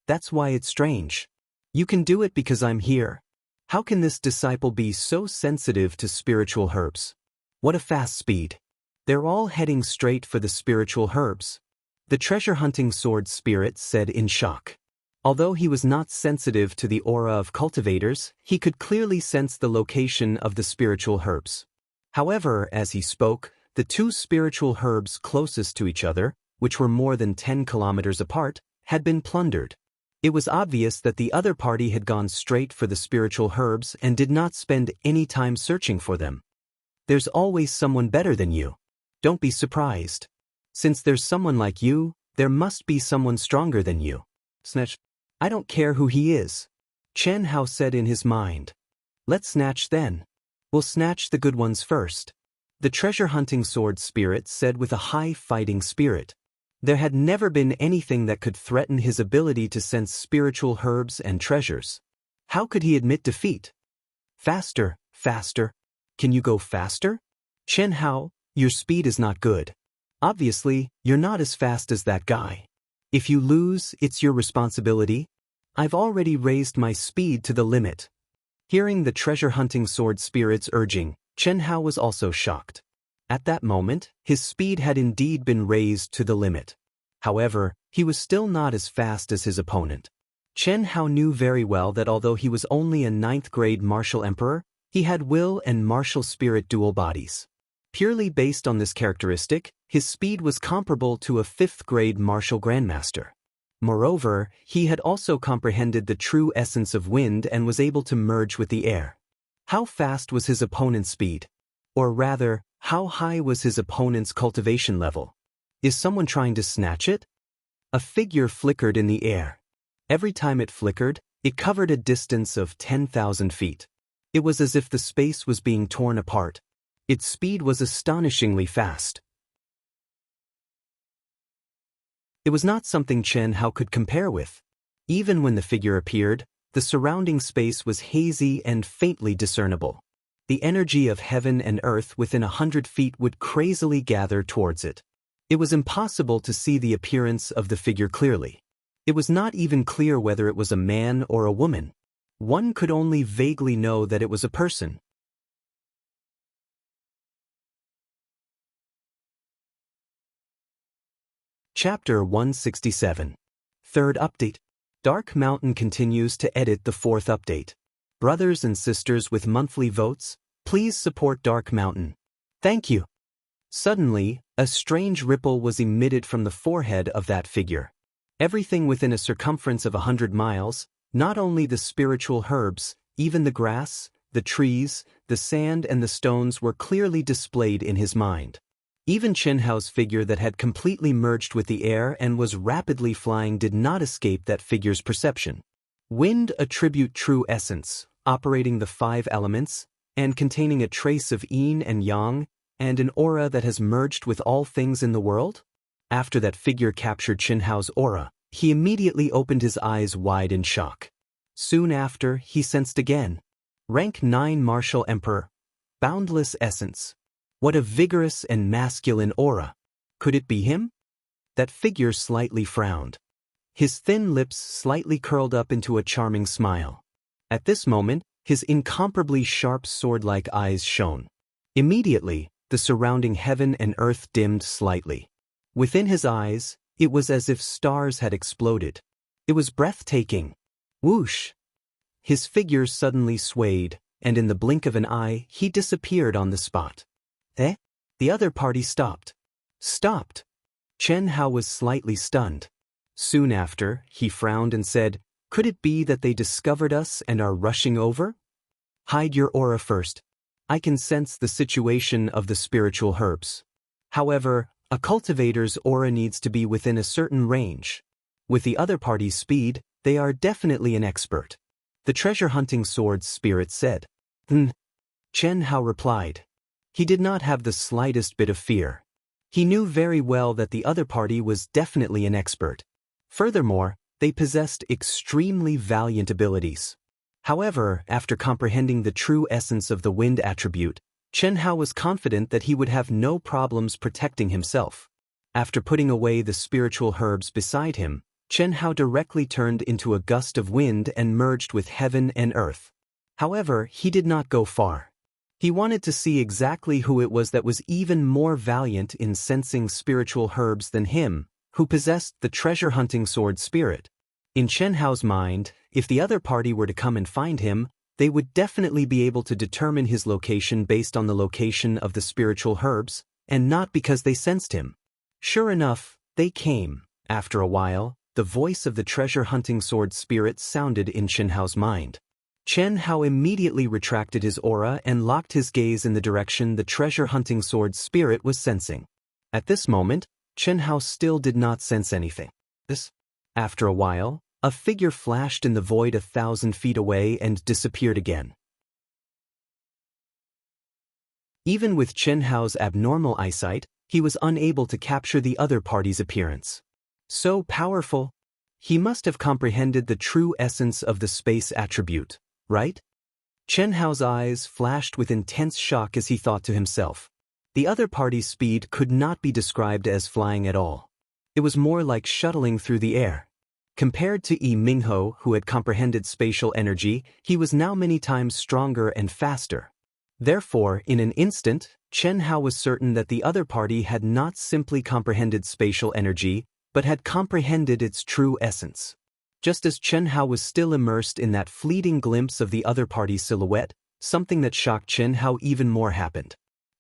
That's why it's strange. You can do it because I'm here. How can this disciple be so sensitive to spiritual herbs? What a fast speed. They're all heading straight for the spiritual herbs. The treasure-hunting sword spirit said in shock. Although he was not sensitive to the aura of cultivators, he could clearly sense the location of the spiritual herbs. However, as he spoke, the two spiritual herbs closest to each other, which were more than 10 kilometers apart, had been plundered. It was obvious that the other party had gone straight for the spiritual herbs and did not spend any time searching for them. There's always someone better than you. Don't be surprised. Since there's someone like you, there must be someone stronger than you. Snatch. I don't care who he is. Chen Hao said in his mind. Let's snatch then. We'll snatch the good ones first. The treasure-hunting sword spirit said with a high fighting spirit. There had never been anything that could threaten his ability to sense spiritual herbs and treasures. How could he admit defeat? Faster, faster. Can you go faster? Chen Hao, your speed is not good. Obviously, you're not as fast as that guy. If you lose, it's your responsibility. I've already raised my speed to the limit. Hearing the treasure-hunting sword spirit's urging, Chen Hao was also shocked. At that moment, his speed had indeed been raised to the limit. However, he was still not as fast as his opponent. Chen Hao knew very well that although he was only a 9th-grade martial emperor, he had will and martial spirit dual bodies. Purely based on this characteristic, his speed was comparable to a 5th-grade martial grandmaster. Moreover, he had also comprehended the true essence of wind and was able to merge with the air. How fast was his opponent's speed? Or rather, how high was his opponent's cultivation level? Is someone trying to snatch it? A figure flickered in the air. Every time it flickered, it covered a distance of 10,000 feet. It was as if the space was being torn apart. Its speed was astonishingly fast. It was not something Chen Hao could compare with. Even when the figure appeared, The surrounding space was hazy and faintly discernible. The energy of heaven and earth within 100 feet would crazily gather towards it. It was impossible to see the appearance of the figure clearly. It was not even clear whether it was a man or a woman. One could only vaguely know that it was a person. Chapter 167. Third update. Dark Mountain continues to edit the fourth update. Brothers and sisters with monthly votes, please support Dark Mountain. Thank you. Suddenly, a strange ripple was emitted from the forehead of that figure. Everything within a circumference of 100 miles, not only the spiritual herbs, even the grass, the trees, the sand and the stones were clearly displayed in his mind. Even Chen Hao's figure that had completely merged with the air and was rapidly flying did not escape that figure's perception. Wind attribute true essence, operating the 5 elements, and containing a trace of yin and yang, and an aura that has merged with all things in the world? After that figure captured Chen Hao's aura, he immediately opened his eyes wide in shock. Soon after, he sensed again. Rank 9 Martial Emperor. Boundless essence. What a vigorous and masculine aura. Could it be him? That figure slightly frowned. His thin lips slightly curled up into a charming smile. At this moment, his incomparably sharp sword-like eyes shone. Immediately, the surrounding heaven and earth dimmed slightly. Within his eyes, it was as if stars had exploded. It was breathtaking. Whoosh! His figure suddenly swayed, and in the blink of an eye, he disappeared on the spot. Eh? The other party stopped. Stopped! Chen Hao was slightly stunned. Soon after, he frowned and said, "Could it be that they discovered us and are rushing over? Hide your aura first. I can sense the situation of the spiritual herbs. However, a cultivator's aura needs to be within a certain range. With the other party's speed, they are definitely an expert." The treasure-hunting sword's spirit said. Chen Hao replied. He did not have the slightest bit of fear. He knew very well that the other party was definitely an expert. Furthermore, they possessed extremely valiant abilities. However, after comprehending the true essence of the wind attribute, Chen Hao was confident that he would have no problems protecting himself. After putting away the spiritual herbs beside him, Chen Hao directly turned into a gust of wind and merged with heaven and earth. However, he did not go far. He wanted to see exactly who it was that was even more valiant in sensing spiritual herbs than him, who possessed the treasure-hunting sword spirit. In Chen Hao's mind, if the other party were to come and find him, they would definitely be able to determine his location based on the location of the spiritual herbs, and not because they sensed him. Sure enough, they came. After a while, the voice of the treasure-hunting sword spirit sounded in Chen Hao's mind. Chen Hao immediately retracted his aura and locked his gaze in the direction the treasure-hunting sword spirit was sensing. At this moment, Chen Hao still did not sense anything. After a while, a figure flashed in the void 1,000 feet away and disappeared again. Even with Chen Hao's abnormal eyesight, he was unable to capture the other party's appearance. So powerful! He must have comprehended the true essence of the space attribute, right? Chen Hao's eyes flashed with intense shock as he thought to himself. The other party's speed could not be described as flying at all. It was more like shuttling through the air. Compared to Yi Mingho, who had comprehended spatial energy, he was now many times stronger and faster. Therefore, in an instant, Chen Hao was certain that the other party had not simply comprehended spatial energy, but had comprehended its true essence. Just as Chen Hao was still immersed in that fleeting glimpse of the other party's silhouette, something that shocked Chen Hao even more happened.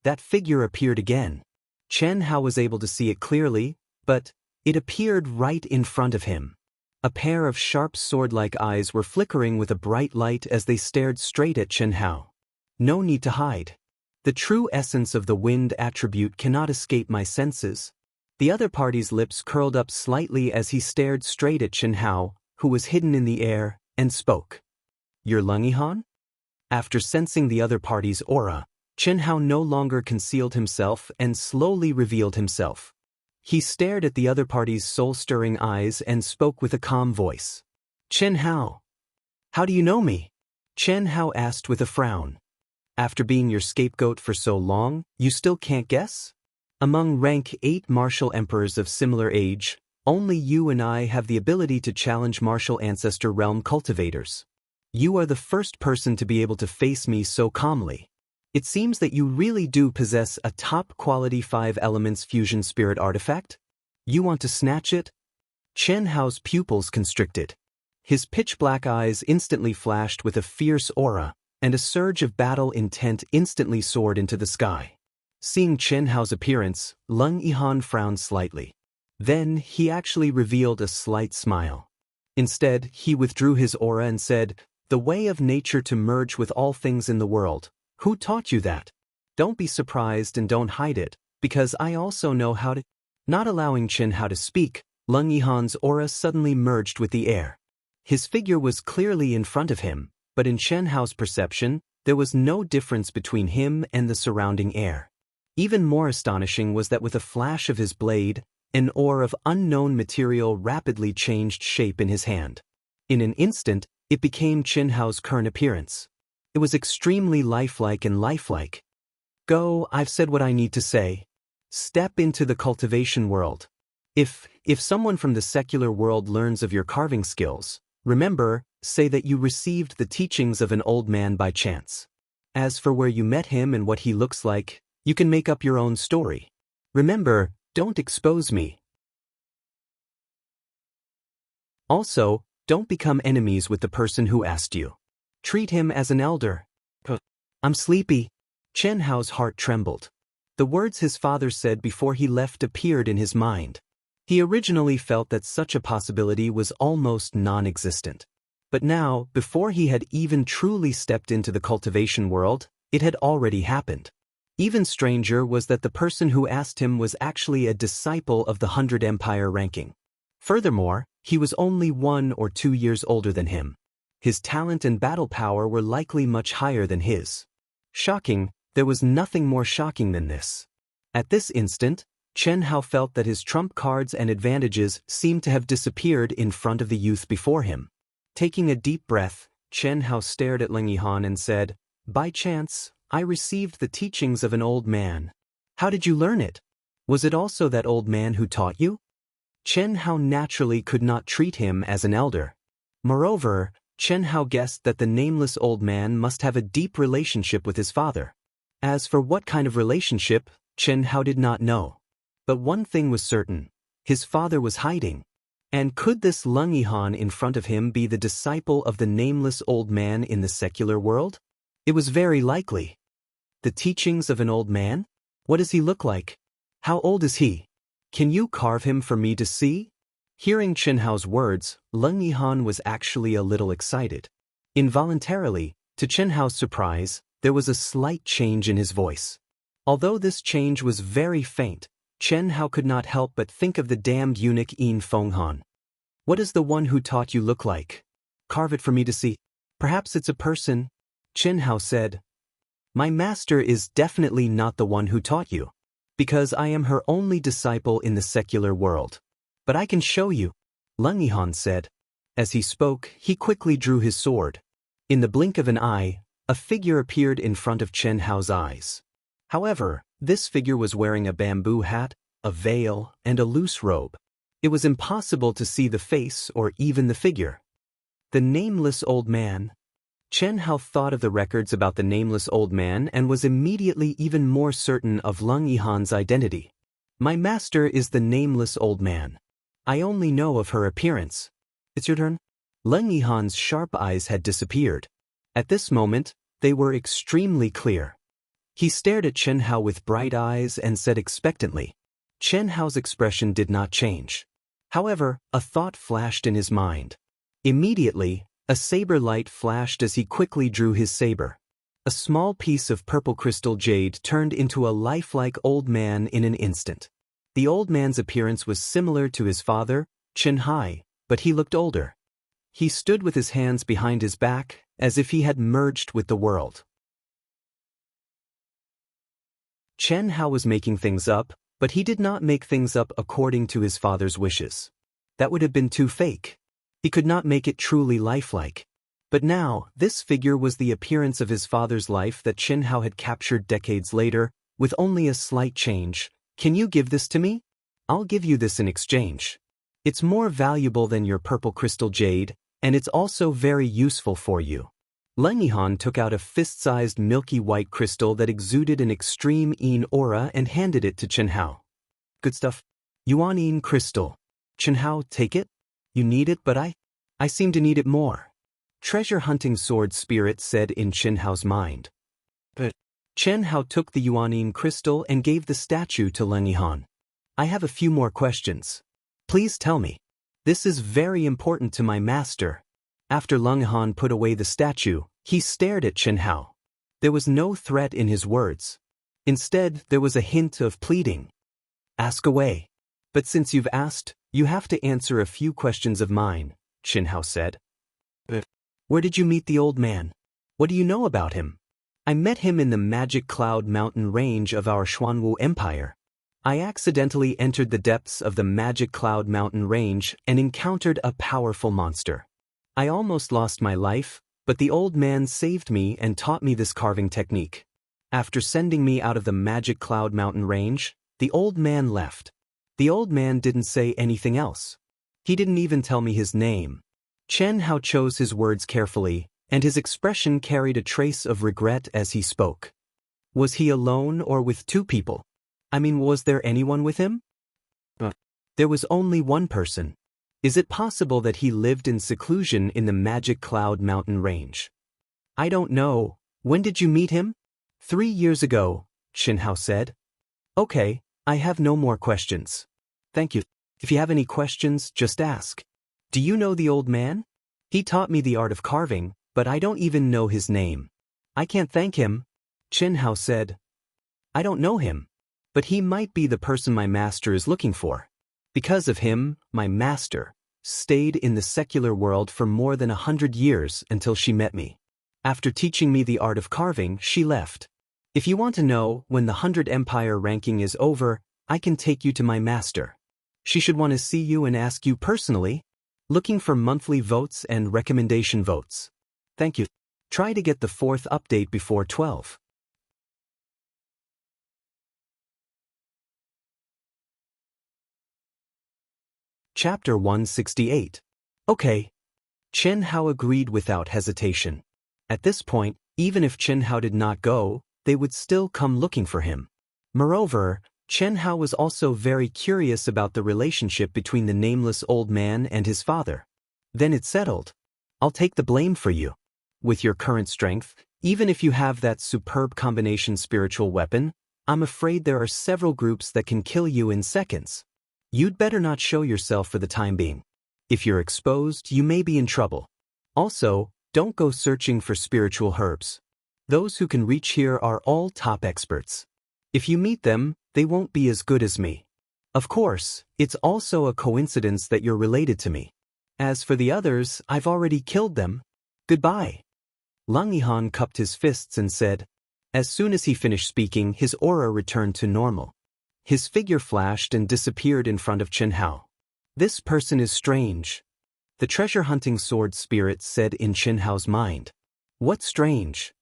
That figure appeared again. Chen Hao was able to see it clearly, but it appeared right in front of him. A pair of sharp sword-like eyes were flickering with a bright light as they stared straight at Chen Hao. No need to hide. The true essence of the wind attribute cannot escape my senses. The other party's lips curled up slightly as he stared straight at Chen Hao, who was hidden in the air, and spoke. "You're Lung Yihan?" After sensing the other party's aura, Chen Hao no longer concealed himself and slowly revealed himself. He stared at the other party's soul-stirring eyes and spoke with a calm voice. "Chen Hao." How do you know me? Chen Hao asked with a frown. After being your scapegoat for so long, you still can't guess? Among rank 8 martial emperors of similar age, only you and I have the ability to challenge martial ancestor realm cultivators. You are the first person to be able to face me so calmly. It seems that you really do possess a top-quality 5 elements fusion spirit artifact? You want to snatch it? Chen Hao's pupils constricted. His pitch-black eyes instantly flashed with a fierce aura, and a surge of battle intent instantly soared into the sky. Seeing Chen Hao's appearance, Leng Yihan frowned slightly. Then, he actually revealed a slight smile. Instead, he withdrew his aura and said, "The way of nature to merge with all things in the world. Who taught you that? Don't be surprised and don't hide it, because I also know how to—" Not allowing Chen Hao to speak, Leng Yihan's aura suddenly merged with the air. His figure was clearly in front of him, but in Chen Hao's perception, there was no difference between him and the surrounding air. Even more astonishing was that with a flash of his blade, an ore of unknown material rapidly changed shape in his hand. In an instant, it became Chen Hao's current appearance. It was extremely lifelike and lifelike. Go, I've said what I need to say. Step into the cultivation world. If someone from the secular world learns of your carving skills, remember, say that you received the teachings of an old man by chance. As for where you met him and what he looks like, you can make up your own story. Remember, don't expose me. Also, don't become enemies with the person who asked you. Treat him as an elder. I'm sleepy. Chen Hao's heart trembled. The words his father said before he left appeared in his mind. He originally felt that such a possibility was almost non-existent. But now, before he had even truly stepped into the cultivation world, it had already happened. Even stranger was that the person who asked him was actually a disciple of the 100 Empire ranking. Furthermore, he was only 1 or 2 years older than him. His talent and battle power were likely much higher than his. Shocking, there was nothing more shocking than this. At this instant, Chen Hao felt that his trump cards and advantages seemed to have disappeared in front of the youth before him. Taking a deep breath, Chen Hao stared at Leng Yihan and said, "By chance, I received the teachings of an old man. How did you learn it? Was it also that old man who taught you?" Chen Hao naturally could not treat him as an elder. Moreover, Chen Hao guessed that the nameless old man must have a deep relationship with his father. As for what kind of relationship, Chen Hao did not know. But one thing was certain, his father was hiding. And could this Leng Yihan in front of him be the disciple of the nameless old man in the secular world? It was very likely. The teachings of an old man? What does he look like? How old is he? Can you carve him for me to see? Hearing Chen Hao's words, Leng Yihan was actually a little excited. Involuntarily, to Chen Hao's surprise, there was a slight change in his voice. Although this change was very faint, Chen Hao could not help but think of the damned eunuch Yin Fenghan. What does the one who taught you look like? Carve it for me to see. Perhaps it's a person. Chen Hao said, "My master is definitely not the one who taught you, because I am her only disciple in the secular world. But I can show you," Leng Yihan said. As he spoke, he quickly drew his sword. In the blink of an eye, a figure appeared in front of Chen Hao's eyes. However, this figure was wearing a bamboo hat, a veil, and a loose robe. It was impossible to see the face or even the figure. The nameless old man. Chen Hao thought of the records about the nameless old man and was immediately even more certain of Leng Yihan's identity. My master is the nameless old man. I only know of her appearance. It's your turn? Leng Yihan's sharp eyes had disappeared. At this moment, they were extremely clear. He stared at Chen Hao with bright eyes and said expectantly. Chen Hao's expression did not change. However, a thought flashed in his mind. Immediately, a saber light flashed as he quickly drew his saber. A small piece of purple crystal jade turned into a lifelike old man in an instant. The old man's appearance was similar to his father, Chen Hai, but he looked older. He stood with his hands behind his back, as if he had merged with the world. Chen Hao was making things up, but he did not make things up according to his father's wishes. That would have been too fake. He could not make it truly lifelike. But now, this figure was the appearance of his father's life that Qin Hao had captured decades later, with only a slight change. Can you give this to me? I'll give you this in exchange. It's more valuable than your purple crystal jade, and it's also very useful for you. Leng Yihan took out a fist-sized milky white crystal that exuded an extreme Yin aura and handed it to Qin Hao. Good stuff. Yuan Yin crystal. Qin Hao, take it? You need it, but I seem to need it more. Treasure-hunting sword spirit said in Qin Hao's mind. But Qin Hao took the Yuan Yin crystal and gave the statue to Leng Yihan. I have a few more questions. Please tell me. This is very important to my master. After Leng Yihan put away the statue, he stared at Qin Hao. There was no threat in his words. Instead, there was a hint of pleading. Ask away. But since you've asked, you have to answer a few questions of mine, Qin Hao said. Where did you meet the old man? What do you know about him? I met him in the Magic Cloud Mountain range of our Xuanwu Empire. I accidentally entered the depths of the Magic Cloud Mountain range and encountered a powerful monster. I almost lost my life, but the old man saved me and taught me this carving technique. After sending me out of the Magic Cloud Mountain range, the old man left. The old man didn't say anything else. He didn't even tell me his name. Qin Hao chose his words carefully, and his expression carried a trace of regret as he spoke. Was he alone or with two people? I mean, was there anyone with him? There was only one person. Is it possible that he lived in seclusion in the Magic Cloud Mountain range? I don't know. When did you meet him? 3 years ago, Qin Hao said. Okay, I have no more questions. Thank you. If you have any questions, just ask. Do you know the old man? He taught me the art of carving, but I don't even know his name. I can't thank him, Qin Hao said. I don't know him, but he might be the person my master is looking for. Because of him, my master stayed in the secular world for more than 100 years until she met me. After teaching me the art of carving, she left. If you want to know when the 100 Empire ranking is over, I can take you to my master. She should want to see you and ask you personally. Looking for monthly votes and recommendation votes. Thank you. Try to get the 4th update before 12. Chapter 168. Okay. Qin Hao agreed without hesitation. At this point, even if Qin Hao did not go, they would still come looking for him. Moreover, Qin Hao was also very curious about the relationship between the nameless old man and his father. Then it's settled. I'll take the blame for you. With your current strength, even if you have that superb combination spiritual weapon, I'm afraid there are several groups that can kill you in seconds. You'd better not show yourself for the time being. If you're exposed, you may be in trouble. Also, don't go searching for spiritual herbs. Those who can reach here are all top experts. If you meet them, they won't be as good as me. Of course, it's also a coincidence that you're related to me. As for the others, I've already killed them. Goodbye. Leng Yihan cupped his fists and said. As soon as he finished speaking, his aura returned to normal. His figure flashed and disappeared in front of Qin Hao. This person is strange. The treasure-hunting sword spirit said in Qin Hao's mind. What's strange?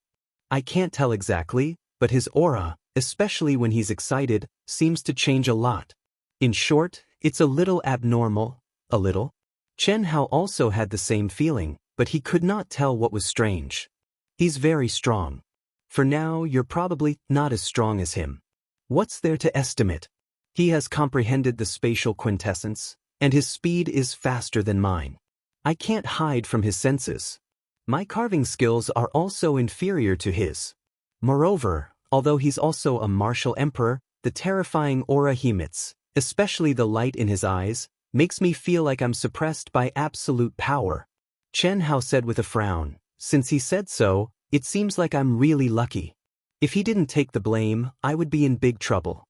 I can't tell exactly, but his aura, especially when he's excited, seems to change a lot. In short, it's a little abnormal, a little. Qin Hao also had the same feeling, but he could not tell what was strange. He's very strong. For now, you're probably not as strong as him. What's there to estimate? He has comprehended the spatial quintessence, and his speed is faster than mine. I can't hide from his senses. My carving skills are also inferior to his. Moreover, although he's also a martial emperor, the terrifying aura he emits, especially the light in his eyes, makes me feel like I'm suppressed by absolute power. Qin Hao said with a frown. Since he said so, it seems like I'm really lucky. If he didn't take the blame, I would be in big trouble.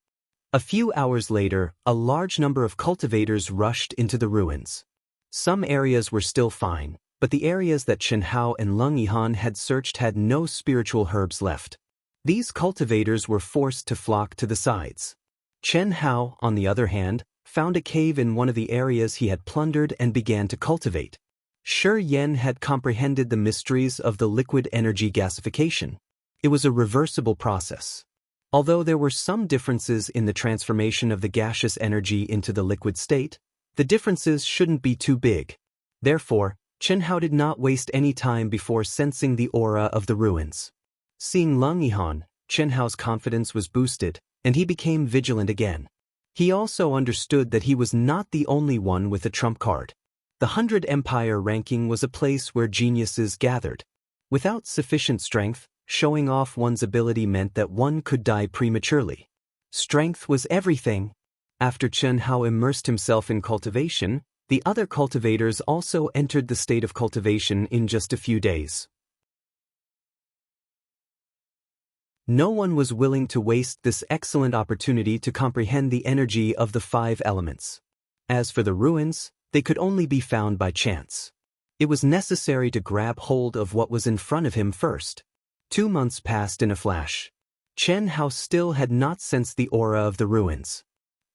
A few hours later, a large number of cultivators rushed into the ruins. Some areas were still fine, but the areas that Qin Hao and Leng Yihan had searched had no spiritual herbs left. These cultivators were forced to flock to the sides. Qin Hao, on the other hand, found a cave in one of the areas he had plundered and began to cultivate. Shi Yan had comprehended the mysteries of the liquid energy gasification. It was a reversible process. Although there were some differences in the transformation of the gaseous energy into the liquid state, the differences shouldn't be too big. Therefore, Chen Hao did not waste any time before sensing the aura of the ruins. Seeing Leng Yihan, Chen Hao's confidence was boosted, and he became vigilant again. He also understood that he was not the only one with a trump card. The 100 Empire ranking was a place where geniuses gathered. Without sufficient strength, showing off one's ability meant that one could die prematurely. Strength was everything. After Chen Hao immersed himself in cultivation, the other cultivators also entered the state of cultivation in just a few days. No one was willing to waste this excellent opportunity to comprehend the energy of the 5 elements. As for the ruins, they could only be found by chance. It was necessary to grab hold of what was in front of him first. 2 months passed in a flash. Chen Hao still had not sensed the aura of the ruins.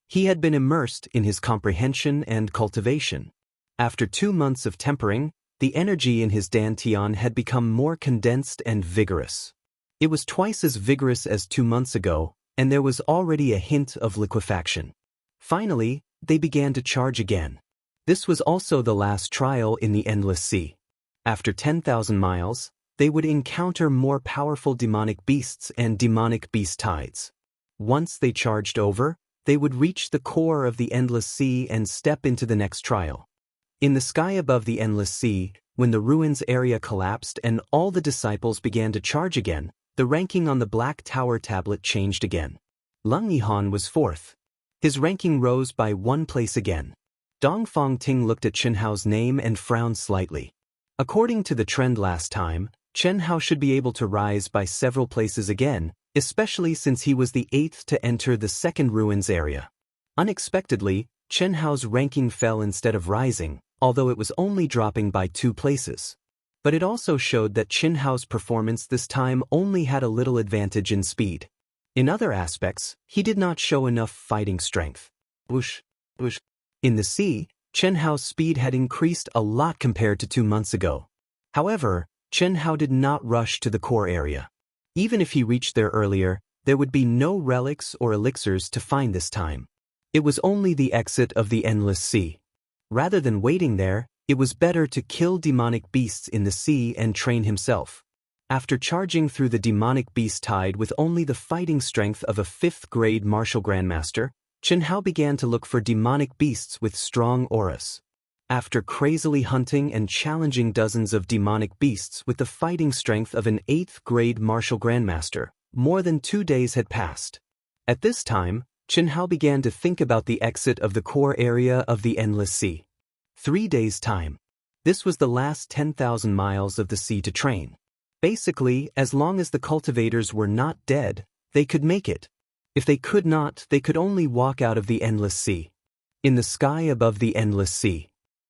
He had been immersed in his comprehension and cultivation. After 2 months of tempering, the energy in his dantian had become more condensed and vigorous. It was twice as vigorous as 2 months ago, and there was already a hint of liquefaction. Finally, they began to charge again. This was also the last trial in the Endless Sea. After 10,000 miles, they would encounter more powerful demonic beasts and demonic beast tides. Once they charged over, they would reach the core of the Endless Sea and step into the next trial. In the sky above the Endless Sea, when the ruins area collapsed and all the disciples began to charge again, the ranking on the Black Tower tablet changed again. Leng Yihan was 4th. His ranking rose by 1 place again. Dong Fangting looked at Chen Hao's name and frowned slightly. According to the trend last time, Chen Hao should be able to rise by several places again, especially since he was the 8th to enter the 2nd ruins area. Unexpectedly, Chen Hao's ranking fell instead of rising, although it was only dropping by 2 places. But it also showed that Chen Hao's performance this time only had a little advantage in speed. In other aspects, he did not show enough fighting strength. Whoosh, whoosh. In the sea, Chen Hao's speed had increased a lot compared to 2 months ago. However, Chen Hao did not rush to the core area. Even if he reached there earlier, there would be no relics or elixirs to find this time. It was only the exit of the Endless Sea. Rather than waiting there, it was better to kill demonic beasts in the sea and train himself. After charging through the demonic beast tide with only the fighting strength of a 5th-grade martial grandmaster, Chen Hao began to look for demonic beasts with strong auras. After crazily hunting and challenging dozens of demonic beasts with the fighting strength of an 8th-grade martial grandmaster, more than 2 days had passed. At this time, Chen Hao began to think about the exit of the core area of the Endless Sea. 3 days' time. This was the last 10,000 miles of the sea to train. Basically, as long as the cultivators were not dead, they could make it. If they could not, they could only walk out of the Endless Sea. In the sky above the Endless Sea,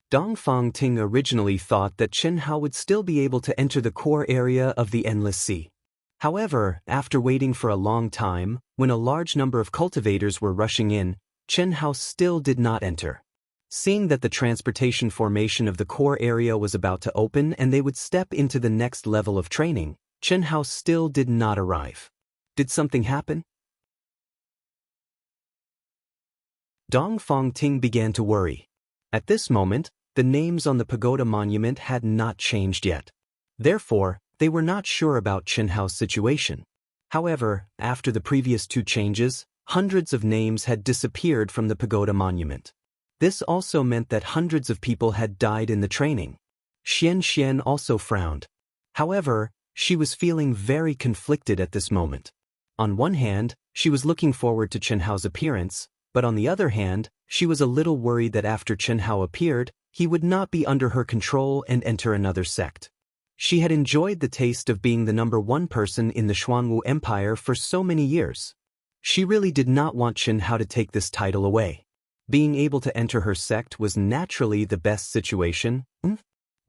Dong Fangting originally thought that Chen Hao would still be able to enter the core area of the Endless Sea. However, after waiting for a long time, when a large number of cultivators were rushing in, Chen Hao still did not enter. Seeing that the transportation formation of the core area was about to open and they would step into the next level of training, Chen Hao still did not arrive. Did something happen? Dong Fangting began to worry. At this moment, the names on the pagoda monument had not changed yet. Therefore, they were not sure about Chen Hao's situation. However, after the previous 2 changes, hundreds of names had disappeared from the pagoda monument. This also meant that hundreds of people had died in the training. Xian Xian also frowned. However, she was feeling very conflicted at this moment. On one hand, she was looking forward to Chen Hao's appearance, but on the other hand, she was a little worried that after Chen Hao appeared, he would not be under her control and enter another sect. She had enjoyed the taste of being the #1 person in the Xuanwu Empire for so many years. She really did not want Chen Hao to take this title away. Being able to enter her sect was naturally the best situation.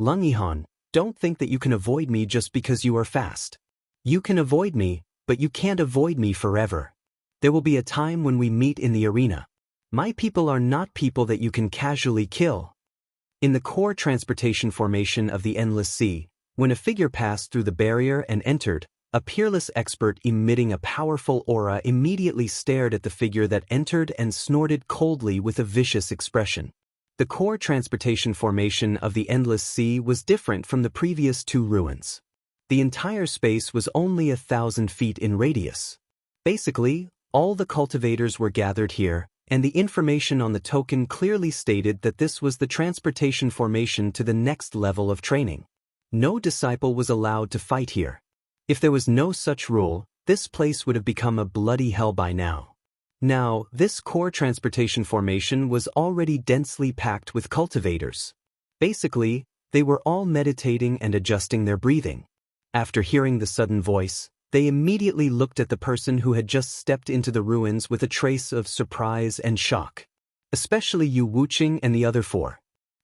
Leng Yihan, don't think that you can avoid me just because you are fast. You can avoid me, but you can't avoid me forever. There will be a time when we meet in the arena. My people are not people that you can casually kill. In the core transportation formation of the Endless Sea, when a figure passed through the barrier and entered, a peerless expert emitting a powerful aura immediately stared at the figure that entered and snorted coldly with a vicious expression. The core transportation formation of the Endless Sea was different from the previous two ruins. The entire space was only 1,000 feet in radius. Basically, all the cultivators were gathered here, and the information on the token clearly stated that this was the transportation formation to the next level of training. No disciple was allowed to fight here. If there was no such rule, this place would have become a bloody hell by now. Now, this core transportation formation was already densely packed with cultivators. Basically, they were all meditating and adjusting their breathing. After hearing the sudden voice, they immediately looked at the person who had just stepped into the ruins with a trace of surprise and shock. Especially Yu Wuqing and the other four.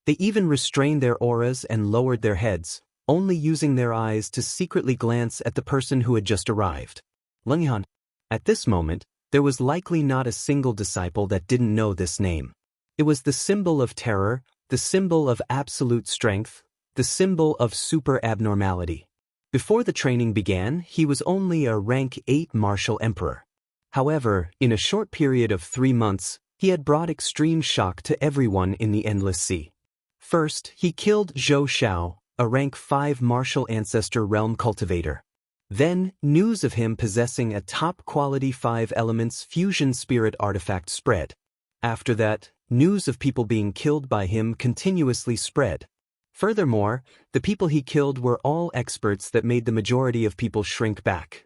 They even restrained their auras and lowered their heads, only using their eyes to secretly glance at the person who had just arrived. Leng Yihan. At this moment, there was likely not a single disciple that didn't know this name. It was the symbol of terror, the symbol of absolute strength, the symbol of super abnormality. Before the training began, he was only a rank 8 martial emperor. However, in a short period of 3 months, he had brought extreme shock to everyone in the Endless Sea. First, he killed Zhou Xiao, a rank 5 martial ancestor realm cultivator. Then, news of him possessing a top-quality 5 elements fusion spirit artifact spread. After that, news of people being killed by him continuously spread. Furthermore, the people he killed were all experts that made the majority of people shrink back.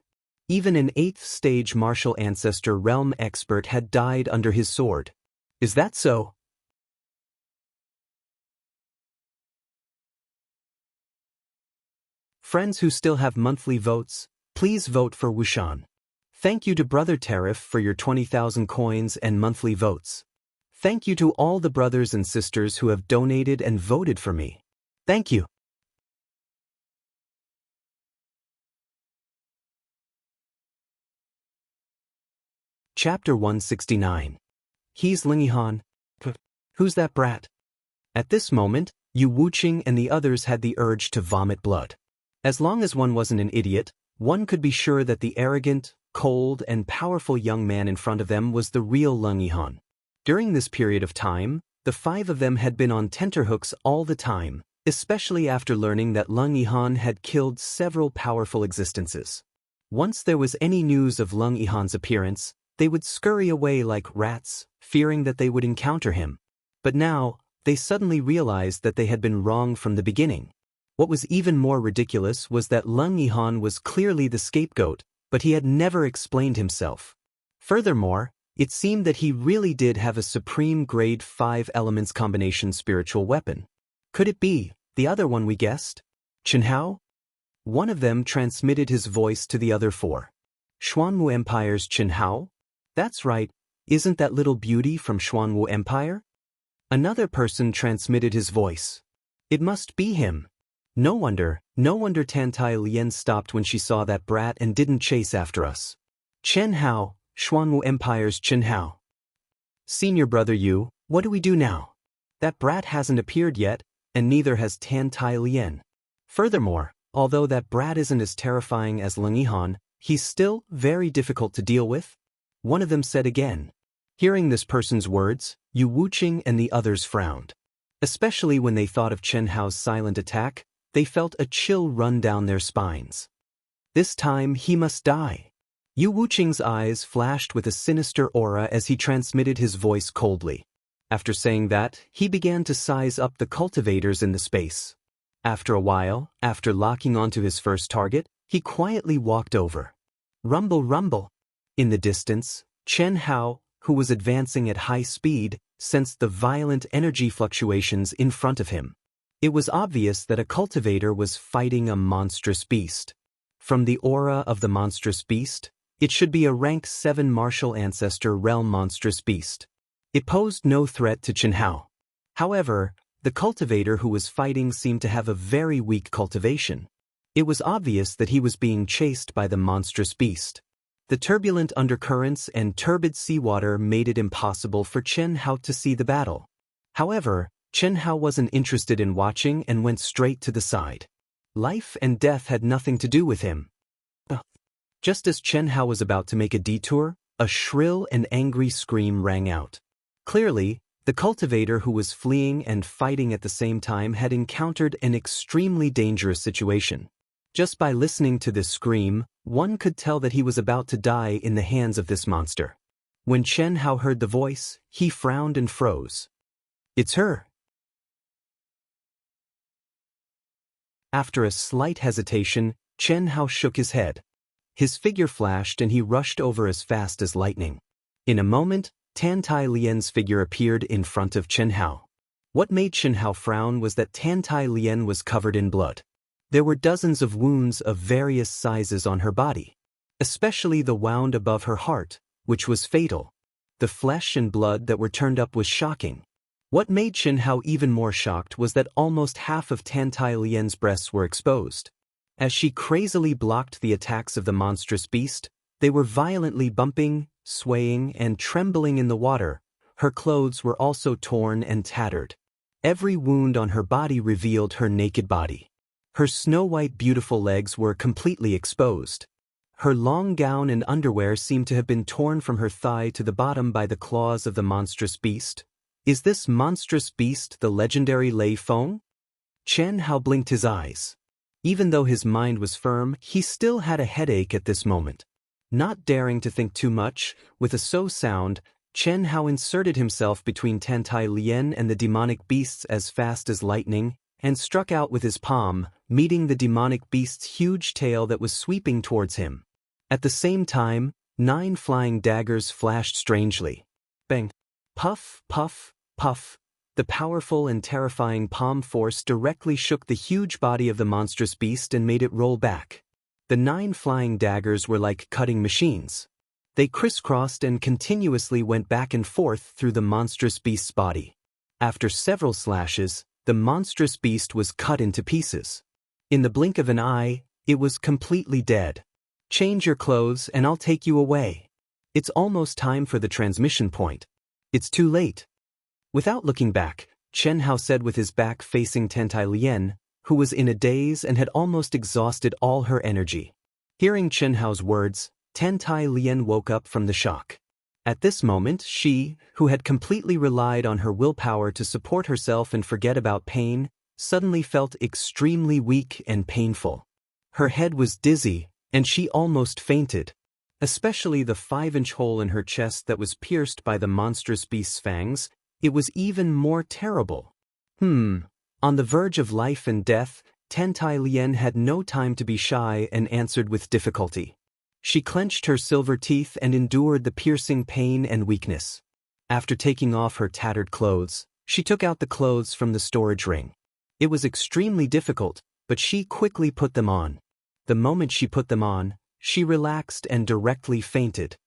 Even an 8th stage martial ancestor realm expert had died under his sword. Is that so? Friends who still have monthly votes, please vote for Wushan. Thank you to Brother Tariff for your 20,000 coins and monthly votes. Thank you to all the brothers and sisters who have donated and voted for me. Thank you. Chapter 169. He's Leng Yihan. Who's that brat? At this moment, Yu Wuqing and the others had the urge to vomit blood. As long as one wasn't an idiot, one could be sure that the arrogant, cold, and powerful young man in front of them was the real Leng Yihan. During this period of time, the 5 of them had been on tenterhooks all the time, especially after learning that Leng Yihan had killed several powerful existences. Once there was any news of Leng Yihan's appearance, they would scurry away like rats, fearing that they would encounter him. But now, they suddenly realized that they had been wrong from the beginning. What was even more ridiculous was that Leng Yihan was clearly the scapegoat, but he had never explained himself. Furthermore, it seemed that he really did have a supreme grade 5 elements combination spiritual weapon. Could it be the other one we guessed? Chen Hao? One of them transmitted his voice to the other 4. Xuanwu Empire's Chen Hao? That's right, isn't that little beauty from Xuanwu Empire? Another person transmitted his voice. It must be him. No wonder Tantai Lian stopped when she saw that brat and didn't chase after us. Chen Hao, Xuanwu Empire's Chen Hao. Senior brother Yu, what do we do now? That brat hasn't appeared yet, and neither has Tantai Lian. Furthermore, although that brat isn't as terrifying as Leng Yihan, he's still very difficult to deal with. One of them said again. Hearing this person's words, Yu Wuqing and the others frowned. Especially when they thought of Chen Hao's silent attack, they felt a chill run down their spines. This time he must die. Yu Wuqing's eyes flashed with a sinister aura as he transmitted his voice coldly. After saying that, he began to size up the cultivators in the space. After a while, after locking onto his first target, he quietly walked over. Rumble, rumble. In the distance, Chen Hao, who was advancing at high speed, sensed the violent energy fluctuations in front of him. It was obvious that a cultivator was fighting a monstrous beast. From the aura of the monstrous beast, it should be a rank 7 martial ancestor realm monstrous beast. It posed no threat to Chen Hao. However, the cultivator who was fighting seemed to have a very weak cultivation. It was obvious that he was being chased by the monstrous beast. The turbulent undercurrents and turbid seawater made it impossible for Chen Hao to see the battle. However, Chen Hao wasn't interested in watching and went straight to the side. Life and death had nothing to do with him. Just as Chen Hao was about to make a detour, a shrill and angry scream rang out. Clearly, the cultivator who was fleeing and fighting at the same time had encountered an extremely dangerous situation. Just by listening to this scream, one could tell that he was about to die in the hands of this monster. When Chen Hao heard the voice, he frowned and froze. "It's her." After a slight hesitation, Chen Hao shook his head. His figure flashed and he rushed over as fast as lightning. In a moment, Tan Tai Lian's figure appeared in front of Chen Hao. What made Chen Hao frown was that Tan Tai Lian was covered in blood. There were dozens of wounds of various sizes on her body, especially the wound above her heart, which was fatal. The flesh and blood that were turned up was shocking. What made Chen Hao even more shocked was that almost half of Tan Tai Lian's breasts were exposed. As she crazily blocked the attacks of the monstrous beast, they were violently bumping, swaying, and trembling in the water. Her clothes were also torn and tattered. Every wound on her body revealed her naked body. Her snow-white beautiful legs were completely exposed. Her long gown and underwear seemed to have been torn from her thigh to the bottom by the claws of the monstrous beast. Is this monstrous beast the legendary Lei Feng? Chen Hao blinked his eyes. Even though his mind was firm, he still had a headache at this moment. Not daring to think too much, with a so sound, Chen Hao inserted himself between Tan Tai Lian and the demonic beasts as fast as lightning, and struck out with his palm, meeting the demonic beast's huge tail that was sweeping towards him. At the same time, 9 flying daggers flashed strangely. Bang! Puff, puff, puff. The powerful and terrifying palm force directly shook the huge body of the monstrous beast and made it roll back. The 9 flying daggers were like cutting machines. They crisscrossed and continuously went back and forth through the monstrous beast's body. After several slashes, the monstrous beast was cut into pieces. In the blink of an eye, it was completely dead. "Change your clothes and I'll take you away. It's almost time for the transmission point. It's too late." Without looking back, Chen Hao said with his back facing Tan Tai Lian, who was in a daze and had almost exhausted all her energy. Hearing Chen Hao's words, Tan Tai Lian woke up from the shock. At this moment, she, who had completely relied on her willpower to support herself and forget about pain, suddenly felt extremely weak and painful. Her head was dizzy, and she almost fainted. Especially the 5-inch hole in her chest that was pierced by the monstrous beast's fangs, it was even more terrible. On the verge of life and death, Tan Tai Lian had no time to be shy and answered with difficulty. She clenched her silver teeth and endured the piercing pain and weakness. After taking off her tattered clothes, she took out the clothes from the storage ring. It was extremely difficult, but she quickly put them on. The moment she put them on, she relaxed and directly fainted.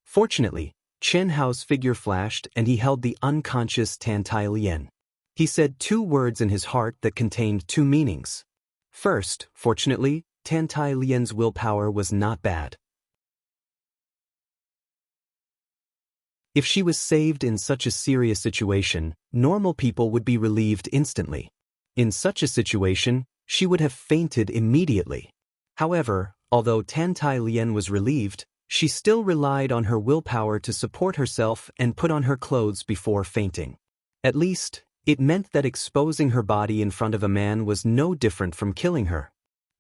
Fortunately, Chen Hao's figure flashed and he held the unconscious Tan Tai Lian. He said 2 words in his heart that contained 2 meanings. First, fortunately, Tan Tai Lian's willpower was not bad. If she was saved in such a serious situation, normal people would be relieved instantly. In such a situation, she would have fainted immediately. However, although Tan Tai Lian was relieved, she still relied on her willpower to support herself and put on her clothes before fainting. At least, it meant that exposing her body in front of a man was no different from killing her.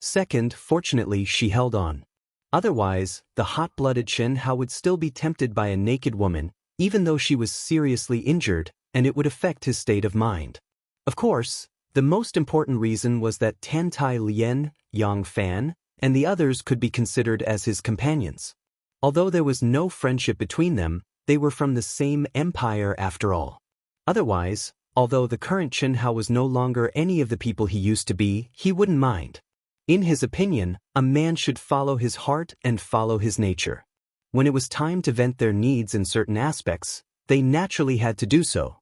Second, fortunately, she held on. Otherwise, the hot-blooded Chen Hao would still be tempted by a naked woman, even though she was seriously injured, and it would affect his state of mind. Of course, the most important reason was that Tan Tai Lian, Yang Fan, and the others could be considered as his companions. Although there was no friendship between them, they were from the same empire after all. Otherwise, although the current Chen Hao was no longer any of the people he used to be, he wouldn't mind. In his opinion, a man should follow his heart and follow his nature. When it was time to vent their needs in certain aspects, they naturally had to do so.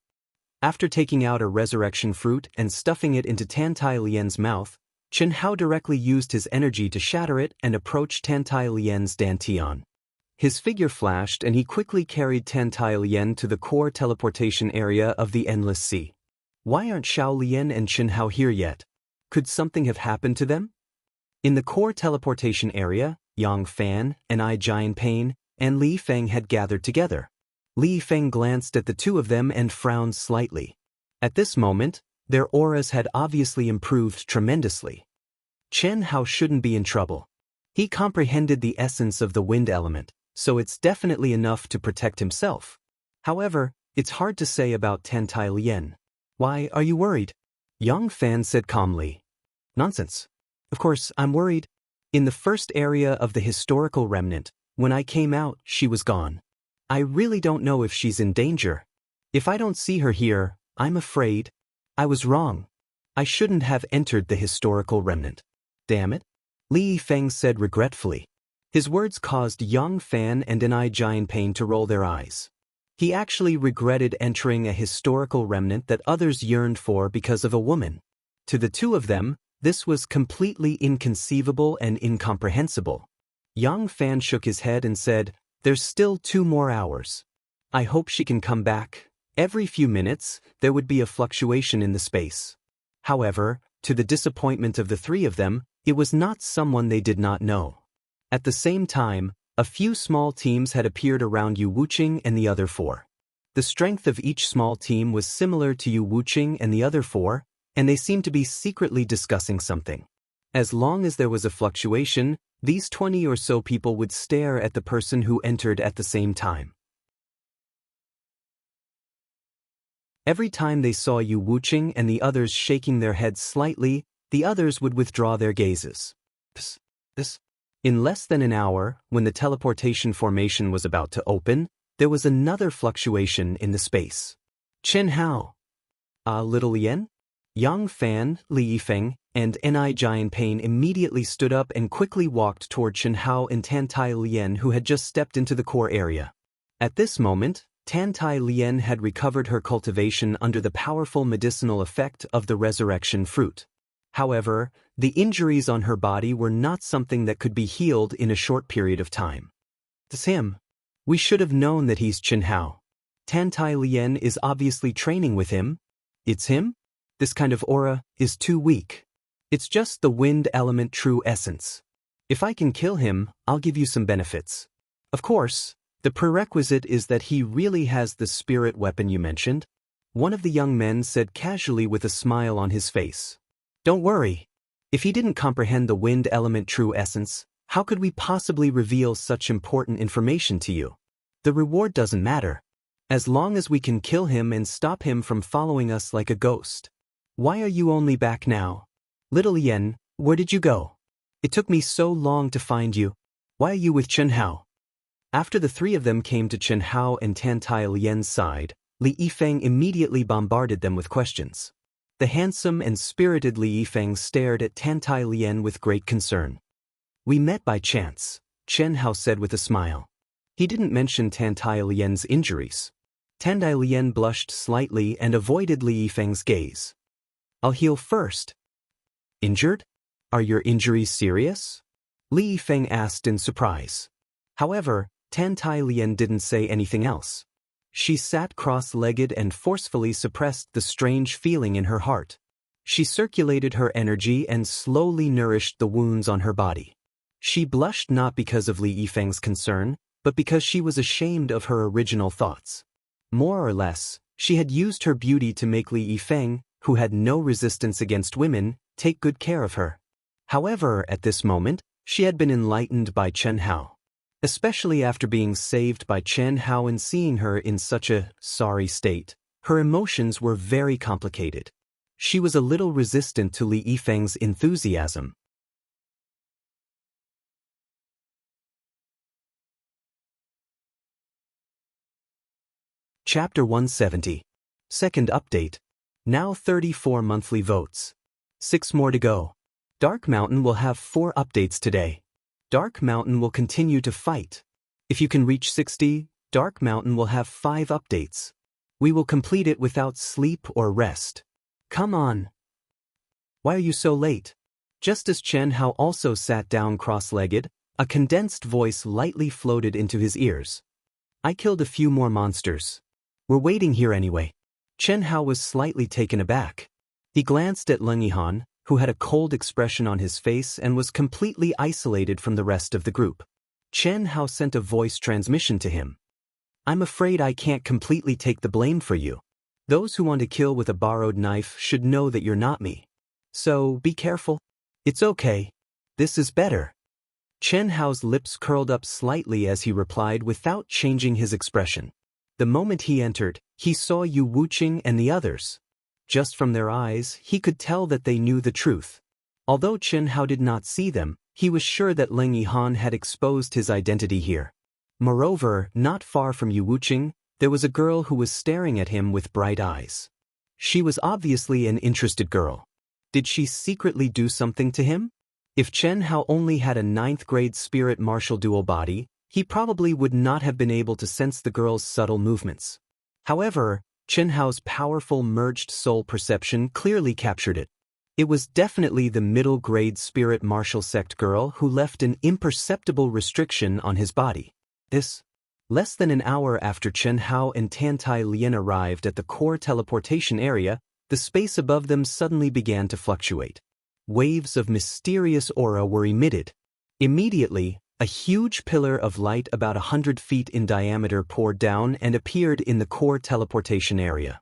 After taking out a resurrection fruit and stuffing it into Tan Tai Lian's mouth, Chen Hao directly used his energy to shatter it and approach Tan Tai Lian's dantian. His figure flashed and he quickly carried Tan Tai Lian to the core teleportation area of the Endless Sea. Why aren't Xiao Lian and Chen Hao here yet? Could something have happened to them? In the core teleportation area, Yang Fan, Ni Jianping, and Li Feng had gathered together. Li Feng glanced at the two of them and frowned slightly. At this moment, their auras had obviously improved tremendously. Chen Hao shouldn't be in trouble. He comprehended the essence of the wind element, so it's definitely enough to protect himself. However, it's hard to say about Tantai Lian. Why are you worried? Yang Fan said calmly. Nonsense. Of course, I'm worried. In the first area of the historical remnant, when I came out, she was gone. I really don't know if she's in danger. If I don't see her here, I'm afraid. I was wrong. I shouldn't have entered the historical remnant. Damn it. Li Feng said regretfully. His words caused Yang Fan and Ni Jianping to roll their eyes. He actually regretted entering a historical remnant that others yearned for because of a woman. To the two of them, this was completely inconceivable and incomprehensible. Yang Fan shook his head and said, "There's still 2 more hours. I hope she can come back." Every few minutes, there would be a fluctuation in the space. However, to the disappointment of the three of them, it was not someone they did not know. At the same time, a few small teams had appeared around Yu Wuqing and the other 4. The strength of each small team was similar to Yu Wuqing and the other 4, and they seemed to be secretly discussing something. As long as there was a fluctuation, these 20 or so people would stare at the person who entered at the same time. Every time they saw Yu Wuqing and the others shaking their heads slightly, the others would withdraw their gazes. Psst. In less than an hour, when the teleportation formation was about to open, there was another fluctuation in the space. Chen Hao. Little Lian? Yang Fan, Li Feng, and Ni Jianping immediately stood up and quickly walked toward Chen Hao and Tantai Lian, who had just stepped into the core area. At this moment, Tantai Lian had recovered her cultivation under the powerful medicinal effect of the resurrection fruit. However, the injuries on her body were not something that could be healed in a short period of time. It's him. We should have known that he's Chen Hao. Tantai Lian is obviously training with him. It's him? This kind of aura is too weak. It's just the wind element true essence. If I can kill him, I'll give you some benefits. Of course, the prerequisite is that he really has the spirit weapon you mentioned. One of the young men said casually with a smile on his face. Don't worry. If he didn't comprehend the wind element true essence, how could we possibly reveal such important information to you? The reward doesn't matter. As long as we can kill him and stop him from following us like a ghost. Why are you only back now? Little Yen, where did you go? It took me so long to find you. Why are you with Chen Hao? After the three of them came to Chen Hao and Tantai Lian's side, Li Yifeng immediately bombarded them with questions. The handsome and spirited Li Yifeng stared at Tantai Lian with great concern. We met by chance, Chen Hao said with a smile. He didn't mention Tantai Lian's injuries. Tantai Lian blushed slightly and avoided Li Yifeng's gaze. I'll heal first. Injured? Are your injuries serious? Li Yifeng asked in surprise. However, Tantai Lian didn't say anything else. She sat cross-legged and forcefully suppressed the strange feeling in her heart. She circulated her energy and slowly nourished the wounds on her body. She blushed not because of Li Yifeng's concern, but because she was ashamed of her original thoughts. More or less, she had used her beauty to make Li Yifeng, who had no resistance against women, take good care of her. However, at this moment, she had been enlightened by Chen Hao. Especially after being saved by Chen Hao and seeing her in such a sorry state, her emotions were very complicated. She was a little resistant to Li Yifeng's enthusiasm. Chapter 170. Second update. Now 34 monthly votes. 6 more to go. Dark Mountain will have 4 updates today. Dark Mountain will continue to fight. If you can reach 60, Dark Mountain will have 5 updates. We will complete it without sleep or rest. Come on. Why are you so late? Just as Chen Hao also sat down cross-legged, a condensed voice lightly floated into his ears. I killed a few more monsters. We're waiting here anyway. Chen Hao was slightly taken aback. He glanced at Leng Yihan, who had a cold expression on his face and was completely isolated from the rest of the group. Chen Hao sent a voice transmission to him. I'm afraid I can't completely take the blame for you. Those who want to kill with a borrowed knife should know that you're not me. So, be careful. It's okay. This is better. Chen Hao's lips curled up slightly as he replied without changing his expression. The moment he entered, he saw Yu Wuqing and the others. Just from their eyes, he could tell that they knew the truth. Although Chen Hao did not see them, he was sure that Leng Yihan had exposed his identity here. Moreover, not far from Yu Wuqing, there was a girl who was staring at him with bright eyes. She was obviously an interested girl. Did she secretly do something to him? If Chen Hao only had a 9th-grade spirit martial dual body, he probably would not have been able to sense the girl's subtle movements. However, Chen Hao's powerful merged soul perception clearly captured it. It was definitely the middle-grade spirit martial sect girl who left an imperceptible restriction on his body. Less than an hour after Chen Hao and Tantai Lian arrived at the core teleportation area, the space above them suddenly began to fluctuate. Waves of mysterious aura were emitted. Immediately, a huge pillar of light about 100 feet in diameter poured down and appeared in the core teleportation area.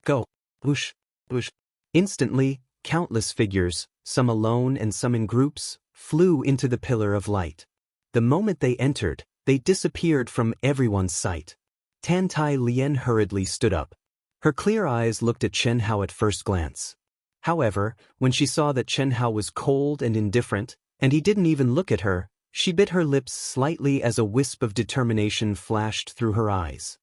Go! Whoosh! Whoosh! Instantly, countless figures, some alone and some in groups, flew into the pillar of light. The moment they entered, they disappeared from everyone's sight. Tantai Lian hurriedly stood up. Her clear eyes looked at Chen Hao at first glance. However, when she saw that Chen Hao was cold and indifferent, and he didn't even look at her, she bit her lips slightly as a wisp of determination flashed through her eyes.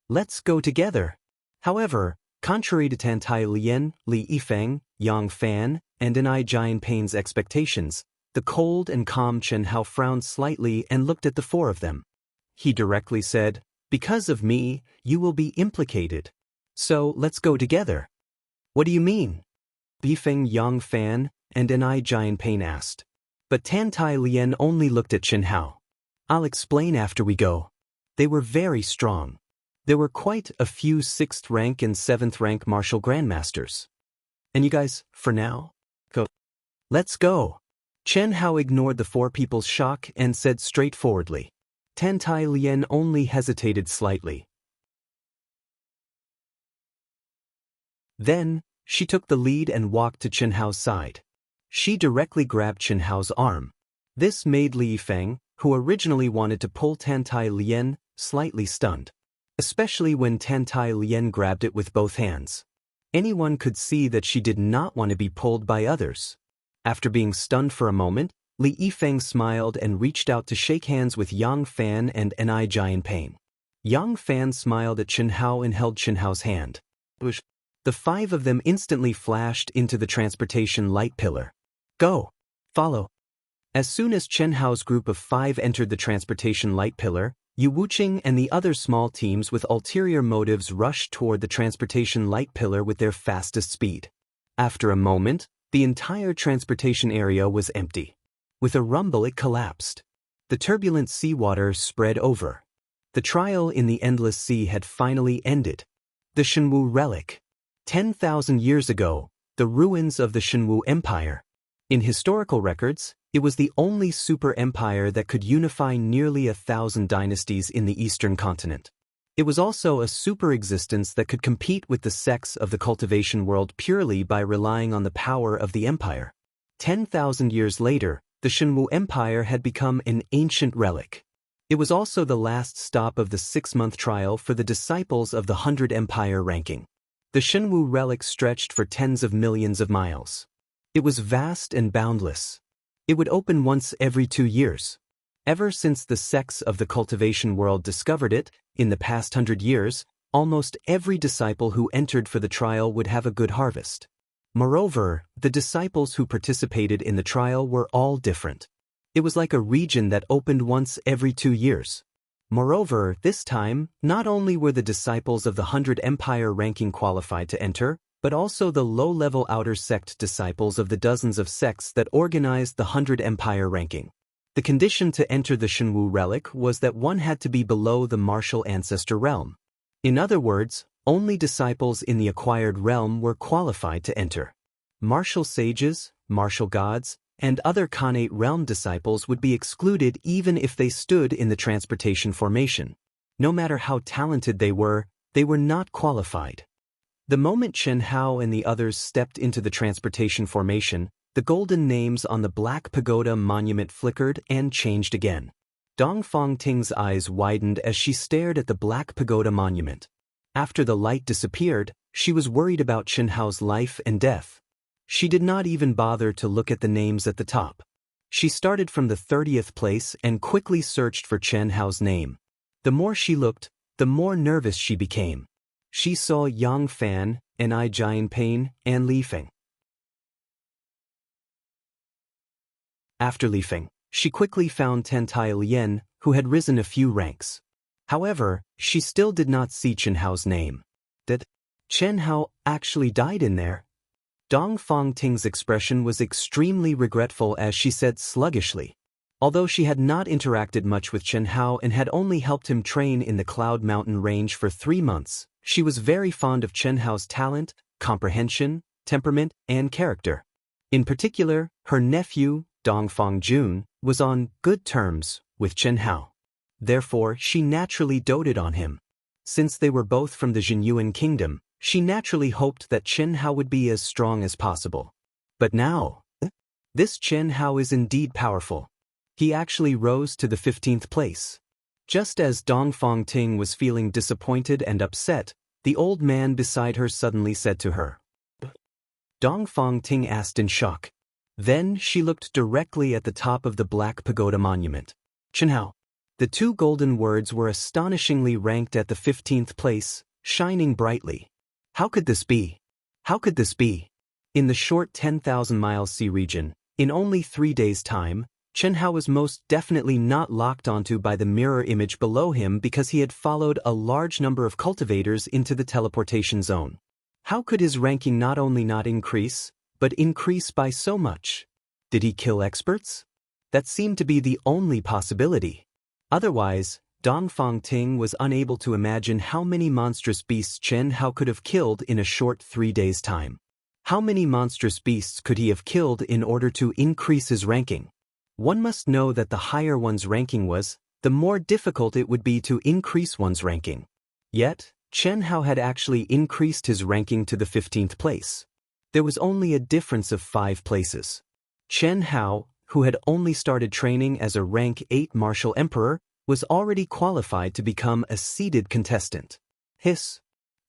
Let's go together. However, contrary to Tantai Lian, Li Yifeng, Yang Fan, and Enai Jianpei's expectations, the cold and calm Chen Hao frowned slightly and looked at the four of them. He directly said, "Because of me, you will be implicated. So let's go together." "What do you mean?" Yifeng, Yang Fan, and Enai Jianpei asked. But Tantai Lian only looked at Chen Hao. "I'll explain after we go." They were very strong. There were quite a few 6th rank and 7th rank martial grandmasters. "And you guys, for now? Go. Let's go." Chen Hao ignored the four people's shock and said straightforwardly. Tantai Lian only hesitated slightly. Then, she took the lead and walked to Chen Hao's side. She directly grabbed Chen Hao's arm. This made Li Yifeng, who originally wanted to pull Tantai Lian, slightly stunned. Especially when Tantai Lian grabbed it with both hands. Anyone could see that she did not want to be pulled by others. After being stunned for a moment, Li Yifeng smiled and reached out to shake hands with Yang Fan and Enai Jianpei. Yang Fan smiled at Chen Hao and held Chen Hao's hand. The five of them instantly flashed into the transportation light pillar. "Go! Follow!" As soon as Chen Hao's group of 5 entered the transportation light pillar, Yu Wuqing and the other small teams with ulterior motives rushed toward the transportation light pillar with their fastest speed. After a moment, the entire transportation area was empty. With a rumble, it collapsed. The turbulent seawater spread over. The trial in the endless sea had finally ended. The Shenwu relic. 10,000 years ago, the ruins of the Shenwu Empire. In historical records, it was the only super empire that could unify nearly 1,000 dynasties in the eastern continent. It was also a super existence that could compete with the sects of the cultivation world purely by relying on the power of the empire. 10,000 years later, the Shenwu Empire had become an ancient relic. It was also the last stop of the 6-month trial for the disciples of the 100 Empire ranking. The Shenwu relic stretched for tens of millions of miles. It was vast and boundless. It would open once every 2 years. Ever since the sects of the cultivation world discovered it, in the past 100 years, almost every disciple who entered for the trial would have a good harvest. Moreover, the disciples who participated in the trial were all different. It was like a region that opened once every 2 years. Moreover, this time, not only were the disciples of the 100 Empire ranking qualified to enter, but also the low-level outer sect disciples of the dozens of sects that organized the 100 Empire ranking. The condition to enter the Shenwu relic was that one had to be below the martial ancestor realm. In other words, Only disciples in the acquired realm were qualified to enter. Martial sages, martial gods, and other Khanate realm disciples would be excluded even if they stood in the transportation formation. No matter how talented they were not qualified. The moment Chen Hao and the others stepped into the transportation formation, the golden names on the Black Pagoda monument flickered and changed again. Dongfang Ting's eyes widened as she stared at the Black Pagoda monument. After the light disappeared, she was worried about Chen Hao's life and death. She did not even bother to look at the names at the top. She started from the 30th place and quickly searched for Chen Hao's name. The more she looked, the more nervous she became. She saw Yang Fan, Ni Jianpain, and Li Feng. After Li Feng, she quickly found Tantai Lian, who had risen a few ranks. However, she still did not see Chen Hao's name. Did Chen Hao actually died in there? Dongfang Ting's expression was extremely regretful as she said sluggishly. Although she had not interacted much with Chen Hao and had only helped him train in the Cloud Mountain range for 3 months, she was very fond of Chen Hao's talent, comprehension, temperament, and character. In particular, her nephew, Dongfang Jun, was on good terms with Chen Hao. Therefore, she naturally doted on him. Since they were both from the Jinyuan kingdom, she naturally hoped that Chen Hao would be as strong as possible. But now, this Chen Hao is indeed powerful. He actually rose to the 15th place. Just as Dongfang Ting was feeling disappointed and upset, the old man beside her suddenly said to her. Dongfang Ting asked in shock. Then she looked directly at the top of the Black Pagoda monument. Chen Hao. The 2 golden words were astonishingly ranked at the 15th place, shining brightly. How could this be? How could this be? In the short 10,000-mile sea region, in only 3 days' time, Chen Hao was most definitely not locked onto by the mirror image below him because he had followed a large number of cultivators into the teleportation zone. How could his ranking not only not increase, but increase by so much? Did he kill experts? That seemed to be the only possibility. Otherwise, Dongfang Ting was unable to imagine how many monstrous beasts Chen Hao could have killed in a short 3 days' time. How many monstrous beasts could he have killed in order to increase his ranking? One must know that the higher one's ranking was, the more difficult it would be to increase one's ranking. Yet, Chen Hao had actually increased his ranking to the 15th place. There was only a difference of 5 places. Chen Hao, who had only started training as a rank 8 martial emperor, was already qualified to become a seeded contestant. Hiss.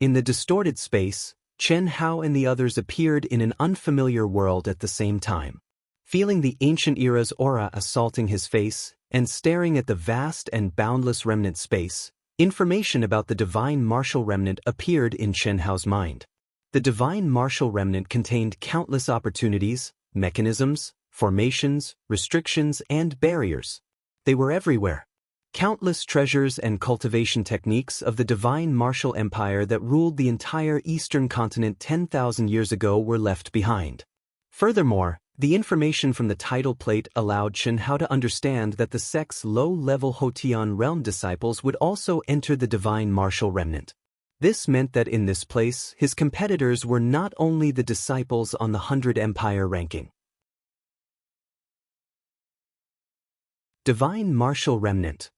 In the distorted space, Chen Hao and the others appeared in an unfamiliar world at the same time. Feeling the ancient era's aura assaulting his face, and staring at the vast and boundless remnant space, information about the Divine Martial Remnant appeared in Chen Hao's mind. The Divine Martial Remnant contained countless opportunities, mechanisms, formations, restrictions, and barriers. They were everywhere. Countless treasures and cultivation techniques of the Divine Martial Empire that ruled the entire eastern continent 10,000 years ago were left behind. Furthermore, the information from the title plate allowed Chen Hao to understand that the sect's low-level Hotian realm disciples would also enter the Divine Martial Remnant. This meant that in this place, his competitors were not only the disciples on the 100 Empire ranking. Divine Martial Remnant.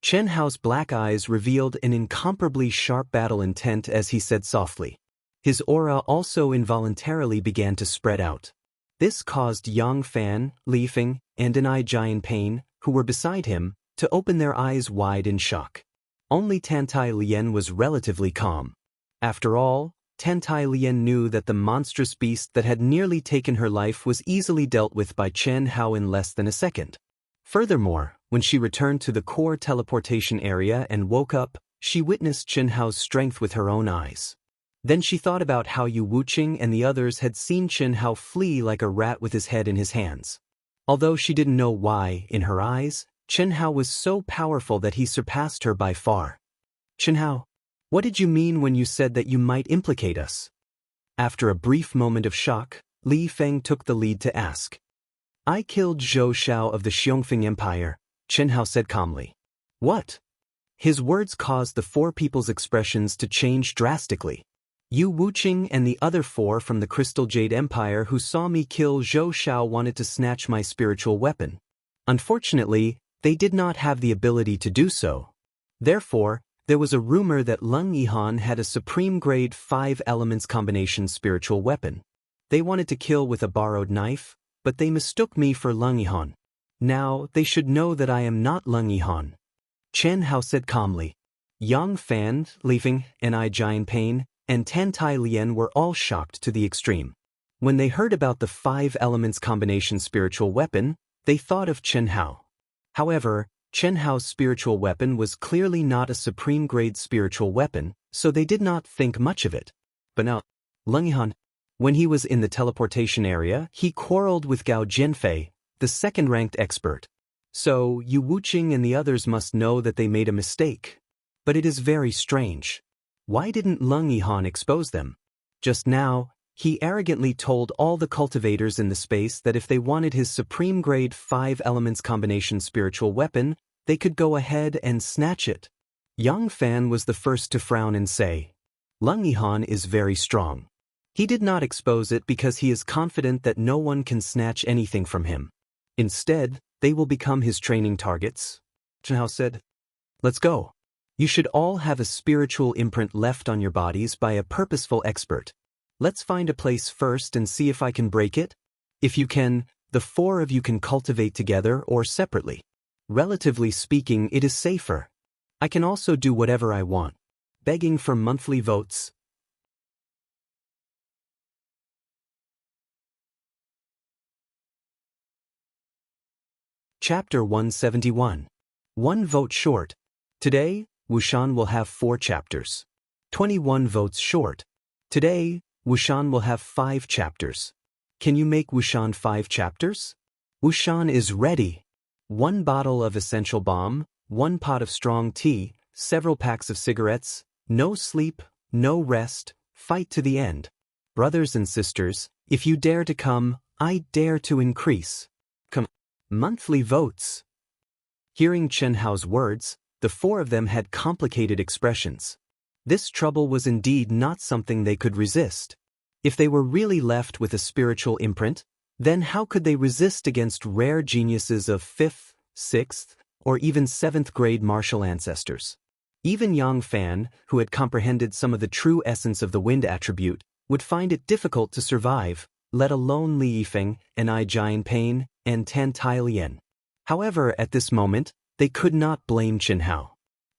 Chen Hao's black eyes revealed an incomparably sharp battle intent as he said softly. His aura also involuntarily began to spread out. This caused Yang Fan, Li Feng, and Ni Jianpain, who were beside him, to open their eyes wide in shock. Only Tantai Lian was relatively calm. After all, Tantai Lian knew that the monstrous beast that had nearly taken her life was easily dealt with by Chen Hao in less than a second. Furthermore, when she returned to the core teleportation area and woke up, she witnessed Chen Hao's strength with her own eyes. Then she thought about how Yu Wuqing and the others had seen Chen Hao flee like a rat with his head in his hands. Although she didn't know why, in her eyes, Chen Hao was so powerful that he surpassed her by far. Chen Hao, what did you mean when you said that you might implicate us? After a brief moment of shock, Li Feng took the lead to ask. I killed Zhou Shao of the Xiongfeng Empire, Chen Hao said calmly. What? His words caused the four people's expressions to change drastically. Yu Wuqing and the other four from the Crystal Jade Empire who saw me kill Zhou Shao wanted to snatch my spiritual weapon. Unfortunately, they did not have the ability to do so. Therefore, there was a rumor that Leng Yihan had a supreme grade 5 elements combination spiritual weapon. They wanted to kill with a borrowed knife, but they mistook me for Leng Yihan. Now, they should know that I am not Leng Yihan. Chen Hao said calmly. Yang Fan, Li Feng, and I Jian Pain, and Tan Tai Lien were all shocked to the extreme. When they heard about the 5 elements combination spiritual weapon, they thought of Chen Hao. However, Chen Hao's spiritual weapon was clearly not a supreme grade spiritual weapon, so they did not think much of it. But now, Leng Yihan, when he was in the teleportation area, he quarreled with Gao Jianfei, the second-ranked expert. So, Yu Wuqing and the others must know that they made a mistake. But it is very strange. Why didn't Leng Yihan expose them? Just now, he arrogantly told all the cultivators in the space that if they wanted his supreme grade 5 elements combination spiritual weapon, they could go ahead and snatch it. Yang Fan was the first to frown and say, Leng Yihan is very strong. He did not expose it because he is confident that no one can snatch anything from him. Instead, they will become his training targets. Chen Hao said, Let's go. You should all have a spiritual imprint left on your bodies by a purposeful expert. Let's find a place first and see if I can break it. If you can, the 4 of you can cultivate together or separately. Relatively speaking, it is safer. I can also do whatever I want. Begging for monthly votes. Chapter 171. 1 vote short. Today, Wushan will have 4 chapters. 21 votes short. Today, Wushan will have 5 chapters. Can you make Wushan 5 chapters? Wushan is ready. 1 bottle of essential balm, 1 pot of strong tea, several packs of cigarettes, no sleep, no rest, fight to the end. Brothers and sisters, if you dare to come, I dare to increase. Come. Monthly votes. Hearing Chen Hao's words, the 4 of them had complicated expressions. This trouble was indeed not something they could resist. If they were really left with a spiritual imprint, then how could they resist against rare geniuses of 5th, 6th, or even 7th grade martial ancestors? Even Yang Fan, who had comprehended some of the true essence of the wind attribute, would find it difficult to survive, let alone Li Yifeng, and I Jian Pain, and Tan Tai Lien. However, at this moment, they could not blame Chen Hao.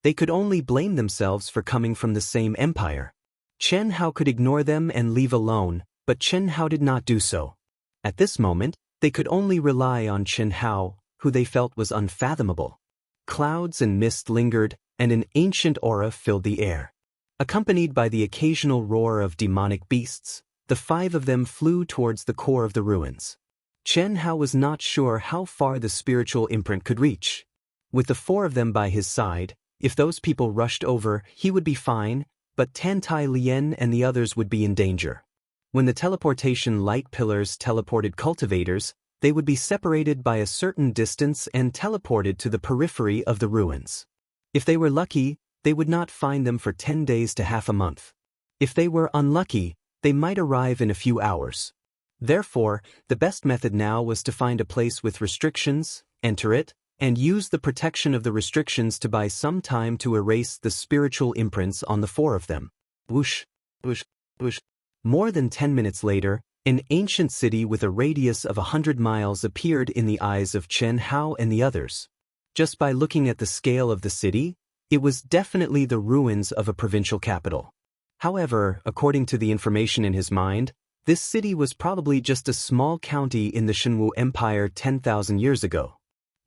They could only blame themselves for coming from the same empire. Chen Hao could ignore them and leave alone, but Chen Hao did not do so. At this moment, they could only rely on Chen Hao, who they felt was unfathomable. Clouds and mist lingered, and an ancient aura filled the air. Accompanied by the occasional roar of demonic beasts, the 5 of them flew towards the core of the ruins. Chen Hao was not sure how far the spiritual imprint could reach. With the 4 of them by his side, if those people rushed over, he would be fine, but Tan Tai Lien and the others would be in danger. When the teleportation light pillars teleported cultivators, they would be separated by a certain distance and teleported to the periphery of the ruins. If they were lucky, they would not find them for 10 days to half a month. If they were unlucky, they might arrive in a few hours. Therefore, the best method now was to find a place with restrictions, enter it, and use the protection of the restrictions to buy some time to erase the spiritual imprints on the 4 of them. Whoosh, whoosh, whoosh. More than 10 minutes later, an ancient city with a radius of 100 miles appeared in the eyes of Chen Hao and the others. Just by looking at the scale of the city, it was definitely the ruins of a provincial capital. However, according to the information in his mind, this city was probably just a small county in the Shenwu Empire 10,000 years ago.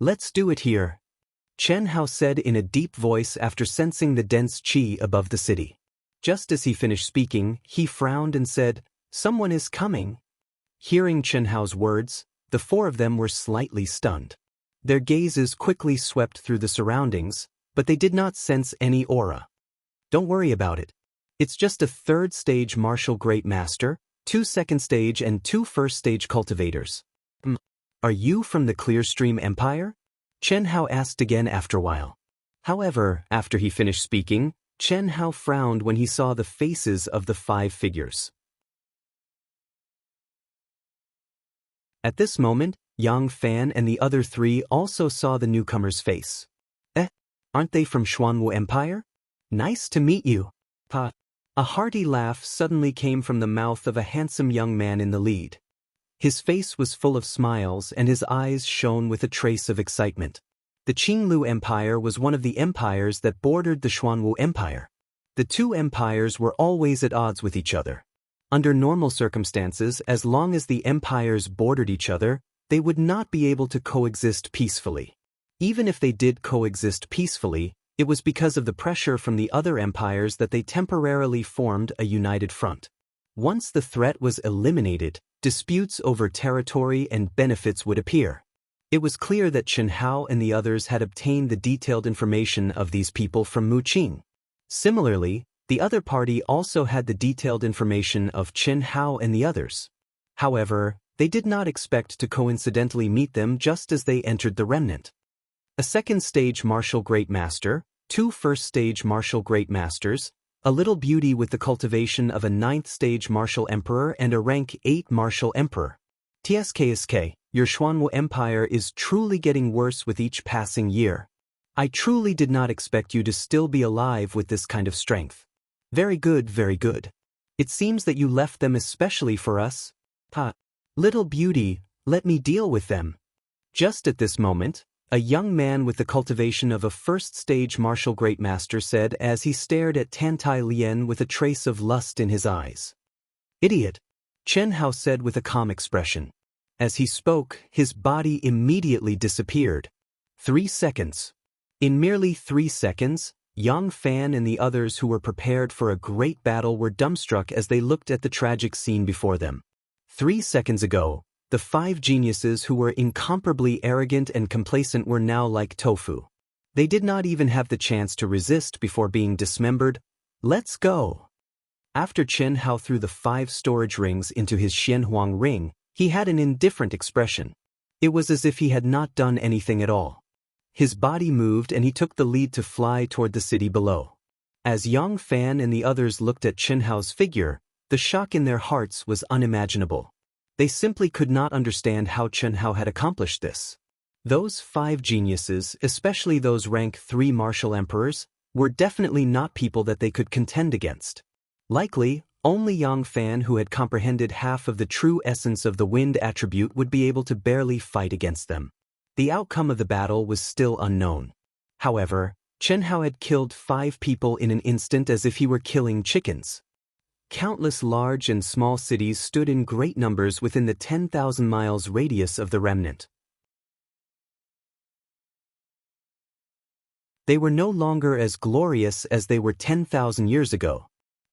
Let's do it here, Chen Hao said in a deep voice after sensing the dense qi above the city. Just as he finished speaking, he frowned and said, Someone is coming. Hearing Chen Hao's words, the 4 of them were slightly stunned. Their gazes quickly swept through the surroundings, but they did not sense any aura. Don't worry about it. It's just a 3rd stage martial great master, 2 second stage and 2 first stage cultivators. Are you from the Clearstream Empire? Chen Hao asked again after a while. However, after he finished speaking, Chen Hao frowned when he saw the faces of the 5 figures. At this moment, Yang Fan and the other 3 also saw the newcomer's face. Aren't they from Xuanwu Empire? Nice to meet you. Pa. A hearty laugh suddenly came from the mouth of a handsome young man in the lead. His face was full of smiles and his eyes shone with a trace of excitement. The Qinglu Empire was one of the empires that bordered the Xuanwu Empire. The 2 empires were always at odds with each other. Under normal circumstances, as long as the empires bordered each other, they would not be able to coexist peacefully. Even if they did coexist peacefully, it was because of the pressure from the other empires that they temporarily formed a united front. Once the threat was eliminated, disputes over territory and benefits would appear. It was clear that Chen Hao and the others had obtained the detailed information of these people from Mu Qing. Similarly, the other party also had the detailed information of Chen Hao and the others. However, they did not expect to coincidentally meet them just as they entered the remnant. A second-stage martial great master, 2 first-stage martial great masters, a little beauty with the cultivation of a 9th-stage martial emperor and a rank 8 martial emperor. TSKSK, your Xuanwu Empire is truly getting worse with each passing year. I truly did not expect you to still be alive with this kind of strength. Very good, very good. It seems that you left them especially for us. Pa. Little beauty, let me deal with them. Just at this moment, a young man with the cultivation of a first-stage martial great master said as he stared at Tantai Lien with a trace of lust in his eyes. Idiot, Chen Hao said with a calm expression. As he spoke, his body immediately disappeared. 3 seconds. In merely 3 seconds, Yang Fan and the others who were prepared for a great battle were dumbstruck as they looked at the tragic scene before them. 3 seconds ago, the 5 geniuses who were incomparably arrogant and complacent were now like tofu. They did not even have the chance to resist before being dismembered. Let's go. After Chen Hao threw the 5 storage rings into his Xianhuang ring, he had an indifferent expression. It was as if he had not done anything at all. His body moved and he took the lead to fly toward the city below. As Yang Fan and the others looked at Chen Hao's figure, the shock in their hearts was unimaginable. They simply could not understand how Chen Hao had accomplished this. Those 5 geniuses, especially those rank 3 martial emperors, were definitely not people that they could contend against. Likely, only Yang Fan, who had comprehended half of the true essence of the wind attribute, would be able to barely fight against them. The outcome of the battle was still unknown. However, Chen Hao had killed 5 people in an instant as if he were killing chickens. Countless large and small cities stood in great numbers within the 10,000 miles radius of the remnant. They were no longer as glorious as they were 10,000 years ago.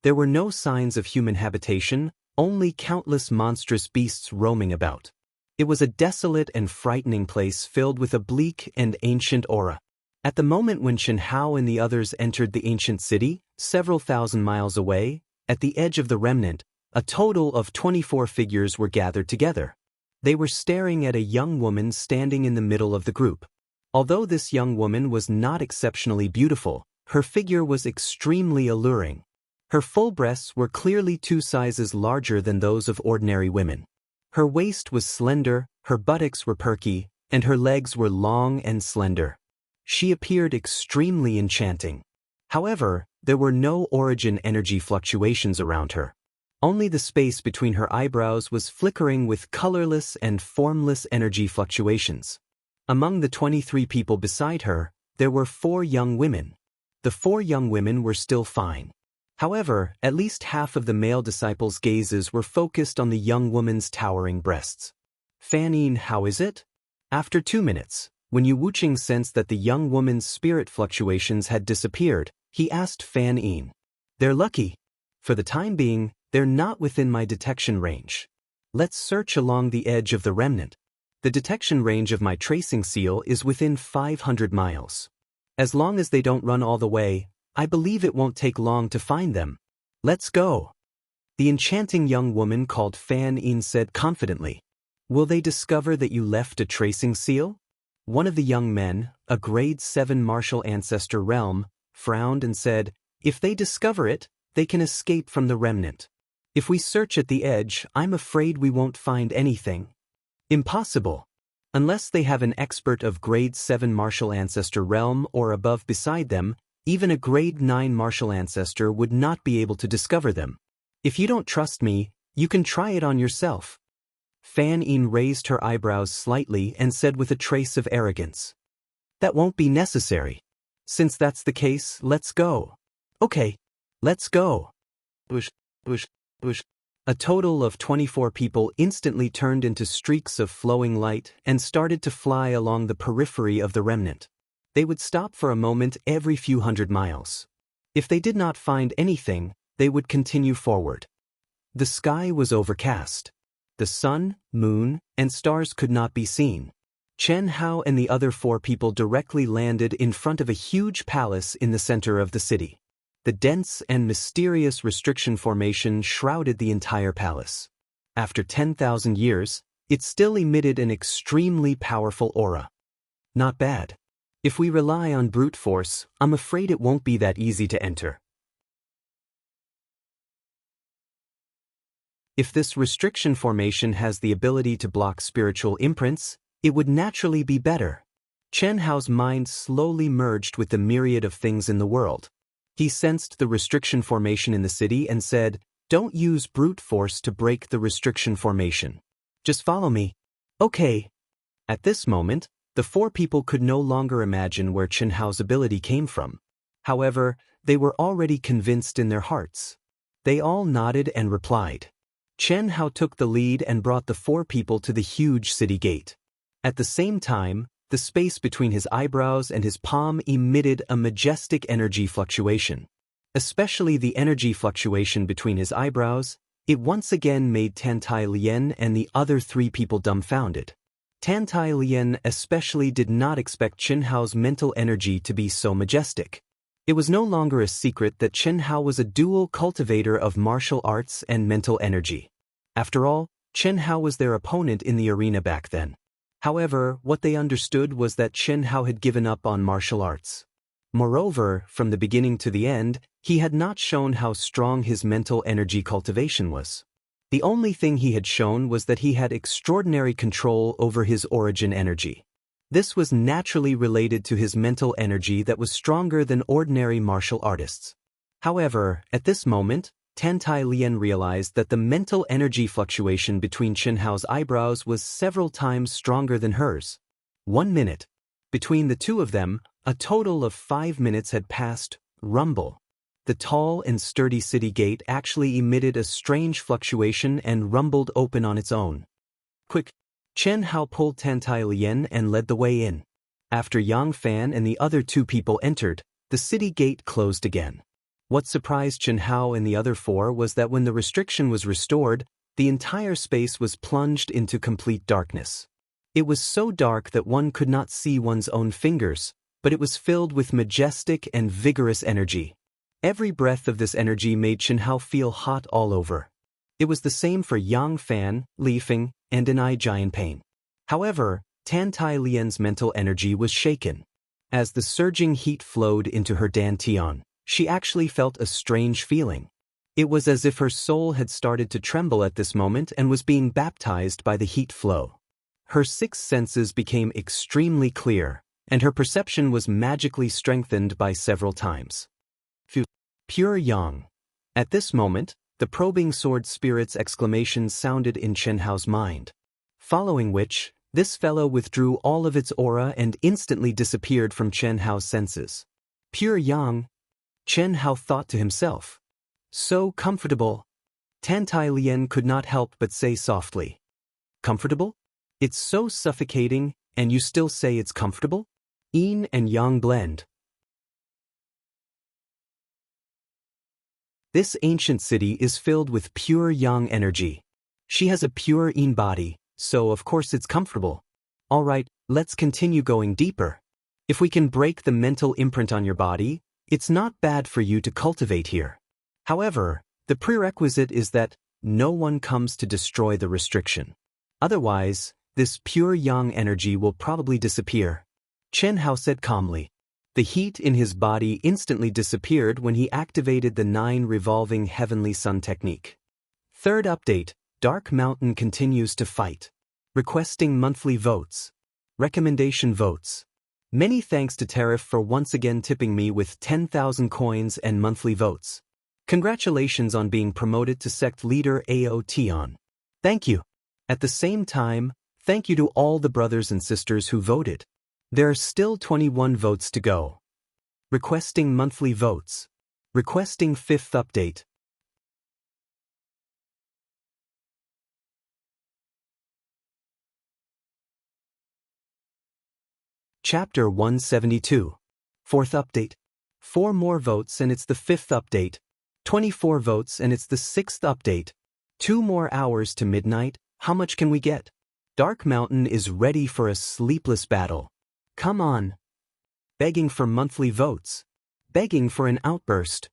There were no signs of human habitation, only countless monstrous beasts roaming about. It was a desolate and frightening place filled with a bleak and ancient aura. At the moment when Chen Hao and the others entered the ancient city, several thousand miles away, at the edge of the remnant, a total of 24 figures were gathered together. They were staring at a young woman standing in the middle of the group. Although this young woman was not exceptionally beautiful, her figure was extremely alluring. Her full breasts were clearly 2 sizes larger than those of ordinary women. Her waist was slender, her buttocks were perky, and her legs were long and slender. She appeared extremely enchanting. However, there were no origin energy fluctuations around her. Only the space between her eyebrows was flickering with colorless and formless energy fluctuations. Among the 23 people beside her, there were 4 young women. The 4 young women were still fine. However, at least half of the male disciples' gazes were focused on the young woman's towering breasts. Fan Yin, how is it? After 2 minutes, when Yu Wuqing sensed that the young woman's spirit fluctuations had disappeared, he asked Fan Yin. They're lucky. For the time being, they're not within my detection range. Let's search along the edge of the remnant. The detection range of my tracing seal is within 500 miles. As long as they don't run all the way, I believe it won't take long to find them. Let's go. The enchanting young woman called Fan Yin said confidently. Will they discover that you left a tracing seal? One of the young men, a grade 7 martial ancestor realm, frowned and said, "If they discover it, they can escape from the remnant. If we search at the edge, I'm afraid we won't find anything." "Impossible. Unless they have an expert of grade 7 martial ancestor realm or above beside them, even a grade 9 martial ancestor would not be able to discover them. If you don't trust me, you can try it on yourself." Fan Yin raised her eyebrows slightly and said with a trace of arrogance, "That won't be necessary. Since that's the case, let's go." "Okay, let's go." Whoosh, whoosh, whoosh. A total of 24 people instantly turned into streaks of flowing light and started to fly along the periphery of the remnant. They would stop for a moment every few hundred miles. If they did not find anything, they would continue forward. The sky was overcast. The sun, moon, and stars could not be seen. Chen Hao and the other 4 people directly landed in front of a huge palace in the center of the city. The dense and mysterious restriction formation shrouded the entire palace. After 10,000 years, it still emitted an extremely powerful aura. Not bad. If we rely on brute force, I'm afraid it won't be that easy to enter. If this restriction formation has the ability to block spiritual imprints, it would naturally be better. Chen Hao's mind slowly merged with the myriad of things in the world. He sensed the restriction formation in the city and said, "Don't use brute force to break the restriction formation. Just follow me." "Okay." At this moment, the 4 people could no longer imagine where Chen Hao's ability came from. However, they were already convinced in their hearts. They all nodded and replied. Chen Hao took the lead and brought the 4 people to the huge city gate. At the same time, the space between his eyebrows and his palm emitted a majestic energy fluctuation. Especially the energy fluctuation between his eyebrows, it once again made Tantai Lian and the other 3 people dumbfounded. Tantai Lian especially did not expect Chen Hao's mental energy to be so majestic. It was no longer a secret that Chen Hao was a dual cultivator of martial arts and mental energy. After all, Chen Hao was their opponent in the arena back then. However, what they understood was that Chen Hao had given up on martial arts. Moreover, from the beginning to the end, he had not shown how strong his mental energy cultivation was. The only thing he had shown was that he had extraordinary control over his origin energy. This was naturally related to his mental energy that was stronger than ordinary martial artists. However, at this moment, Tantai Lian realized that the mental energy fluctuation between Chen Hao's eyebrows was several times stronger than hers. 1 minute. Between the 2 of them, a total of 5 minutes had passed. Rumble. The tall and sturdy city gate actually emitted a strange fluctuation and rumbled open on its own. Quick! Chen Hao pulled Tantai Lian and led the way in. After Yang Fan and the other 2 people entered, the city gate closed again. What surprised Chen Hao and the other 4 was that when the restriction was restored, the entire space was plunged into complete darkness. It was so dark that one could not see one's own fingers, but it was filled with majestic and vigorous energy. Every breath of this energy made Chen Hao feel hot all over. It was the same for Yang Fan, Li Feng, and Anai Jianpain. However, Tantai Lian's mental energy was shaken. As the surging heat flowed into her dantian, she actually felt a strange feeling. It was as if her soul had started to tremble at this moment and was being baptized by the heat flow. Her 6 senses became extremely clear, and her perception was magically strengthened by several times. Pure Yang. At this moment, the probing sword spirit's exclamation sounded in Chen Hao's mind. Following which, this fellow withdrew all of its aura and instantly disappeared from Chen Hao's senses. Pure Yang. Chen Hao thought to himself. So comfortable. Tantai Lian could not help but say softly. Comfortable? It's so suffocating, and you still say it's comfortable? Yin and Yang blend. This ancient city is filled with pure Yang energy. She has a pure Yin body, so of course it's comfortable. Alright, let's continue going deeper. If we can break the mental imprint on your body, it's not bad for you to cultivate here. However, the prerequisite is that no one comes to destroy the restriction. Otherwise, this pure yang energy will probably disappear. Chen Hao said calmly. The heat in his body instantly disappeared when he activated the 9 revolving heavenly sun technique. Third update, Dark Mountain continues to fight. Requesting monthly votes. Recommendation votes. Many thanks to Tariff for once again tipping me with 10,000 coins and monthly votes. Congratulations on being promoted to sect leader AO Tion. Thank you. At the same time, thank you to all the brothers and sisters who voted. There are still 21 votes to go. Requesting monthly votes. Requesting 5th update. Chapter 172. 4th update. 4 more votes and it's the 5th update. 24 votes and it's the 6th update. 2 more hours to midnight, how much can we get? Dark Mountain is ready for a sleepless battle. Come on. Begging for monthly votes. Begging for an outburst.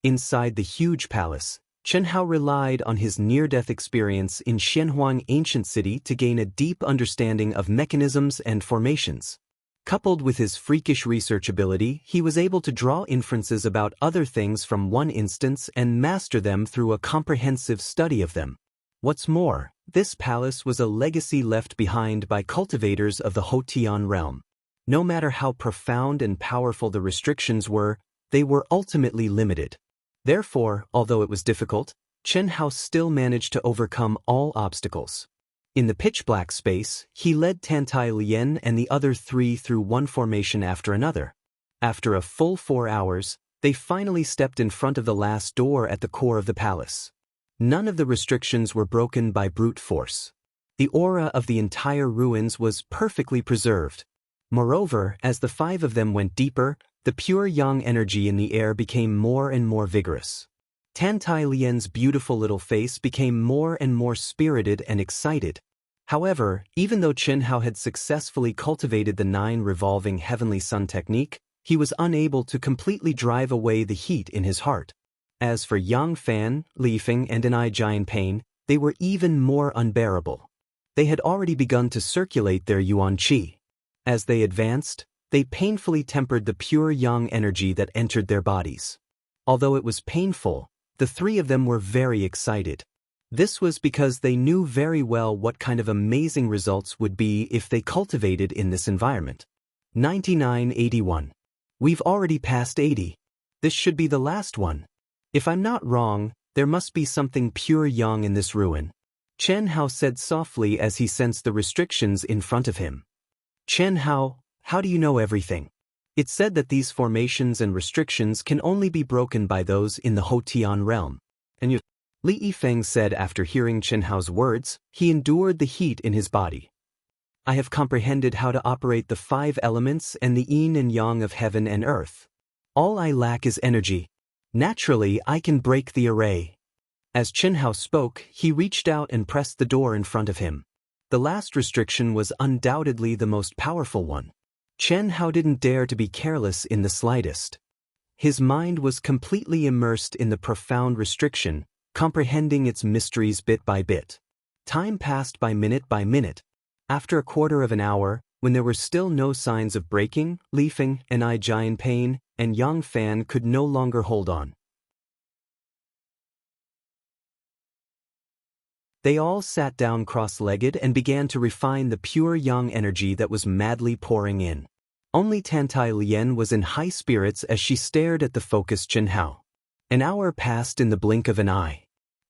Inside the huge palace, Chen Hao relied on his near-death experience in Xianhuang Ancient City to gain a deep understanding of mechanisms and formations. Coupled with his freakish research ability, he was able to draw inferences about other things from one instance and master them through a comprehensive study of them. What's more, this palace was a legacy left behind by cultivators of the Hotian realm. No matter how profound and powerful the restrictions were, they were ultimately limited. Therefore, although it was difficult, Chen Hao still managed to overcome all obstacles. In the pitch-black space, he led Tantai Lien and the other 3 through one formation after another. After a full 4 hours, they finally stepped in front of the last door at the core of the palace. None of the restrictions were broken by brute force. The aura of the entire ruins was perfectly preserved. Moreover, as the 5 of them went deeper, the pure yang energy in the air became more and more vigorous. Tantai Lien's beautiful little face became more and more spirited and excited. However, even though Chen Hao had successfully cultivated the 9 revolving heavenly sun technique, he was unable to completely drive away the heat in his heart. As for Yang Fan, Li Feng and Anai Jian Pain, they were even more unbearable. They had already begun to circulate their yuan qi. As they advanced, they painfully tempered the pure yang energy that entered their bodies. Although it was painful, the 3 of them were very excited. This was because they knew very well what kind of amazing results would be if they cultivated in this environment. 9981. We've already passed 80. This should be the last one. If I'm not wrong, there must be something pure yang in this ruin. Chen Hao said softly as he sensed the restrictions in front of him. Chen Hao, how do you know everything? It's said that these formations and restrictions can only be broken by those in the Hotian realm. And you, Li Yifeng said after hearing Chen Hao's words, he endured the heat in his body. I have comprehended how to operate the 5 elements and the yin and yang of heaven and earth. All I lack is energy. Naturally, I can break the array. As Chen Hao spoke, he reached out and pressed the door in front of him. The last restriction was undoubtedly the most powerful one. Chen Hao didn't dare to be careless in the slightest. His mind was completely immersed in the profound restriction, comprehending its mysteries bit by bit. Time passed by minute. After a quarter of an hour, when there were still no signs of breaking, Li Feng, Anai Jian Pain, and Yang Fan could no longer hold on. They all sat down cross-legged and began to refine the pure yang energy that was madly pouring in. Only Tantai Lien was in high spirits as she stared at the focused Chen Hao. An hour passed in the blink of an eye.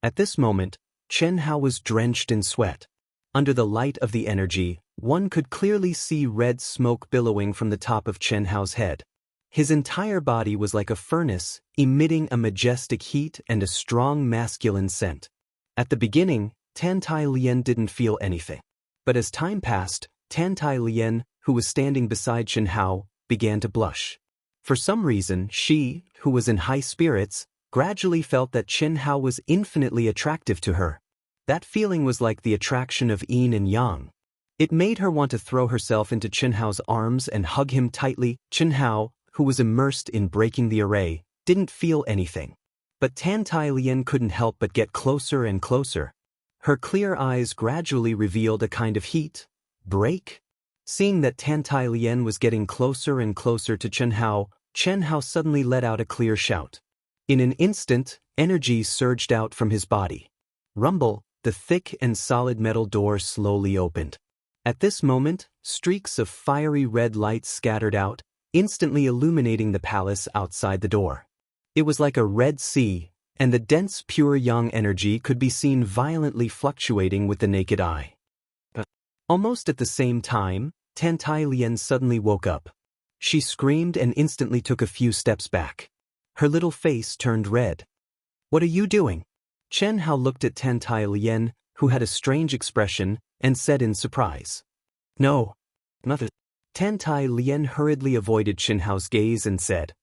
At this moment, Chen Hao was drenched in sweat. Under the light of the energy, one could clearly see red smoke billowing from the top of Chen Hao's head. His entire body was like a furnace, emitting a majestic heat and a strong masculine scent. At the beginning, Tantai Lien didn't feel anything. But as time passed, Tantai Lien, who was standing beside Chen Hao, began to blush. For some reason, she, who was in high spirits, gradually felt that Chen Hao was infinitely attractive to her. That feeling was like the attraction of yin and yang. It made her want to throw herself into Chen Hao's arms and hug him tightly. Chen Hao, who was immersed in breaking the array, didn't feel anything. But Tantai Lien couldn't help but get closer and closer. Her clear eyes gradually revealed a kind of heat. Break? Seeing that Tan Tai Lien was getting closer and closer to Chen Hao suddenly let out a clear shout. In an instant, energy surged out from his body. Rumble, the thick and solid metal door slowly opened. At this moment, streaks of fiery red light scattered out, instantly illuminating the palace outside the door. It was like a red sea, and the dense pure yang energy could be seen violently fluctuating with the naked eye. Almost at the same time, Tan Tai Lien suddenly woke up. She screamed and instantly took a few steps back. Her little face turned red. "What are you doing?" Chen Hao looked at Tan Tai Lien, who had a strange expression, and said in surprise. "No, nothing." Tan Tai Lien hurriedly avoided Chen Hao's gaze and said,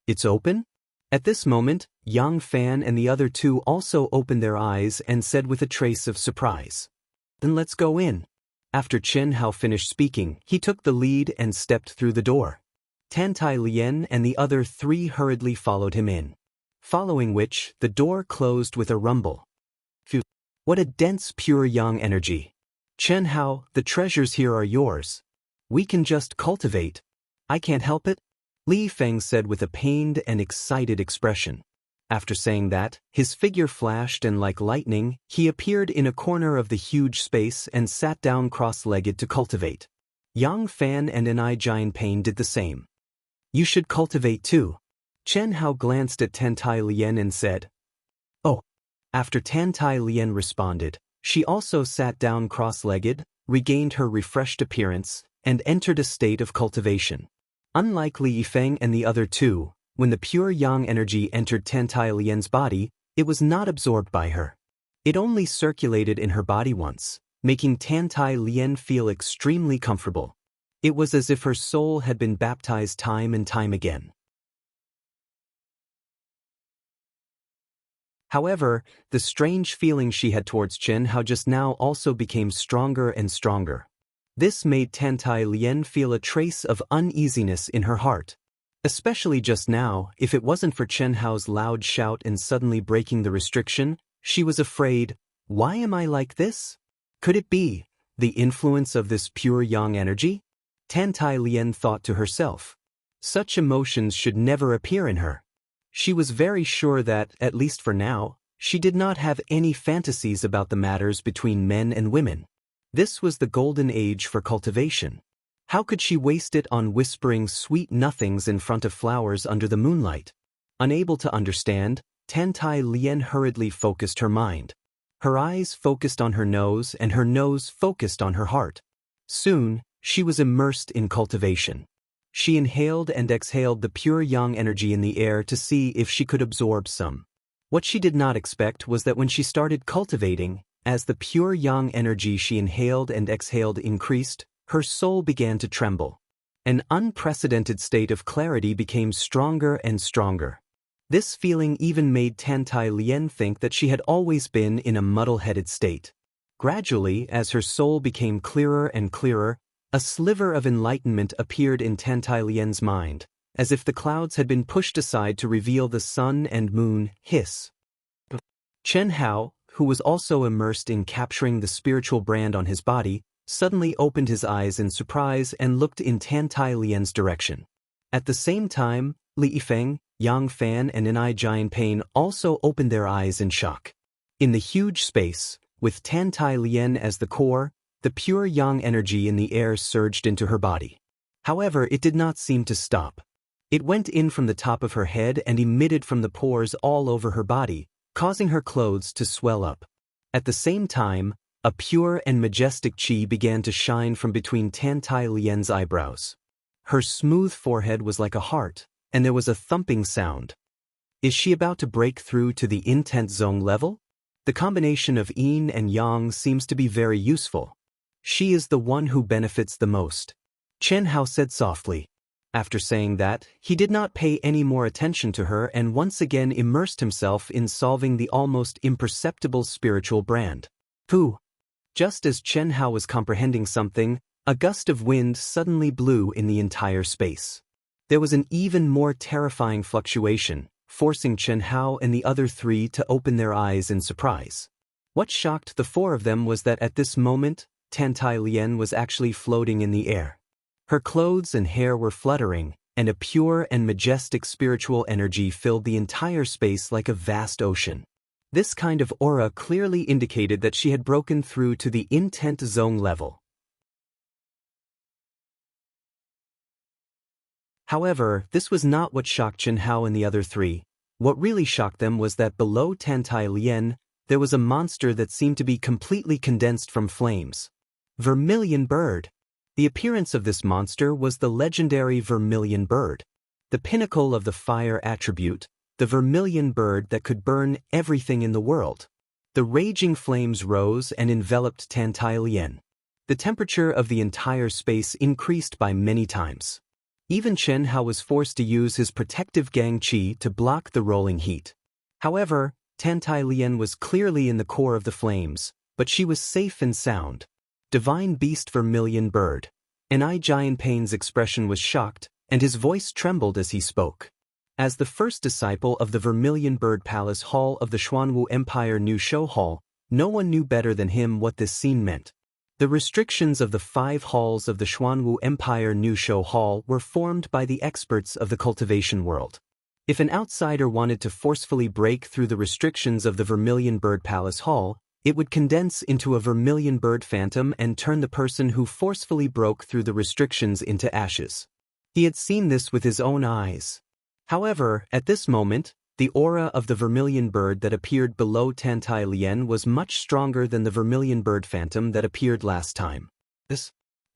"It's open?" At this moment, Yang Fan and the other two also opened their eyes and said with a trace of surprise, "Then let's go in." After Chen Hao finished speaking, he took the lead and stepped through the door. Tan Tai Lien and the other three hurriedly followed him in. Following which, the door closed with a rumble. Phew! What a dense pure yang energy. Chen Hao, the treasures here are yours. We can just cultivate. I can't help it, Li Feng said with a pained and excited expression. After saying that, his figure flashed and like lightning, he appeared in a corner of the huge space and sat down cross-legged to cultivate. Yang Fan and Enai Jian Pain did the same. "You should cultivate too." Chen Hao glanced at Tan Tai Lien and said, "Oh." After Tan Tai Lien responded, she also sat down cross-legged, regained her refreshed appearance, and entered a state of cultivation. Unlike Li Yifeng and the other two, when the pure yang energy entered Tan Tai Lien's body, it was not absorbed by her. It only circulated in her body once, making Tan Tai Lien feel extremely comfortable. It was as if her soul had been baptized time and time again. However, the strange feeling she had towards Chen Hao just now also became stronger and stronger. This made Tan Tai Lien feel a trace of uneasiness in her heart. Especially just now, if it wasn't for Chen Hao's loud shout and suddenly breaking the restriction, she was afraid, why am I like this? Could it be the influence of this pure yang energy? Tan Tai Lien thought to herself. Such emotions should never appear in her. She was very sure that, at least for now, she did not have any fantasies about the matters between men and women. This was the golden age for cultivation. How could she waste it on whispering sweet nothings in front of flowers under the moonlight? Unable to understand, Tan Tai Lien hurriedly focused her mind. Her eyes focused on her nose and her nose focused on her heart. Soon, she was immersed in cultivation. She inhaled and exhaled the pure yang energy in the air to see if she could absorb some. What she did not expect was that when she started cultivating, as the pure yang energy she inhaled and exhaled increased, her soul began to tremble. An unprecedented state of clarity became stronger and stronger. This feeling even made Tan Tai Lien think that she had always been in a muddle-headed state. Gradually, as her soul became clearer and clearer, a sliver of enlightenment appeared in Tan Tai Lien's mind, as if the clouds had been pushed aside to reveal the sun and moon. Hiss. Chen Hao, who was also immersed in capturing the spiritual brand on his body, suddenly opened his eyes in surprise and looked in Tan Tai Lien's direction. At the same time, Li Yifeng, Yang Fan and Enai Jian Pain also opened their eyes in shock. In the huge space, with Tan Tai Lien as the core, the pure yang energy in the air surged into her body. However, it did not seem to stop. It went in from the top of her head and emitted from the pores all over her body, causing her clothes to swell up. At the same time, a pure and majestic qi began to shine from between Tan Tai Lien's eyebrows. Her smooth forehead was like a heart, and there was a thumping sound. Is she about to break through to the intense zone level? The combination of yin and yang seems to be very useful. She is the one who benefits the most, Chen Hao said softly. After saying that, he did not pay any more attention to her and once again immersed himself in solving the almost imperceptible spiritual brand. Pooh! Just as Chen Hao was comprehending something, a gust of wind suddenly blew in the entire space. There was an even more terrifying fluctuation, forcing Chen Hao and the other three to open their eyes in surprise. What shocked the four of them was that at this moment, Tantai Lien was actually floating in the air. Her clothes and hair were fluttering, and a pure and majestic spiritual energy filled the entire space like a vast ocean. This kind of aura clearly indicated that she had broken through to the intent zone level. However, this was not what shocked Chen Hao and the other three. What really shocked them was that below Tantai Lien, there was a monster that seemed to be completely condensed from flames. Vermilion Bird. The appearance of this monster was the legendary Vermilion Bird. The pinnacle of the fire attribute, the Vermilion Bird that could burn everything in the world. The raging flames rose and enveloped Tantai Lien. The temperature of the entire space increased by many times. Even Chen Hao was forced to use his protective Gang Qi to block the rolling heat. However, Tantai Lien was clearly in the core of the flames, but she was safe and sound. Divine Beast Vermilion Bird. Enai Jianpei's expression was shocked, and his voice trembled as he spoke. As the first disciple of the Vermilion Bird Palace Hall of the Xuanwu Empire New Show Hall, no one knew better than him what this scene meant. The restrictions of the 5 halls of the Xuanwu Empire New Show Hall were formed by the experts of the cultivation world. If an outsider wanted to forcefully break through the restrictions of the Vermilion Bird Palace Hall, it would condense into a Vermilion Bird Phantom and turn the person who forcefully broke through the restrictions into ashes. He had seen this with his own eyes. However, at this moment, the aura of the Vermilion Bird that appeared below Tantai Lien was much stronger than the Vermilion Bird Phantom that appeared last time.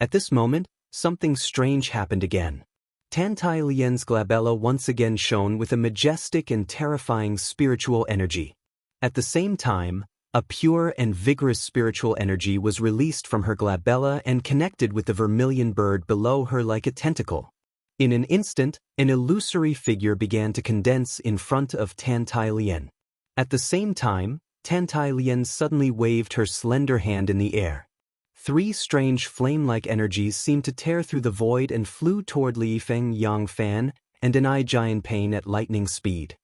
At this moment, something strange happened again. Tantai Lien's glabella once again shone with a majestic and terrifying spiritual energy. At the same time, a pure and vigorous spiritual energy was released from her glabella and connected with the Vermilion Bird below her like a tentacle. In an instant, an illusory figure began to condense in front of Tantai Lien. At the same time, Tantai Lien suddenly waved her slender hand in the air. 3 strange flame-like energies seemed to tear through the void and flew toward Li Feng Yang Fan and Enai Jianpei at lightning speed.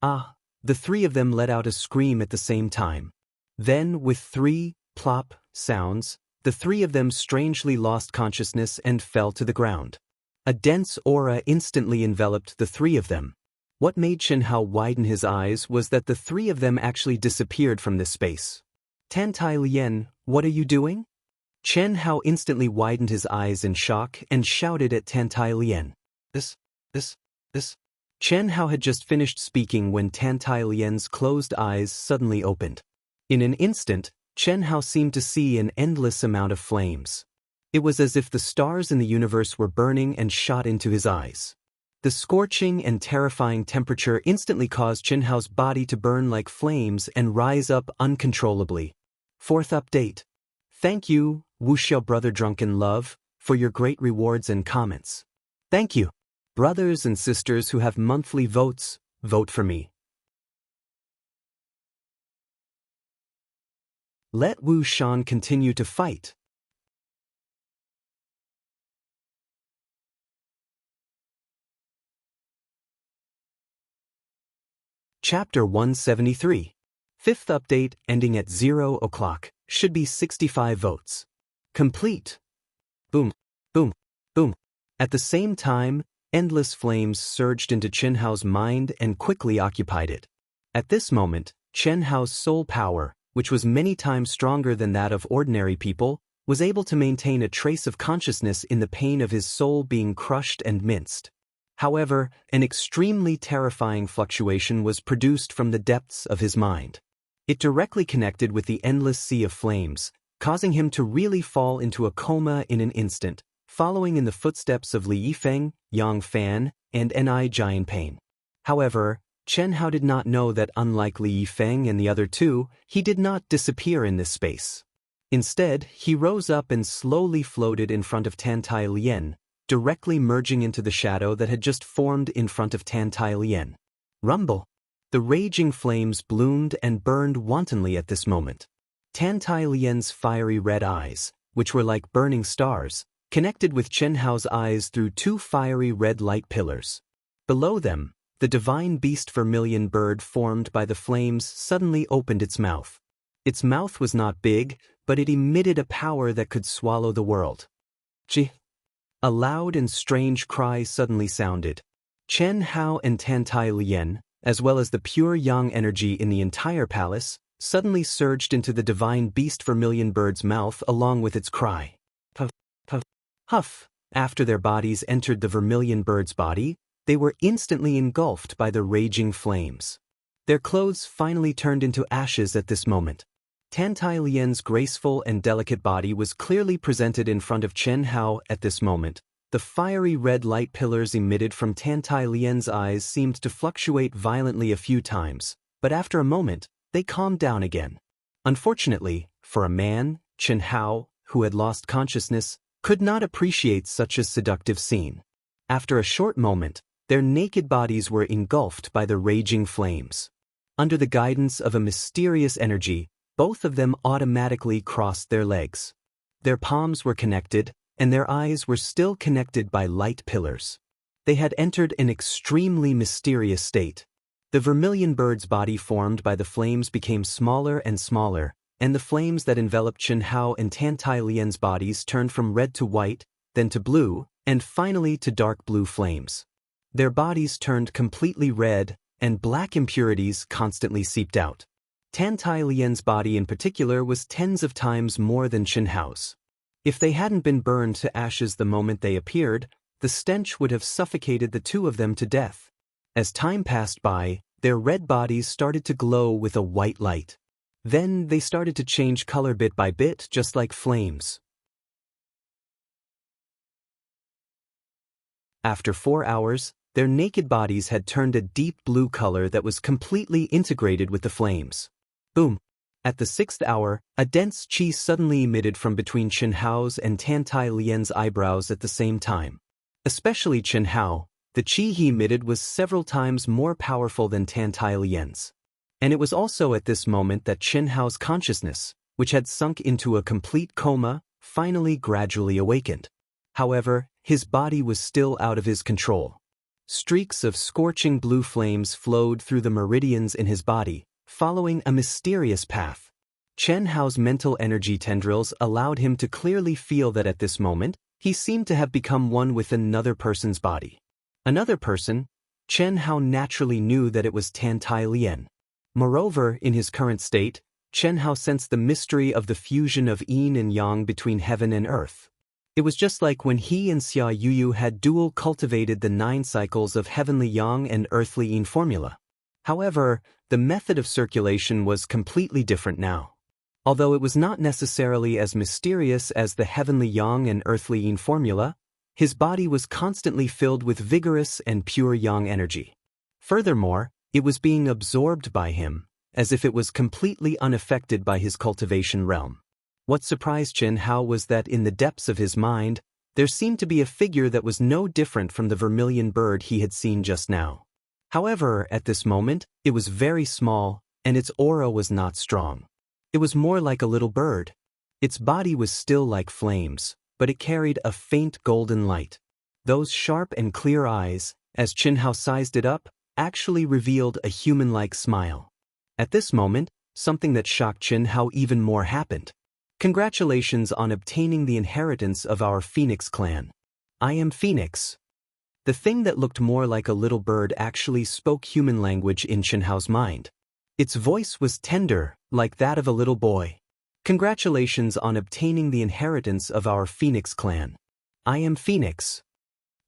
Ah! The 3 of them let out a scream at the same time. Then, with 3 plop sounds, the 3 of them strangely lost consciousness and fell to the ground. A dense aura instantly enveloped the 3 of them. What made Chen Hao widen his eyes was that the 3 of them actually disappeared from this space. Tantai Lien, what are you doing? Chen Hao instantly widened his eyes in shock and shouted at Tantai Lien. This. Chen Hao had just finished speaking when Tantai Lien's closed eyes suddenly opened. In an instant, Chen Hao seemed to see an endless amount of flames. It was as if the stars in the universe were burning and shot into his eyes. The scorching and terrifying temperature instantly caused Chen Hao's body to burn like flames and rise up uncontrollably. 4th update. Thank you, Wuxiao Brother Drunken Love, for your great rewards and comments. Thank you. Brothers and sisters who have monthly votes, vote for me. Let Wu Shan continue to fight. Chapter 173. 5th update ending at 0 o'clock, should be 65 votes. Complete. Boom, boom, boom. At the same time, endless flames surged into Chen Hao's mind and quickly occupied it. At this moment, Chen Hao's soul power, which was many times stronger than that of ordinary people, was able to maintain a trace of consciousness in the pain of his soul being crushed and minced. However, an extremely terrifying fluctuation was produced from the depths of his mind. It directly connected with the endless sea of flames, causing him to really fall into a coma in an instant, following in the footsteps of Li Yifeng, Yang Fan, and Enai Jianpei. However, Chen Hao did not know that unlike Li Yifeng and the other 2, he did not disappear in this space. Instead, he rose up and slowly floated in front of Tantai Lien, directly merging into the shadow that had just formed in front of Tantai Lien. Rumble! The raging flames bloomed and burned wantonly at this moment. Tantai Lien's fiery red eyes, which were like burning stars, connected with Chen Hao's eyes through 2 fiery red light pillars. Below them, the divine beast Vermilion Bird formed by the flames suddenly opened its mouth. Its mouth was not big, but it emitted a power that could swallow the world. Chi. A loud and strange cry suddenly sounded. Chen Hao and Tan Tai Lien, as well as the pure yang energy in the entire palace, suddenly surged into the divine beast vermilion bird's mouth along with its cry. Puff, puff, huff. After their bodies entered the vermilion bird's body, they were instantly engulfed by the raging flames. Their clothes finally turned into ashes at this moment. Tan Tai Lien's graceful and delicate body was clearly presented in front of Chen Hao at this moment. The fiery red light pillars emitted from Tan Tai Lien's eyes seemed to fluctuate violently a few times, but after a moment, they calmed down again. Unfortunately, for a man, Chen Hao, who had lost consciousness, could not appreciate such a seductive scene. After a short moment, their naked bodies were engulfed by the raging flames. Under the guidance of a mysterious energy, both of them automatically crossed their legs. Their palms were connected, and their eyes were still connected by light pillars. They had entered an extremely mysterious state. The vermilion bird's body formed by the flames became smaller and smaller, and the flames that enveloped Chen Hao and Tan Tai Lien's bodies turned from red to white, then to blue, and finally to dark blue flames. Their bodies turned completely red, and black impurities constantly seeped out. Tan Tai Lien's body in particular was tens of times more than Chen Hao's. If they hadn't been burned to ashes the moment they appeared, the stench would have suffocated the two of them to death. As time passed by, their red bodies started to glow with a white light. Then they started to change color bit by bit, just like flames. After 4 hours, their naked bodies had turned a deep blue color that was completely integrated with the flames. Boom! At the 6th hour, a dense qi suddenly emitted from between Chen Hao's and Tan Tai Lien's eyebrows at the same time. Especially Chen Hao, the qi he emitted was several times more powerful than Tan Tai Lien's. And it was also at this moment that Chen Hao's consciousness, which had sunk into a complete coma, finally gradually awakened. However, his body was still out of his control. Streaks of scorching blue flames flowed through the meridians in his body, following a mysterious path. Chen Hao's mental energy tendrils allowed him to clearly feel that at this moment, he seemed to have become one with another person's body. Another person, Chen Hao naturally knew that it was Tan Tai Lien. Moreover, in his current state, Chen Hao sensed the mystery of the fusion of yin and yang between heaven and earth. It was just like when he and Xia Yuyu had dual cultivated the 9 cycles of heavenly yang and earthly yin formula. However, the method of circulation was completely different now. Although it was not necessarily as mysterious as the heavenly yang and earthly yin formula, his body was constantly filled with vigorous and pure yang energy. Furthermore, it was being absorbed by him, as if it was completely unaffected by his cultivation realm. What surprised Chen Hao was that in the depths of his mind, there seemed to be a figure that was no different from the vermilion bird he had seen just now. However, at this moment, it was very small, and its aura was not strong. It was more like a little bird. Its body was still like flames, but it carried a faint golden light. Those sharp and clear eyes, as Chen Hao sized it up, actually revealed a human-like smile. At this moment, something that shocked Chen Hao even more happened. Congratulations on obtaining the inheritance of our Phoenix clan. I am Phoenix. The thing that looked more like a little bird actually spoke human language in Chen Hao's mind. Its voice was tender, like that of a little boy. Congratulations on obtaining the inheritance of our Phoenix clan. I am Phoenix.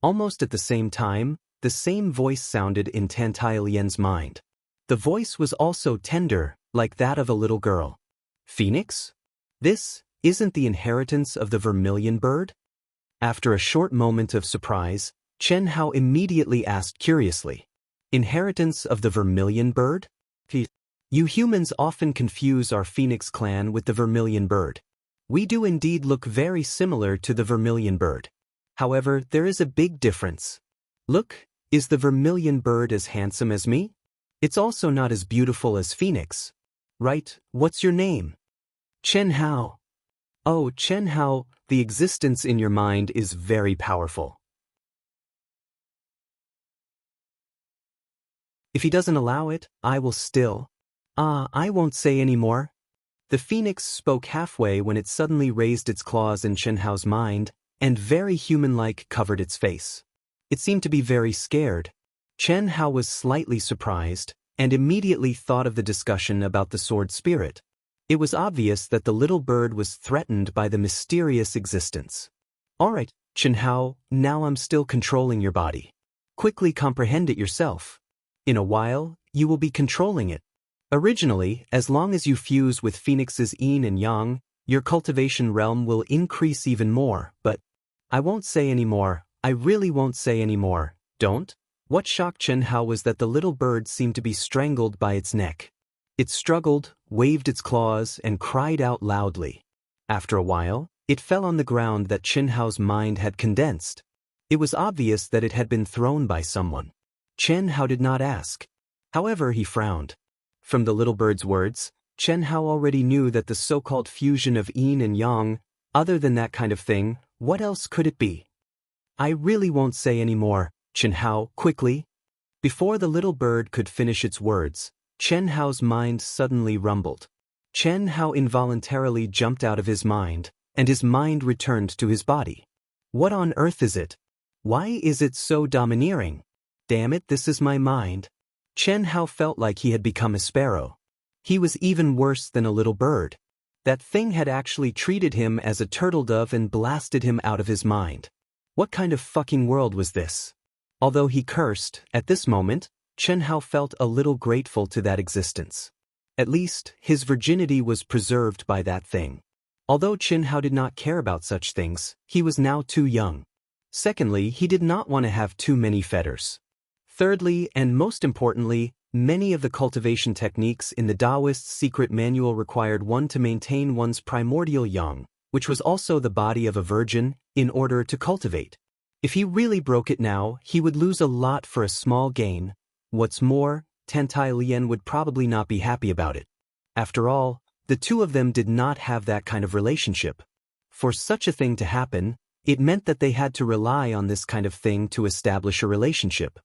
Almost at the same time, the same voice sounded in Tan Tai Lien's mind. The voice was also tender, like that of a little girl. Phoenix? This isn't the inheritance of the vermilion bird? After a short moment of surprise, Chen Hao immediately asked curiously, Inheritance of the vermilion bird? You humans often confuse our Phoenix clan with the vermilion bird. We do indeed look very similar to the vermilion bird. However, there is a big difference. Look, is the vermilion bird as handsome as me? It's also not as beautiful as Phoenix. Right, what's your name? Chen Hao. Oh, Chen Hao, the existence in your mind is very powerful. If he doesn't allow it, I will still. I won't say any more. The phoenix spoke halfway when it suddenly raised its claws in Chen Hao's mind, and very human-like covered its face. It seemed to be very scared. Chen Hao was slightly surprised, and immediately thought of the discussion about the sword spirit. It was obvious that the little bird was threatened by the mysterious existence. Alright, Chen Hao, now I'm still controlling your body. Quickly comprehend it yourself. In a while, you will be controlling it. Originally, as long as you fuse with Phoenix's yin and yang, your cultivation realm will increase even more, but I won't say any more, I really won't say any more, don't? What shocked Chen Hao was that the little bird seemed to be strangled by its neck. It struggled, waved its claws, and cried out loudly. After a while, it fell on the ground that Chen Hao's mind had condensed. It was obvious that it had been thrown by someone. Chen Hao did not ask. However, he frowned. From the little bird's words, Chen Hao already knew that the so-called fusion of yin and yang, other than that kind of thing, what else could it be? I really won't say any more, Chen Hao, quickly. Before the little bird could finish its words, Chen Hao's mind suddenly rumbled. Chen Hao involuntarily jumped out of his mind, and his mind returned to his body. What on earth is it? Why is it so domineering? Damn it, this is my mind. Chen Hao felt like he had become a sparrow. He was even worse than a little bird. That thing had actually treated him as a turtle dove and blasted him out of his mind. What kind of fucking world was this? Although he cursed, at this moment, Chen Hao felt a little grateful to that existence. At least, his virginity was preserved by that thing. Although Chen Hao did not care about such things, he was now too young. Secondly, he did not want to have too many fetters. Thirdly, and most importantly, many of the cultivation techniques in the Taoist's secret manual required one to maintain one's primordial yang, which was also the body of a virgin, in order to cultivate. If he really broke it now, he would lose a lot for a small gain. What's more, Tantai Lian would probably not be happy about it. After all, the two of them did not have that kind of relationship. For such a thing to happen, it meant that they had to rely on this kind of thing to establish a relationship.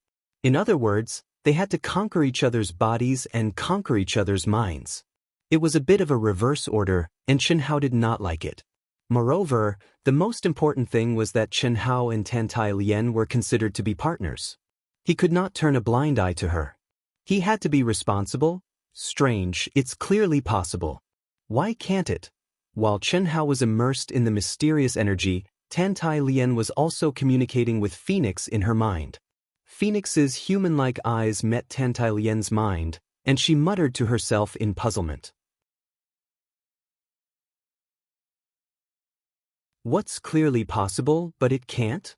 In other words, they had to conquer each other's bodies and conquer each other's minds. It was a bit of a reverse order, and Chen Hao did not like it. Moreover, the most important thing was that Chen Hao and Tantai Lian were considered to be partners. He could not turn a blind eye to her. He had to be responsible. Strange, it's clearly possible. Why can't it? While Chen Hao was immersed in the mysterious energy, Tantai Lian was also communicating with Phoenix in her mind. Phoenix's human-like eyes met Tantai Lian's mind, and she muttered to herself in puzzlement. What's clearly possible, but it can't?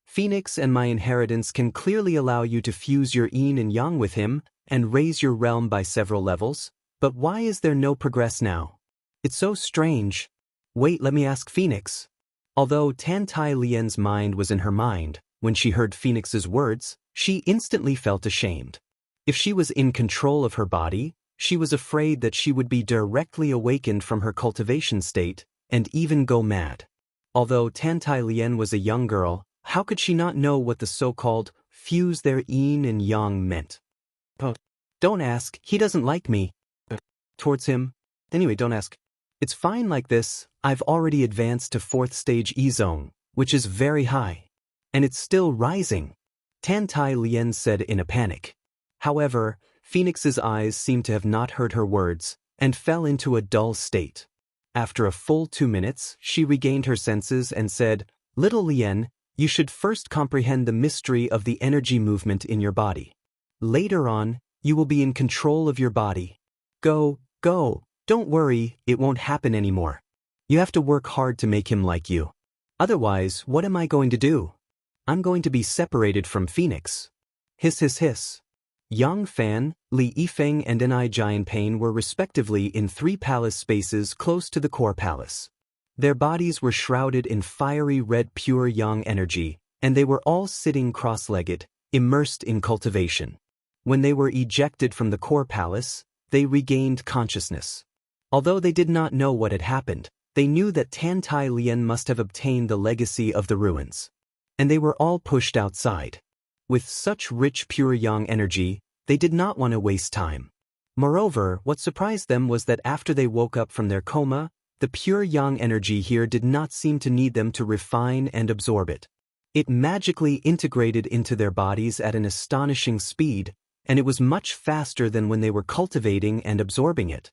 Phoenix and my inheritance can clearly allow you to fuse your yin and yang with him, and raise your realm by several levels, but why is there no progress now? It's so strange. Wait, let me ask Phoenix. Although Tantai Lian's mind was in her mind, when she heard Phoenix's words, she instantly felt ashamed. If she was in control of her body, she was afraid that she would be directly awakened from her cultivation state, and even go mad. Although Tantai Lian was a young girl, how could she not know what the so-called fuse their yin and yang meant? Oh, don't ask, he doesn't like me. Towards him? Anyway, don't ask. It's fine like this, I've already advanced to 4th stage E-zone, which is very high. And it's still rising, Tantai Lian said in a panic. However, Phoenix's eyes seemed to have not heard her words, and fell into a dull state. After a full 2 minutes, she regained her senses and said, "Little Lian, you should first comprehend the mystery of the energy movement in your body. Later on, you will be in control of your body. Go, don't worry, it won't happen anymore. You have to work hard to make him like you. Otherwise, what am I going to do? I'm going to be separated from Phoenix." Hiss hiss hiss. Yang Fan, Li Yifeng and Ni Jianpain were respectively in 3 palace spaces close to the core palace. Their bodies were shrouded in fiery red pure yang energy, and they were all sitting cross-legged, immersed in cultivation. When they were ejected from the core palace, they regained consciousness. Although they did not know what had happened, they knew that Tantai Lian must have obtained the legacy of the ruins. And they were all pushed outside. With such rich pure yang energy, they did not want to waste time. Moreover, what surprised them was that after they woke up from their coma, the pure yang energy here did not seem to need them to refine and absorb it. It magically integrated into their bodies at an astonishing speed, and it was much faster than when they were cultivating and absorbing it.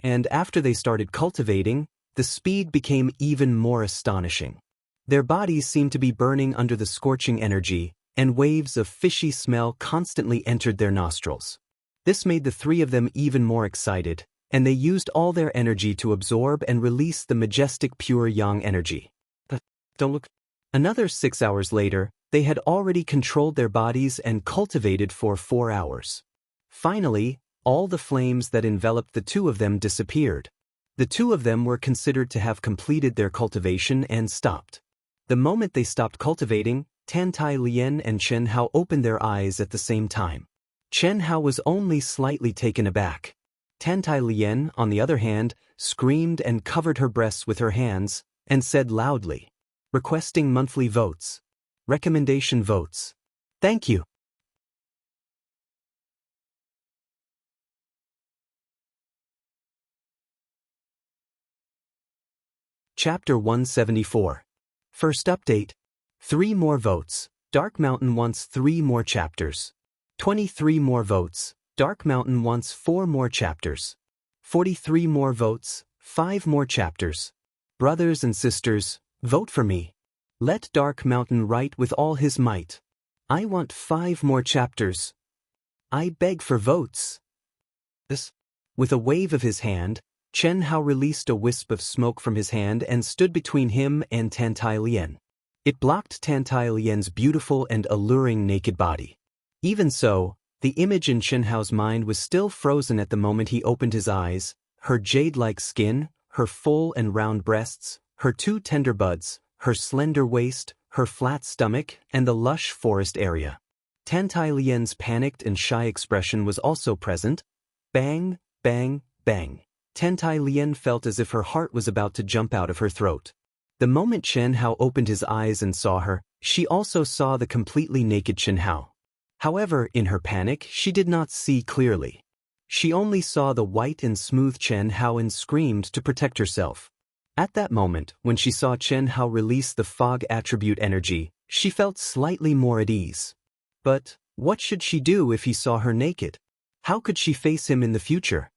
And after they started cultivating, the speed became even more astonishing. Their bodies seemed to be burning under the scorching energy, and waves of fishy smell constantly entered their nostrils. This made the three of them even more excited, and they used all their energy to absorb and release the majestic pure yang energy. Don't look. Another 6 hours later, they had already controlled their bodies and cultivated for 4 hours. Finally, all the flames that enveloped the two of them disappeared. The two of them were considered to have completed their cultivation and stopped. The moment they stopped cultivating, Tantai Lien and Chen Hao opened their eyes at the same time. Chen Hao was only slightly taken aback. Tantai Lien, on the other hand, screamed and covered her breasts with her hands, and said loudly, "Requesting monthly votes. Recommendation votes. Thank you." Chapter 174. First update. 3 more votes. Dark Mountain wants 3 more chapters. 23 more votes. Dark Mountain wants 4 more chapters. 43 more votes. 5 more chapters. Brothers and sisters, vote for me. Let Dark Mountain write with all his might. I want 5 more chapters. I beg for votes. With a wave of his hand, Chen Hao released a wisp of smoke from his hand and stood between him and Tantai Lien. It blocked Tantai Lien's beautiful and alluring naked body. Even so, the image in Chen Hao's mind was still frozen at the moment he opened his eyes: her jade-like skin, her full and round breasts, her 2 tender buds, her slender waist, her flat stomach, and the lush forest area. Tantai Lien's panicked and shy expression was also present. Bang, bang, bang. Tantai Lien felt as if her heart was about to jump out of her throat. The moment Chen Hao opened his eyes and saw her, she also saw the completely naked Chen Hao. However, in her panic, she did not see clearly. She only saw the white and smooth Chen Hao and screamed to protect herself. At that moment, when she saw Chen Hao release the fog attribute energy, she felt slightly more at ease. But what should she do if he saw her naked? How could she face him in the future?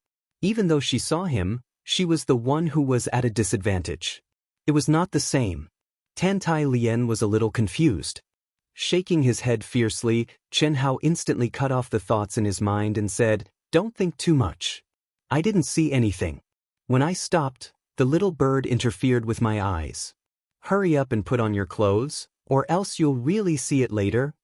Even though she saw him, she was the one who was at a disadvantage. It was not the same. Tantai Lien was a little confused. Shaking his head fiercely, Chen Hao instantly cut off the thoughts in his mind and said, "Don't think too much. I didn't see anything. When I stopped, the little bird interfered with my eyes. Hurry up and put on your clothes, or else you'll really see it later."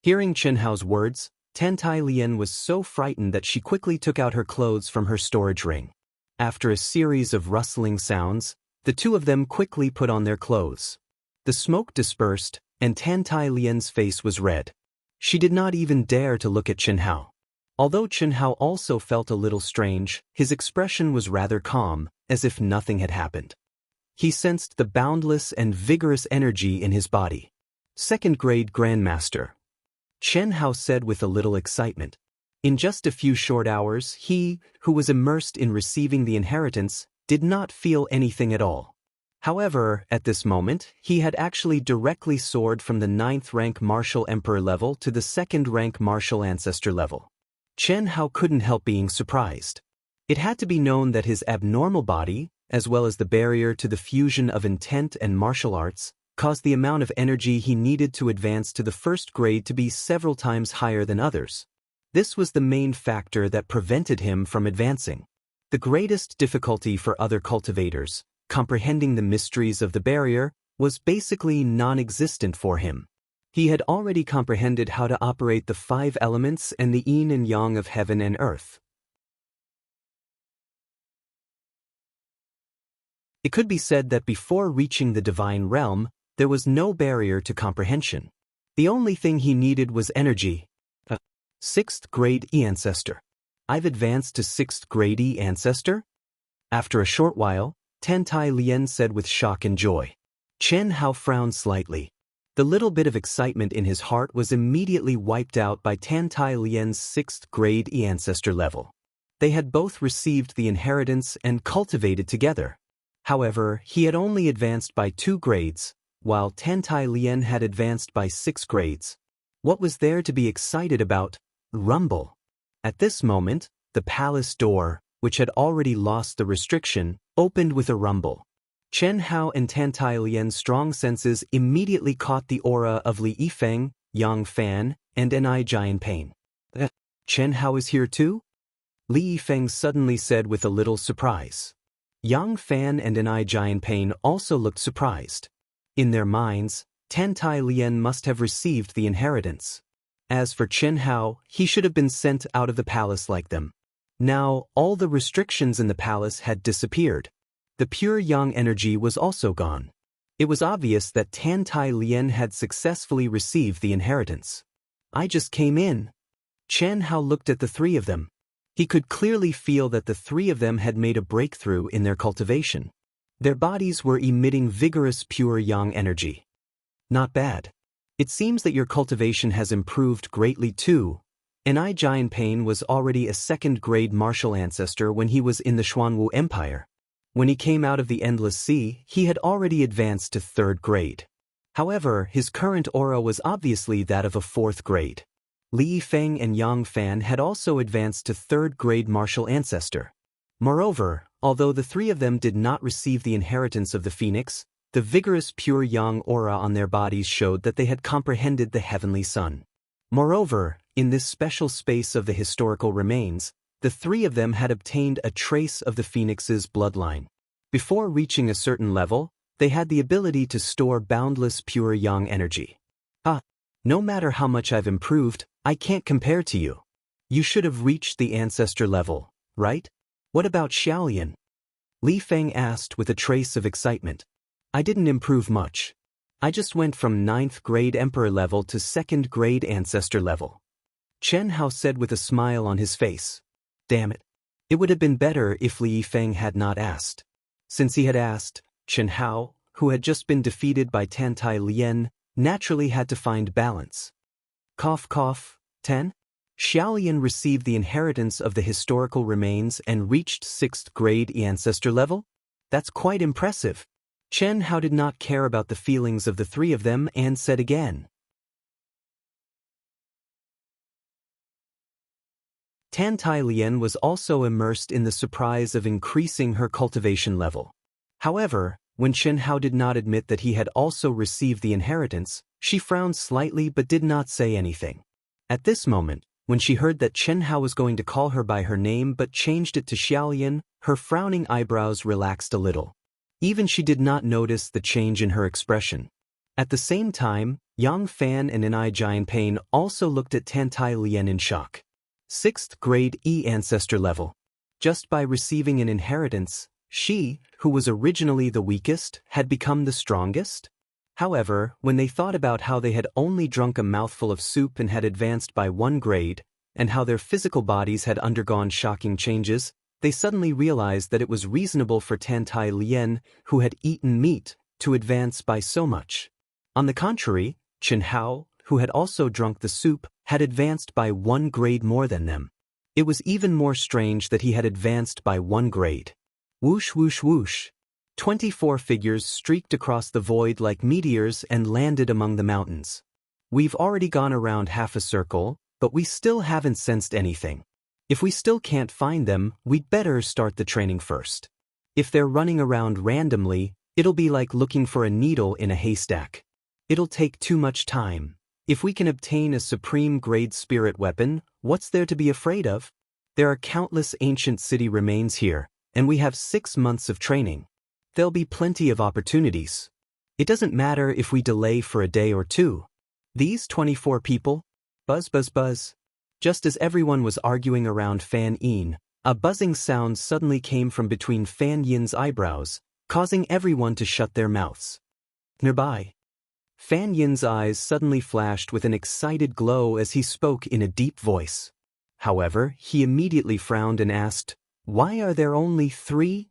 Hearing Chen Hao's words, Tantai Lien was so frightened that she quickly took out her clothes from her storage ring. After a series of rustling sounds, the two of them quickly put on their clothes. The smoke dispersed, and Tantai Lien's face was red. She did not even dare to look at Chen Hao. Although Chen Hao also felt a little strange, his expression was rather calm, as if nothing had happened. He sensed the boundless and vigorous energy in his body. Second-grade Grandmaster, Chen Hao said with a little excitement. In just a few short hours, he, who was immersed in receiving the inheritance, did not feel anything at all. However, at this moment, he had actually directly soared from the 9th rank Martial Emperor level to the 2nd rank Martial Ancestor level. Chen Hao couldn't help being surprised. It had to be known that his abnormal body, as well as the barrier to the fusion of intent and martial arts, caused the amount of energy he needed to advance to the 1st grade to be several times higher than others. This was the main factor that prevented him from advancing. The greatest difficulty for other cultivators, comprehending the mysteries of the barrier, was basically non-existent for him. He had already comprehended how to operate the 5 elements and the yin and yang of heaven and earth. It could be said that before reaching the divine realm, there was no barrier to comprehension. The only thing he needed was energy. 6th grade E-Ancestor. I've advanced to 6th grade E-Ancestor? After a short while, Tantai Lien said with shock and joy. Chen Hao frowned slightly. The little bit of excitement in his heart was immediately wiped out by Tantai Lien's 6th grade E-Ancestor level. They had both received the inheritance and cultivated together. However, he had only advanced by 2 grades, while Tantai Lien had advanced by 6 grades. What was there to be excited about? Rumble. At this moment, the palace door, which had already lost the restriction, opened with a rumble. Chen Hao and Tantai Lien's strong senses immediately caught the aura of Li Yifeng, Yang Fan, and Enai Jianping. Chen Hao is here too? Li Yifeng suddenly said with a little surprise. Yang Fan and Enai Jianping also looked surprised. In their minds, Tantai Lien must have received the inheritance. As for Chen Hao, he should have been sent out of the palace like them. Now, all the restrictions in the palace had disappeared. The pure yang energy was also gone. It was obvious that Tantai Lien had successfully received the inheritance. I just came in. Chen Hao looked at the 3 of them. He could clearly feel that the 3 of them had made a breakthrough in their cultivation. Their bodies were emitting vigorous pure yang energy. Not bad. It seems that your cultivation has improved greatly too. Enai Jianping was already a 2nd-grade martial ancestor when he was in the Xuanwu Empire. When he came out of the Endless Sea, he had already advanced to 3rd grade. However, his current aura was obviously that of a 4th grade. Li Yifeng and Yang Fan had also advanced to 3rd-grade martial ancestor. Moreover, although the 3 of them did not receive the inheritance of the Phoenix, the vigorous pure yang aura on their bodies showed that they had comprehended the heavenly sun. Moreover, in this special space of the historical remains, the 3 of them had obtained a trace of the Phoenix's bloodline. Before reaching a certain level, they had the ability to store boundless pure yang energy. No matter how much I've improved, I can't compare to you. You should have reached the ancestor level, right? What about Xiaolian? Li Feng asked with a trace of excitement. I didn't improve much. I just went from 9th grade emperor level to 2nd grade ancestor level. Chen Hao said with a smile on his face. Damn it. It would have been better if Li Yifeng had not asked. Since he had asked, Chen Hao, who had just been defeated by Tantai Lien, naturally had to find balance. Cough cough, 10? Xiaolian received the inheritance of the historical remains and reached 6th grade ancestor level? That's quite impressive. Chen Hao did not care about the feelings of the 3 of them and said again. Tantai Lien was also immersed in the surprise of increasing her cultivation level. However, when Chen Hao did not admit that he had also received the inheritance, she frowned slightly but did not say anything. At this moment, when she heard that Chen Hao was going to call her by her name but changed it to Xiaolian, her frowning eyebrows relaxed a little. Even she did not notice the change in her expression. At the same time, Yang Fan and Enai Jianping also looked at Tantai Lien in shock. 6th grade ancestor level. Just by receiving an inheritance, she, who was originally the weakest, had become the strongest? However, when they thought about how they had only drunk a mouthful of soup and had advanced by 1 grade, and how their physical bodies had undergone shocking changes, they suddenly realized that it was reasonable for Tantai Lien, who had eaten meat, to advance by so much. On the contrary, Chen Hao, who had also drunk the soup, had advanced by 1 grade more than them. It was even more strange that he had advanced by 1 grade. Whoosh whoosh whoosh. 24 figures streaked across the void like meteors and landed among the mountains. We've already gone around half a circle, but we still haven't sensed anything. If we still can't find them, we'd better start the training first. If they're running around randomly, it'll be like looking for a needle in a haystack. It'll take too much time. If we can obtain a supreme grade spirit weapon, what's there to be afraid of? There are countless ancient city remains here, and we have 6 months of training. There'll be plenty of opportunities. It doesn't matter if we delay for a day or 2. These 24 people? Buzz buzz buzz. Just as everyone was arguing around Fan Yin, a buzzing sound suddenly came from between Fan Yin's eyebrows, causing everyone to shut their mouths. Nearby, Fan Yin's eyes suddenly flashed with an excited glow as he spoke in a deep voice. However, he immediately frowned and asked, "Why are there only 3?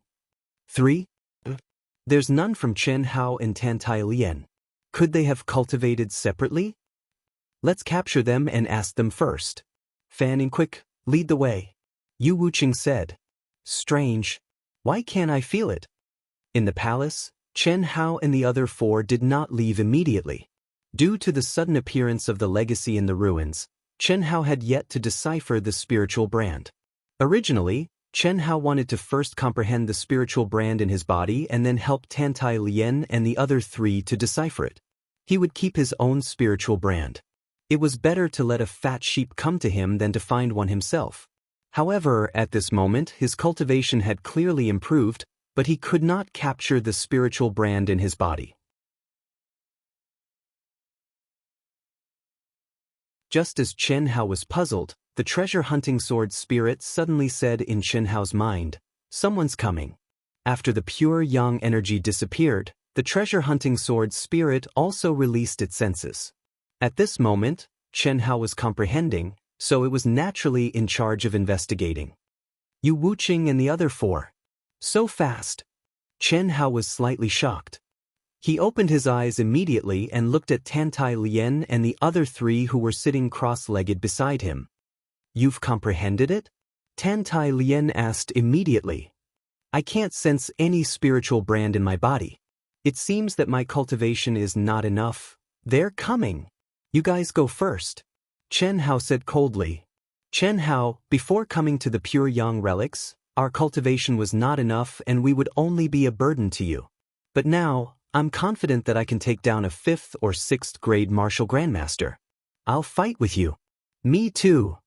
3? There's none from Chen Hao and Tantai Lien. Could they have cultivated separately? Let's capture them and ask them first. Fan Yin, quick, lead the way." Yu Wuqing said. Strange. Why can't I feel it? In the palace, Chen Hao and the other four did not leave immediately. Due to the sudden appearance of the legacy in the ruins, Chen Hao had yet to decipher the spiritual brand. Originally, Chen Hao wanted to first comprehend the spiritual brand in his body and then help Tantai Lien and the other three to decipher it. He would keep his own spiritual brand. It was better to let a fat sheep come to him than to find one himself. However, at this moment his cultivation had clearly improved, but he could not capture the spiritual brand in his body. Just as Chen Hao was puzzled, the treasure-hunting sword spirit suddenly said in Chen Hao's mind, "Someone's coming." After the pure yang energy disappeared, the treasure-hunting sword spirit also released its senses. At this moment, Chen Hao was comprehending, so it was naturally in charge of investigating. Yu Wuqing and the other four. So fast. Chen Hao was slightly shocked. He opened his eyes immediately and looked at Tantai Lien and the other three who were sitting cross-legged beside him. You've comprehended it? Tantai Lien asked immediately. I can't sense any spiritual brand in my body. It seems that my cultivation is not enough. They're coming. You guys go first. Chen Hao said coldly. Chen Hao, before coming to the pure yang relics, our cultivation was not enough and we would only be a burden to you. But now, I'm confident that I can take down a 5th or 6th grade martial grandmaster. I'll fight with you. Me too.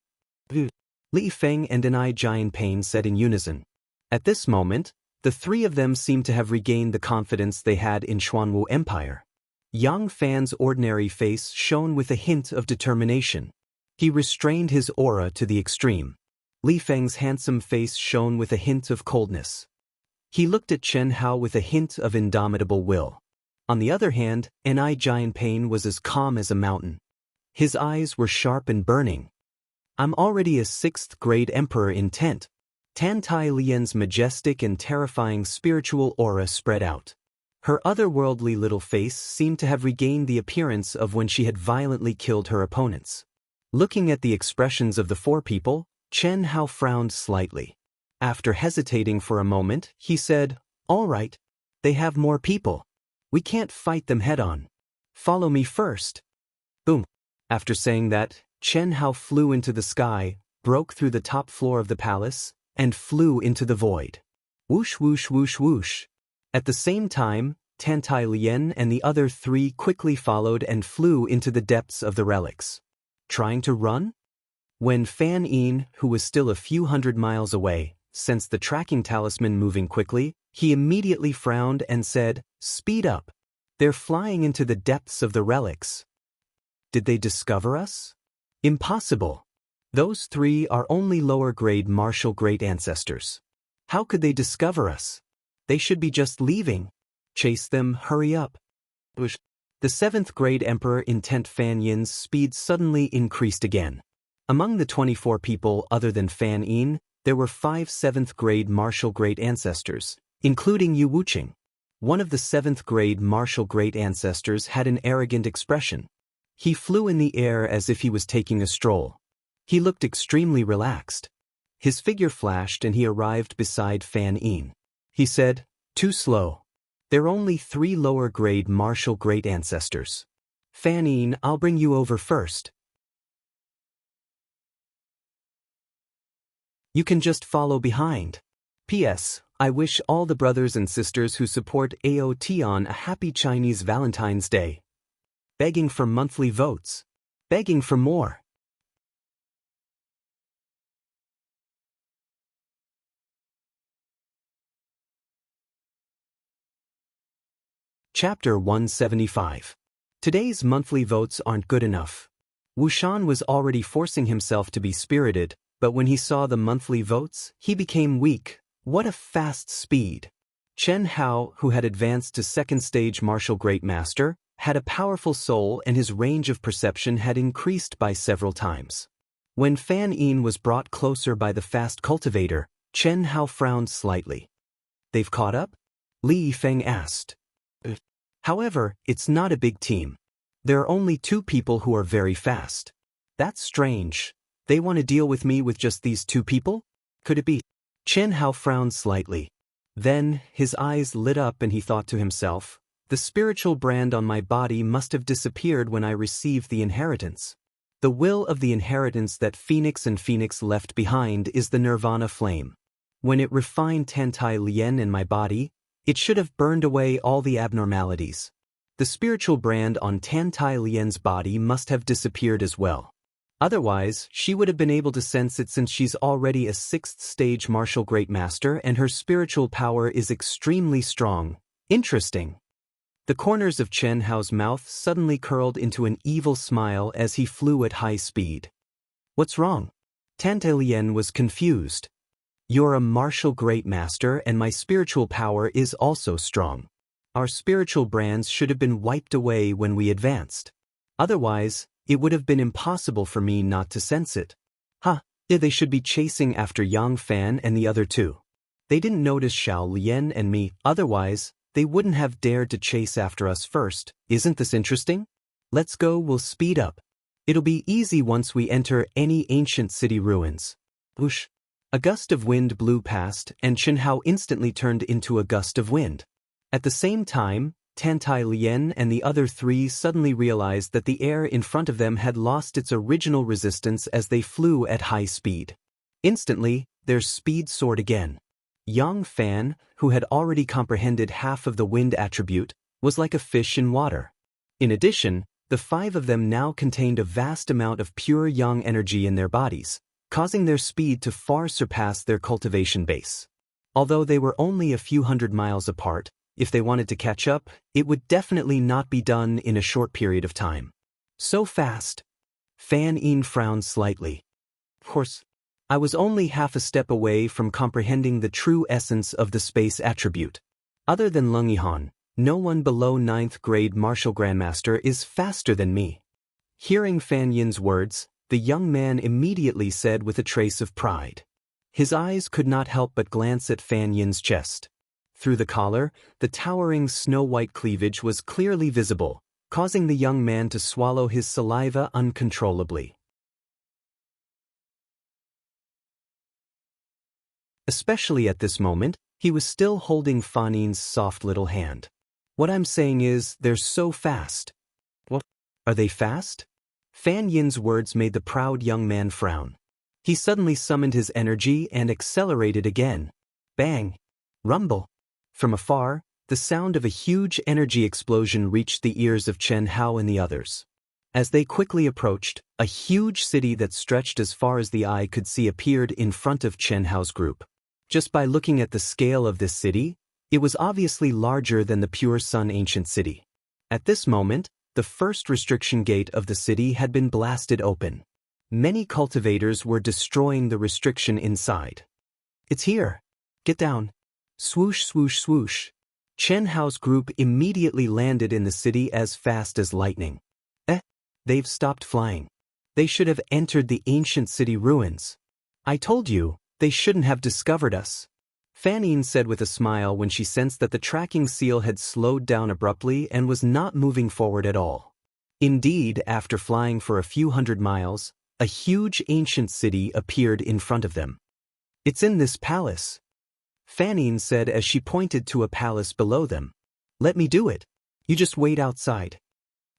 Li Feng and Denai Jianping said in unison. At this moment, the three of them seemed to have regained the confidence they had in Xuanwu Empire. Yang Fan's ordinary face shone with a hint of determination. He restrained his aura to the extreme. Li Feng's handsome face shone with a hint of coldness. He looked at Chen Hao with a hint of indomitable will. On the other hand, Denai Jianping was as calm as a mountain. His eyes were sharp and burning. I'm already a 6th grade emperor intent. Tantai Lien's majestic and terrifying spiritual aura spread out. Her otherworldly little face seemed to have regained the appearance of when she had violently killed her opponents. Looking at the expressions of the four people, Chen Hao frowned slightly. After hesitating for a moment, he said, "All right. They have more people. We can't fight them head-on. Follow me first." Boom. After saying that, Chen Hao flew into the sky, broke through the top floor of the palace, and flew into the void. Whoosh whoosh whoosh whoosh. At the same time, Tantai Lien and the other three quickly followed and flew into the depths of the relics. Trying to run? When Fan Yin, who was still a few hundred miles away, sensed the tracking talisman moving quickly, he immediately frowned and said, "Speed up. They're flying into the depths of the relics." Did they discover us? Impossible. Those three are only lower-grade martial great ancestors. How could they discover us? They should be just leaving. Chase them, hurry up. The 7th grade Emperor intent Fan Yin's speed suddenly increased again. Among the 24 people other than Fan Yin, there were 5 7th grade martial great ancestors, including Yu Wuqing. One of the 7th grade martial great ancestors had an arrogant expression. He flew in the air as if he was taking a stroll. He looked extremely relaxed. His figure flashed and he arrived beside Fan Yin. He said, "Too slow. They're only 3 lower-grade martial great ancestors. Fan Yin, I'll bring you over first. You can just follow behind. P.S. I wish all the brothers and sisters who support AOTON a happy Chinese Valentine's Day. Begging for monthly votes. Begging for more." Chapter 175. Today's monthly votes aren't good enough. Wushan was already forcing himself to be spirited, but when he saw the monthly votes, he became weak. What a fast speed! Chen Hao, who had advanced to 2nd stage martial great master, had a powerful soul and his range of perception had increased by several times. When Fan Yin was brought closer by the fast cultivator, Chen Hao frowned slightly. They've caught up? Li Feng asked. However, it's not a big team. There are only 2 people who are very fast. That's strange. They want to deal with me with just these 2 people? Could it be? Chen Hao frowned slightly. Then, his eyes lit up and he thought to himself, the spiritual brand on my body must have disappeared when I received the inheritance. The will of the inheritance that Phoenix and Phoenix left behind is the Nirvana flame. When it refined Tantai Lien in my body, it should have burned away all the abnormalities. The spiritual brand on Tantai Lien's body must have disappeared as well. Otherwise, she would have been able to sense it since she's already a 6th stage martial great master and her spiritual power is extremely strong. Interesting. The corners of Chen Hao's mouth suddenly curled into an evil smile as he flew at high speed. What's wrong? Tantai Lien was confused. You're a martial great master and my spiritual power is also strong. Our spiritual brands should have been wiped away when we advanced. Otherwise, it would have been impossible for me not to sense it. They should be chasing after Yang Fan and the other two. They didn't notice Xiao Lian and me, otherwise, they wouldn't have dared to chase after us first. Isn't this interesting? Let's go, we'll speed up. It'll be easy once we enter any ancient city ruins. Whoosh! A gust of wind blew past and Chen Hao instantly turned into a gust of wind. At the same time, Tantai Lien and the other three suddenly realized that the air in front of them had lost its original resistance as they flew at high speed. Instantly, their speed soared again. Yang Fan, who had already comprehended half of the wind attribute, was like a fish in water. In addition, the 5 of them now contained a vast amount of pure yang energy in their bodies, causing their speed to far surpass their cultivation base. Although they were only a few hundred miles apart, if they wanted to catch up, it would definitely not be done in a short period of time. So fast. Fan Yin frowned slightly. Of course, I was only half a step away from comprehending the true essence of the space attribute. Other than Leng Yihan, no one below 9th grade martial grandmaster is faster than me. Hearing Fan Yin's words, the young man immediately said with a trace of pride. His eyes could not help but glance at Fan Yin's chest. Through the collar, the towering snow-white cleavage was clearly visible, causing the young man to swallow his saliva uncontrollably. Especially at this moment, he was still holding Fan Yin's soft little hand. What I'm saying is, they're so fast. What? Are they fast? Fan Yin's words made the proud young man frown. He suddenly summoned his energy and accelerated again. Bang! Rumble! From afar, the sound of a huge energy explosion reached the ears of Chen Hao and the others. As they quickly approached, a huge city that stretched as far as the eye could see appeared in front of Chen Hao's group. Just by looking at the scale of this city, it was obviously larger than the Pure Sun ancient city. At this moment, the first restriction gate of the city had been blasted open. Many cultivators were destroying the restriction inside. It's here. Get down. Swoosh, swoosh, swoosh. Chen Hao's group immediately landed in the city as fast as lightning. They've stopped flying. They should have entered the ancient city ruins. I told you, they shouldn't have discovered us. Fan Yin said with a smile when she sensed that the tracking seal had slowed down abruptly and was not moving forward at all. Indeed, after flying for a few hundred miles, a huge ancient city appeared in front of them. It's in this palace. Fan Yin said as she pointed to a palace below them. Let me do it. You just wait outside.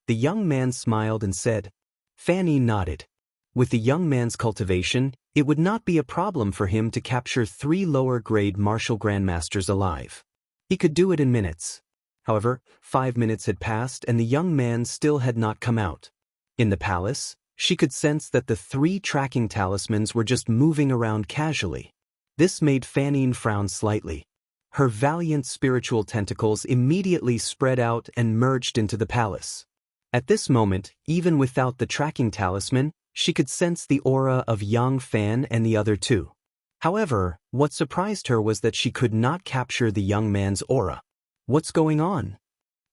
The young man smiled and said. Fan Yin nodded. With the young man's cultivation, it would not be a problem for him to capture 3 lower-grade martial grandmasters alive. He could do it in minutes. However, 5 minutes had passed and the young man still had not come out. In the palace, she could sense that the 3 tracking talismans were just moving around casually. This made Fan Yin frown slightly. Her valiant spiritual tentacles immediately spread out and merged into the palace. At this moment, even without the tracking talisman, she could sense the aura of Yang Fan and the other two. However, what surprised her was that she could not capture the young man's aura. What's going on?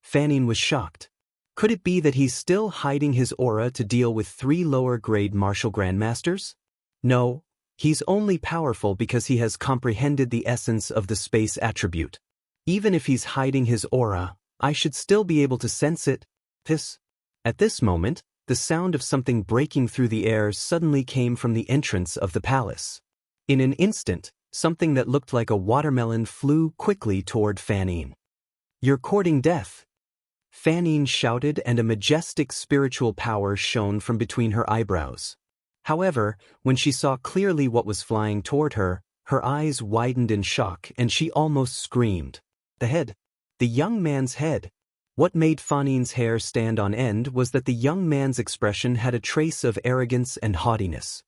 Fan Yin was shocked. Could it be that he's still hiding his aura to deal with 3 lower-grade martial grandmasters? No, he's only powerful because he has comprehended the essence of the space attribute. Even if he's hiding his aura, I should still be able to sense it. At this moment, the sound of something breaking through the air suddenly came from the entrance of the palace. In an instant, something that looked like a watermelon flew quickly toward Fanine. "You're courting death," Fanine shouted, and a majestic spiritual power shone from between her eyebrows. However, when she saw clearly what was flying toward her, her eyes widened in shock and she almost screamed. The head. The young man's head. What made Fanine's hair stand on end was that the young man's expression had a trace of arrogance and haughtiness.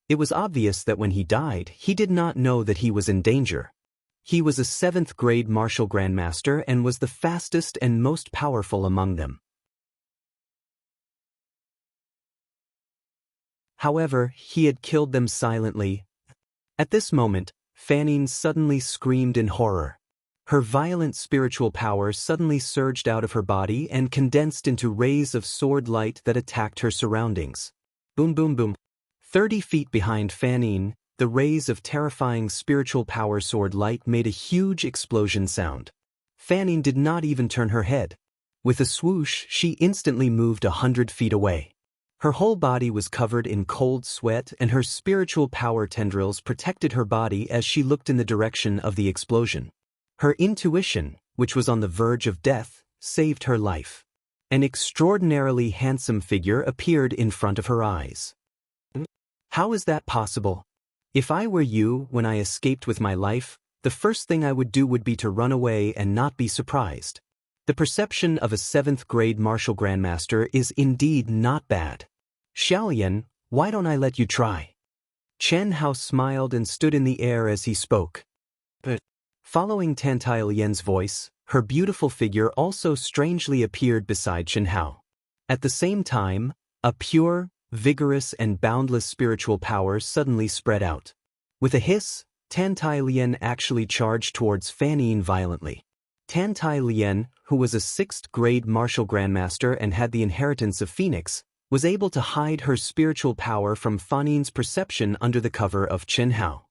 It was obvious that when he died, he did not know that he was in danger. He was a 7th grade martial grandmaster and was the fastest and most powerful among them. However, he had killed them silently. At this moment, Fanine suddenly screamed in horror. Her violent spiritual power suddenly surged out of her body and condensed into rays of sword light that attacked her surroundings. Boom boom boom. 30 feet behind Fanine, the rays of terrifying spiritual power sword light made a huge explosion sound. Fanine did not even turn her head. With a swoosh, she instantly moved 100 feet away. Her whole body was covered in cold sweat and her spiritual power tendrils protected her body as she looked in the direction of the explosion. Her intuition, which was on the verge of death, saved her life. An extraordinarily handsome figure appeared in front of her eyes. How is that possible? If I were you, when I escaped with my life, the first thing I would do would be to run away and not be surprised. The perception of a 7th grade martial grandmaster is indeed not bad. Xiaolian, why don't I let you try? Chen Hao smiled and stood in the air as he spoke. But, following Tantalian's voice, her beautiful figure also strangely appeared beside Chen Hao. At the same time, a pure, vigorous and boundless spiritual power suddenly spread out. With a hiss, Tantalian actually charged towards Fanine violently. Tantalian, who was a 6th grade martial grandmaster and had the inheritance of Phoenix, was able to hide her spiritual power from Fanine's perception under the cover of Chen Hao.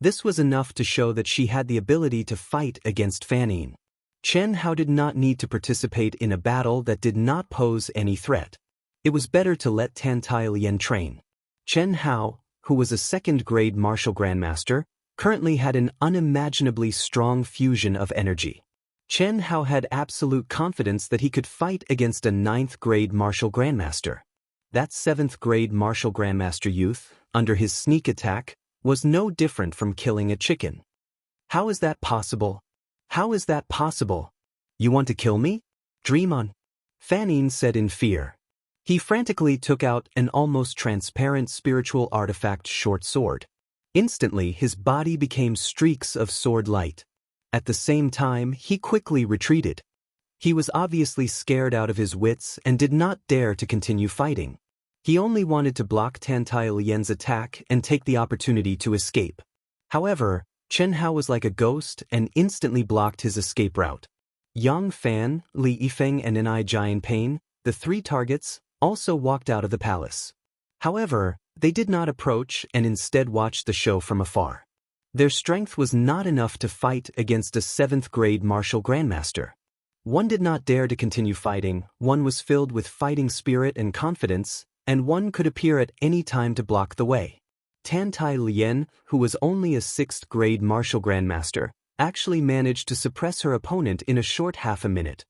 This was enough to show that she had the ability to fight against Fanine. Chen Hao did not need to participate in a battle that did not pose any threat. It was better to let Tantalian train. Chen Hao, who was a 2nd grade martial grandmaster, currently had an unimaginably strong fusion of energy. Chen Hao had absolute confidence that he could fight against a 9th grade martial grandmaster. That 7th grade martial grandmaster youth, under his sneak attack, was no different from killing a chicken. How is that possible? How is that possible? You want to kill me? Dream on. Fanine said in fear. He frantically took out an almost transparent spiritual artifact short sword. Instantly his body became streaks of sword light. At the same time, he quickly retreated. He was obviously scared out of his wits and did not dare to continue fighting. He only wanted to block Tantalian's attack and take the opportunity to escape. However, Chen Hao was like a ghost and instantly blocked his escape route. Yang Fan, Li Yifeng and Enai Jianpain, the 3 targets, also walked out of the palace. However, they did not approach and instead watched the show from afar. Their strength was not enough to fight against a 7th grade martial grandmaster. One did not dare to continue fighting, one was filled with fighting spirit and confidence, and one could appear at any time to block the way. Tantalian, who was only a 6th grade martial grandmaster, actually managed to suppress her opponent in a short half a minute.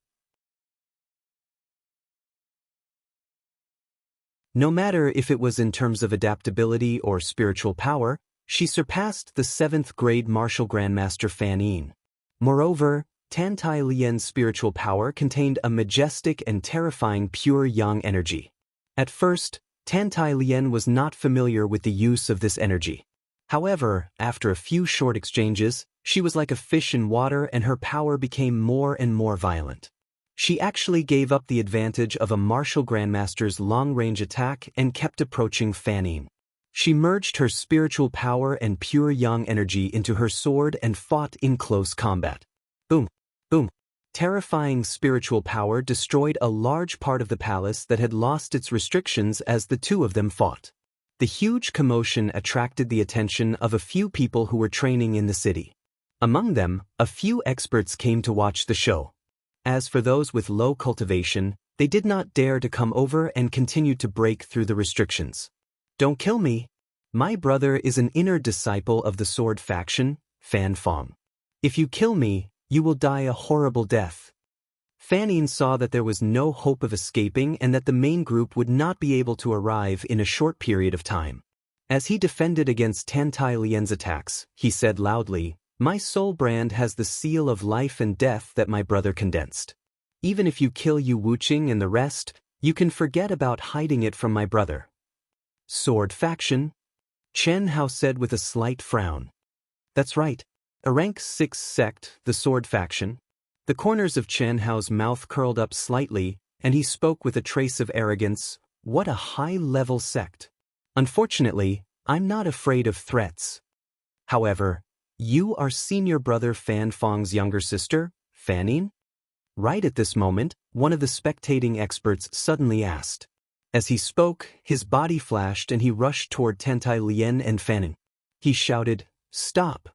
No matter if it was in terms of adaptability or spiritual power, she surpassed the 7th grade martial grandmaster Fanine. Moreover, Tantalian's spiritual power contained a majestic and terrifying pure yang energy. At first, Tantalian was not familiar with the use of this energy. However, after a few short exchanges, she was like a fish in water and her power became more and more violent. She actually gave up the advantage of a martial grandmaster's long-range attack and kept approaching Fanine. She merged her spiritual power and pure yang energy into her sword and fought in close combat. Boom, boom. Terrifying spiritual power destroyed a large part of the palace that had lost its restrictions as the two of them fought. The huge commotion attracted the attention of a few people who were training in the city. Among them, a few experts came to watch the show. As for those with low cultivation, they did not dare to come over and continued to break through the restrictions. Don't kill me. My brother is an inner disciple of the sword faction, Fan Fong. If you kill me, you will die a horrible death. Fan Yin saw that there was no hope of escaping and that the main group would not be able to arrive in a short period of time. As he defended against Tan Tai Lian's attacks, he said loudly, "My soul brand has the seal of life and death that my brother condensed. Even if you kill Yu Wuqing and the rest, you can forget about hiding it from my brother." Sword faction? Chen Hao said with a slight frown. That's right. A rank 6 sect, the sword faction. The corners of Chen Hao's mouth curled up slightly, and he spoke with a trace of arrogance. What a high-level sect. Unfortunately, I'm not afraid of threats. However, you are senior brother Fan Fong's younger sister, Fan Yin? Right at this moment, one of the spectating experts suddenly asked. As he spoke, his body flashed and he rushed toward Tan Tai Lian and Fan Yin. He shouted, "Stop!"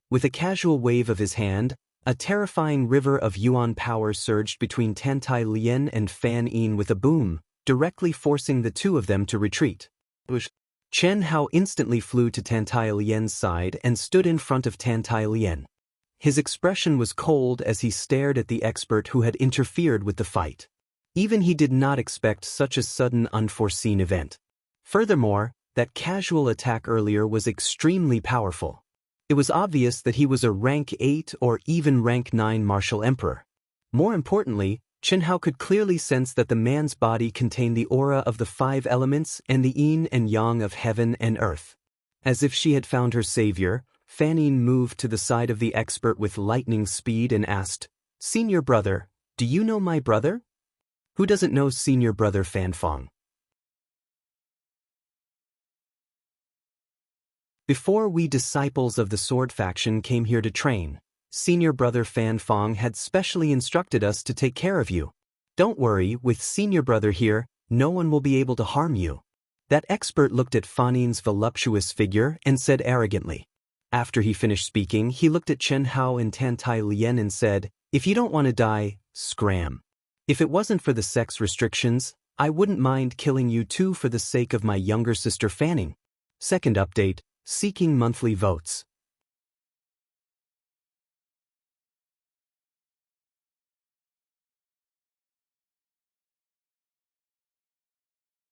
With a casual wave of his hand, a terrifying river of yuan power surged between Tan Tai Lian and Fan Yin with a boom, directly forcing the two of them to retreat. Chen Hao instantly flew to Tan Tai Lian's side and stood in front of Tan Tai Lian. His expression was cold as he stared at the expert who had interfered with the fight. Even he did not expect such a sudden unforeseen event. Furthermore, that casual attack earlier was extremely powerful. It was obvious that he was a rank 8 or even rank 9 martial emperor. More importantly, Chen Hao could clearly sense that the man's body contained the aura of the 5 elements and the yin and yang of heaven and earth. As if she had found her savior, Fan Yin moved to the side of the expert with lightning speed and asked, "Senior brother, do you know my brother?" Who doesn't know senior brother Fan Fong? Before we disciples of the sword faction came here to train, senior brother Fan Fong had specially instructed us to take care of you. Don't worry, with senior brother here, no one will be able to harm you. That expert looked at Fan Yin's voluptuous figure and said arrogantly. After he finished speaking, he looked at Chen Hao and Tan Tai Lian and said, "If you don't want to die, scram. If it wasn't for the sex restrictions, I wouldn't mind killing you too for the sake of my younger sister Fan Yin." Second update, seeking monthly votes.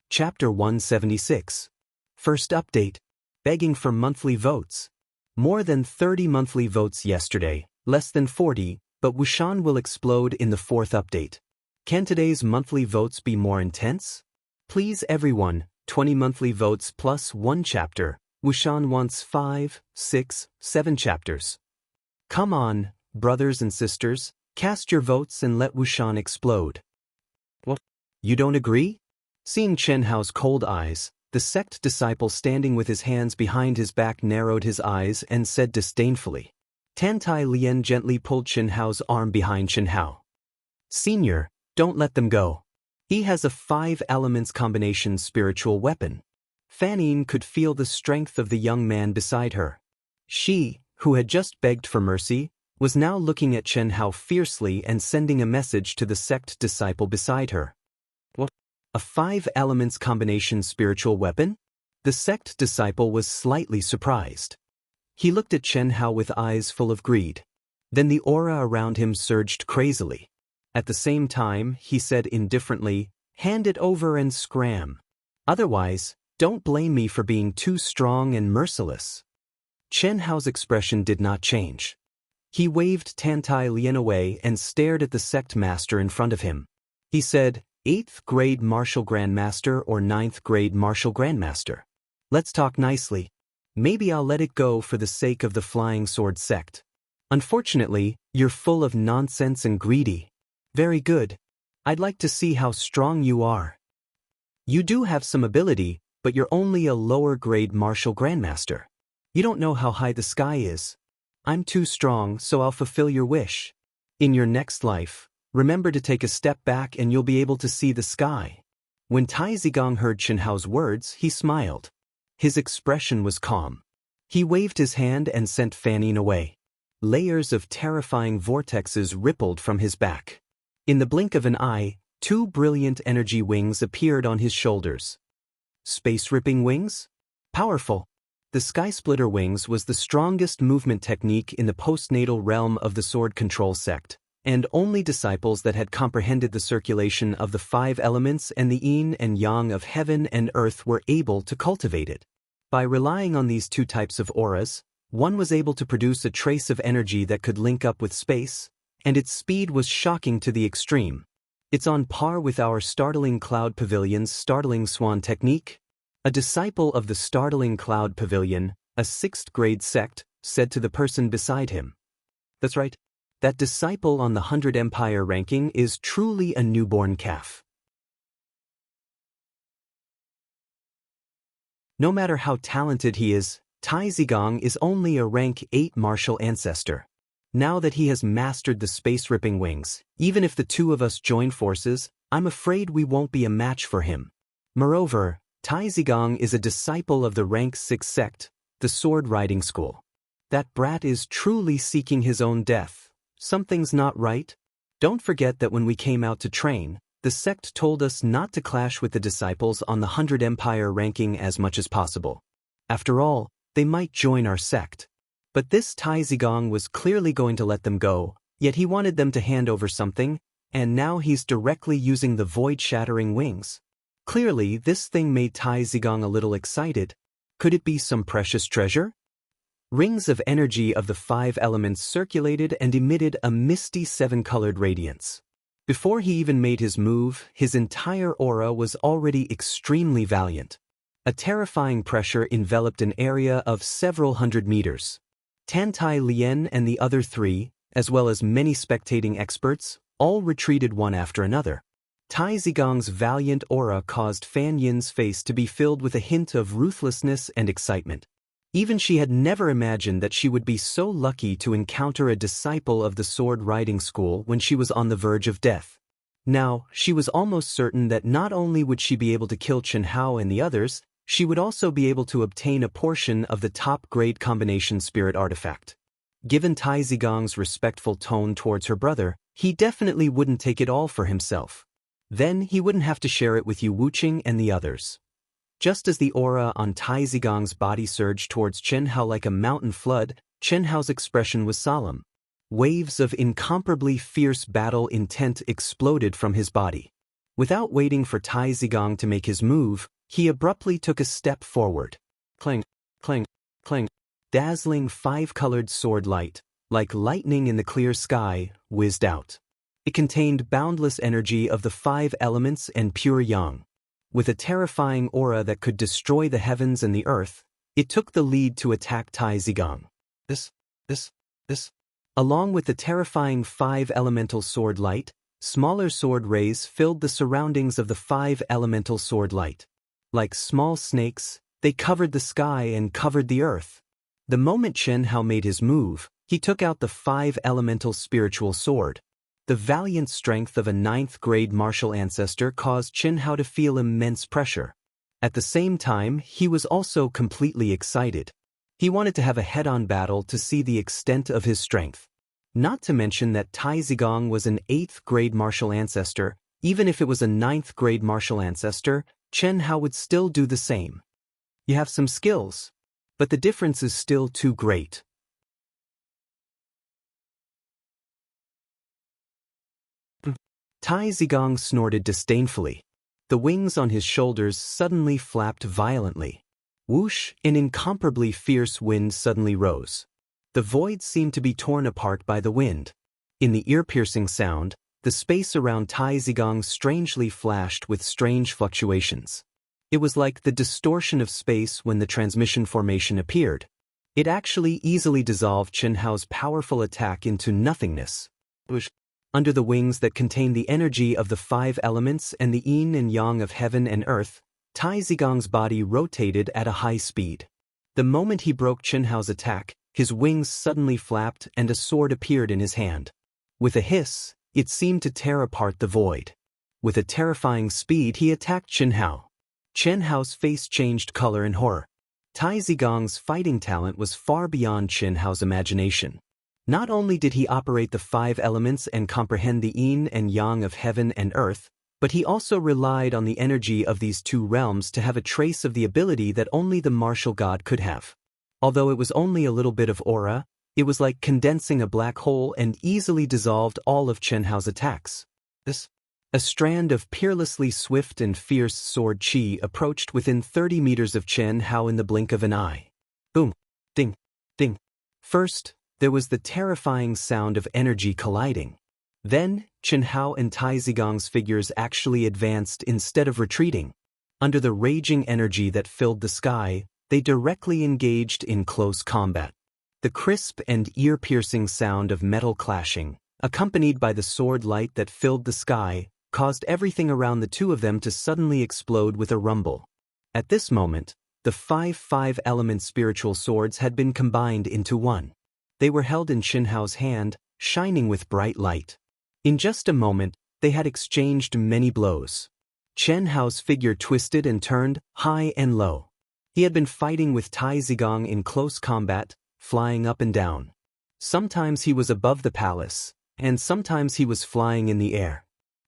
Chapter 176. First update, begging for monthly votes. More than 30 monthly votes yesterday, less than 40, but Wushan will explode in the fourth update. Can today's monthly votes be more intense? Please everyone, 20 monthly votes plus 1 chapter. Wushan wants 5, 6, 7 chapters. Come on, brothers and sisters, cast your votes and let Wushan explode. What? You don't agree? Seeing Chen Hao's cold eyes, the sect disciple standing with his hands behind his back narrowed his eyes and said disdainfully. Tan Tai Lian gently pulled Chen Hao's arm behind Chen Hao. "Senior, don't let them go. He has a 5 elements combination spiritual weapon." Fan Yin could feel the strength of the young man beside her. She, who had just begged for mercy, was now looking at Chen Hao fiercely and sending a message to the sect disciple beside her. What? A 5 elements combination spiritual weapon? The sect disciple was slightly surprised. He looked at Chen Hao with eyes full of greed. Then the aura around him surged crazily. At the same time, he said indifferently, "Hand it over and scram. Otherwise, don't blame me for being too strong and merciless." Chen Hao's expression did not change. He waved Tan Tai Lian away and stared at the sect master in front of him. He said, 8th grade martial grandmaster or 9th grade martial grandmaster. Let's talk nicely. Maybe I'll let it go for the sake of the Flying Sword sect. Unfortunately, you're full of nonsense and greedy. Very good. I'd like to see how strong you are. You do have some ability, but you're only a lower grade martial grandmaster. You don't know how high the sky is. I'm too strong, so I'll fulfill your wish. In your next life, remember to take a step back and you'll be able to see the sky. When Tai Zigong heard Chen Hao's words, he smiled. His expression was calm. He waved his hand and sent Fan Yin away. Layers of terrifying vortexes rippled from his back. In the blink of an eye, 2 brilliant energy wings appeared on his shoulders. Space-ripping wings? Powerful. The Sky Splitter Wings was the strongest movement technique in the postnatal realm of the Sword Control sect, and only disciples that had comprehended the circulation of the 5 elements and the yin and yang of heaven and earth were able to cultivate it. By relying on these 2 types of auras, one was able to produce a trace of energy that could link up with space, and its speed was shocking to the extreme. It's on par with our Startling Cloud Pavilion's Startling Swan technique. A disciple of the Startling Cloud Pavilion, a 6th grade sect, said to the person beside him. That's right. That disciple on the 100 Empire ranking is truly a newborn calf. No matter how talented he is, Tai Zigong is only a rank 8 martial ancestor. Now that he has mastered the space-ripping wings, even if the 2 of us join forces, I'm afraid we won't be a match for him. Moreover, Tai Zigong is a disciple of the rank 6 sect, the Sword Riding School. That brat is truly seeking his own death. Something's not right. Don't forget that when we came out to train, the sect told us not to clash with the disciples on the 100 Empire ranking as much as possible. After all, they might join our sect. But this Tai Zigong was clearly going to let them go, yet he wanted them to hand over something, and now he's directly using the void-shattering wings. Clearly, this thing made Tai Zigong a little excited. Could it be some precious treasure? Rings of energy of the 5 elements circulated and emitted a misty 7-colored radiance. Before he even made his move, his entire aura was already extremely valiant. A terrifying pressure enveloped an area of several hundred meters. Tantai Lien and the other 3, as well as many spectating experts, all retreated one after another. Tai Zigong's valiant aura caused Fan Yin's face to be filled with a hint of ruthlessness and excitement. Even she had never imagined that she would be so lucky to encounter a disciple of the Sword Riding School when she was on the verge of death. Now, she was almost certain that not only would she be able to kill Chen Hao and the others, she would also be able to obtain a portion of the top-grade combination spirit artifact. Given Tai Zigong's respectful tone towards her brother, he definitely wouldn't take it all for himself. Then he wouldn't have to share it with Yu Wuqing and the others. Just as the aura on Tai Zigong's body surged towards Chen Hao like a mountain flood, Chen Hao's expression was solemn. Waves of incomparably fierce battle intent exploded from his body. Without waiting for Tai Zigong to make his move, he abruptly took a step forward. Clang, clang, clang. Dazzling 5-colored sword light, like lightning in the clear sky, whizzed out. It contained boundless energy of the 5 elements and pure yang. With a terrifying aura that could destroy the heavens and the earth, it took the lead to attack Tai Zigong. This. Along with the terrifying 5 elemental sword light, smaller sword rays filled the surroundings of the 5 elemental sword light. Like small snakes, they covered the sky and covered the earth. The moment Chen Hao made his move, he took out the 5 elemental spiritual sword. The valiant strength of a 9th-grade martial ancestor caused Chen Hao to feel immense pressure. At the same time, he was also completely excited. He wanted to have a head-on battle to see the extent of his strength. Not to mention that Tai Zigong was an 8th-grade martial ancestor. Even if it was a 9th-grade martial ancestor, Chen Hao would still do the same. You have some skills, but the difference is still too great. Tai Zigong snorted disdainfully. The wings on his shoulders suddenly flapped violently. Whoosh, an incomparably fierce wind suddenly rose. The void seemed to be torn apart by the wind. In the ear-piercing sound, the space around Tai Zigong strangely flashed with strange fluctuations. It was like the distortion of space when the transmission formation appeared. It actually easily dissolved Chen Hao's powerful attack into nothingness. Whoosh. Under the wings that contained the energy of the 5 elements and the yin and yang of heaven and earth, Tai Zigong's body rotated at a high speed. The moment he broke Chen Hao's attack, his wings suddenly flapped and a sword appeared in his hand. With a hiss, it seemed to tear apart the void. With a terrifying speed, he attacked Chen Hao. Chen Hao's face changed color in horror. Tai Zigong's fighting talent was far beyond Chen Hao's imagination. Not only did he operate the 5 elements and comprehend the yin and yang of heaven and earth, But he also relied on the energy of these two realms to have a trace of the ability that only the martial god could have. Although it was only a little bit of aura, it was like condensing a black hole and easily dissolved all of Chen Hao's attacks. A strand of peerlessly swift and fierce sword chi approached within 30 meters of Chen Hao in the blink of an eye. Boom. Ding. Ding. First, there was the terrifying sound of energy colliding. Then, Chen Hao and Tai Zigong's figures actually advanced instead of retreating. Under the raging energy that filled the sky, they directly engaged in close combat. The crisp and ear-piercing sound of metal clashing, accompanied by the sword light that filled the sky, caused everything around the two of them to suddenly explode with a rumble. At this moment, the 5 element spiritual swords had been combined into one. They were held in Chen Hao's hand, shining with bright light. In just a moment, they had exchanged many blows. Chen Hao's figure twisted and turned, high and low. He had been fighting with Tai Zigong in close combat, flying up and down. Sometimes he was above the palace, and sometimes he was flying in the air.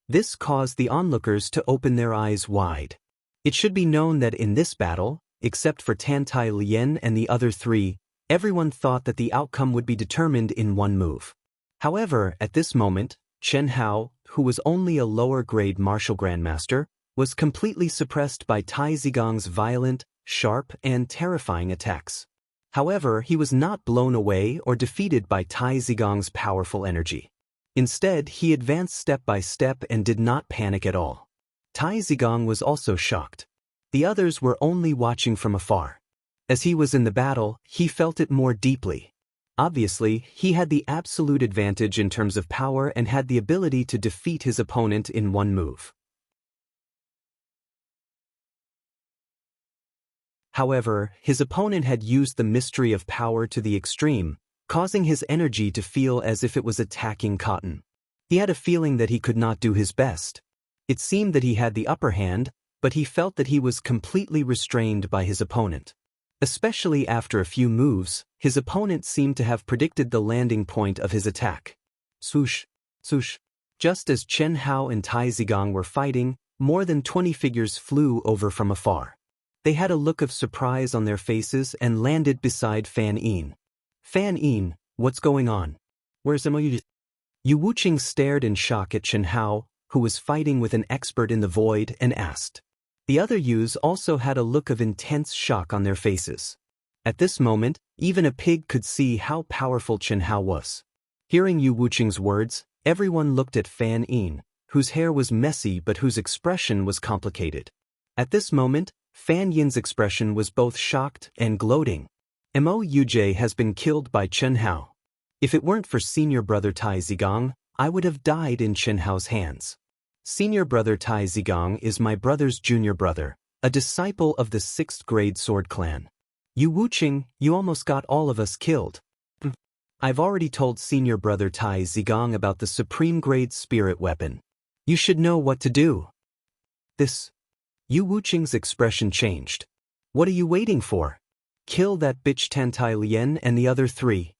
This caused the onlookers to open their eyes wide. It should be known that in this battle, except for Tantai Lien and the other three, everyone thought that the outcome would be determined in one move. However, at this moment, Chen Hao, who was only a lower-grade martial grandmaster, was completely suppressed by Tai Zigong's violent, sharp, and terrifying attacks. However, he was not blown away or defeated by Tai Zigong's powerful energy. Instead, he advanced step by step and did not panic at all. Tai Zigong was also shocked. The others were only watching from afar. As he was in the battle, he felt it more deeply. Obviously, he had the absolute advantage in terms of power and had the ability to defeat his opponent in one move. However, his opponent had used the mystery of power to the extreme, causing his energy to feel as if it was attacking cotton. He had a feeling that he could not do his best. It seemed that he had the upper hand, but he felt that he was completely restrained by his opponent. Especially after a few moves, his opponent seemed to have predicted the landing point of his attack. Swoosh, swoosh. Just as Chen Hao and Tai Zigong were fighting, more than 20 figures flew over from afar. They had a look of surprise on their faces and landed beside Fan Yin. Fan Yin, what's going on? Where's Yu? Yu Wuqing stared in shock at Chen Hao, who was fighting with an expert in the void, and asked. The other Yus also had a look of intense shock on their faces. At this moment, even a pig could see how powerful Chen Hao was. Hearing Yu Wuqing's words, everyone looked at Fan Yin, whose hair was messy but whose expression was complicated. At this moment, Fan Yin's expression was both shocked and gloating. Mo Yujie has been killed by Chen Hao. If it weren't for senior brother Tai Zigong, I would have died in Chen Hao's hands. Senior brother Tai Zigong is my brother's junior brother, a disciple of the 6th grade sword clan. Yu Wuqing, you almost got all of us killed. I've already told senior brother Tai Zigong about the supreme grade spirit weapon. You should know what to do. Yu Wuqing's expression changed. What are you waiting for? Kill that bitch Tantai Lien and the other three.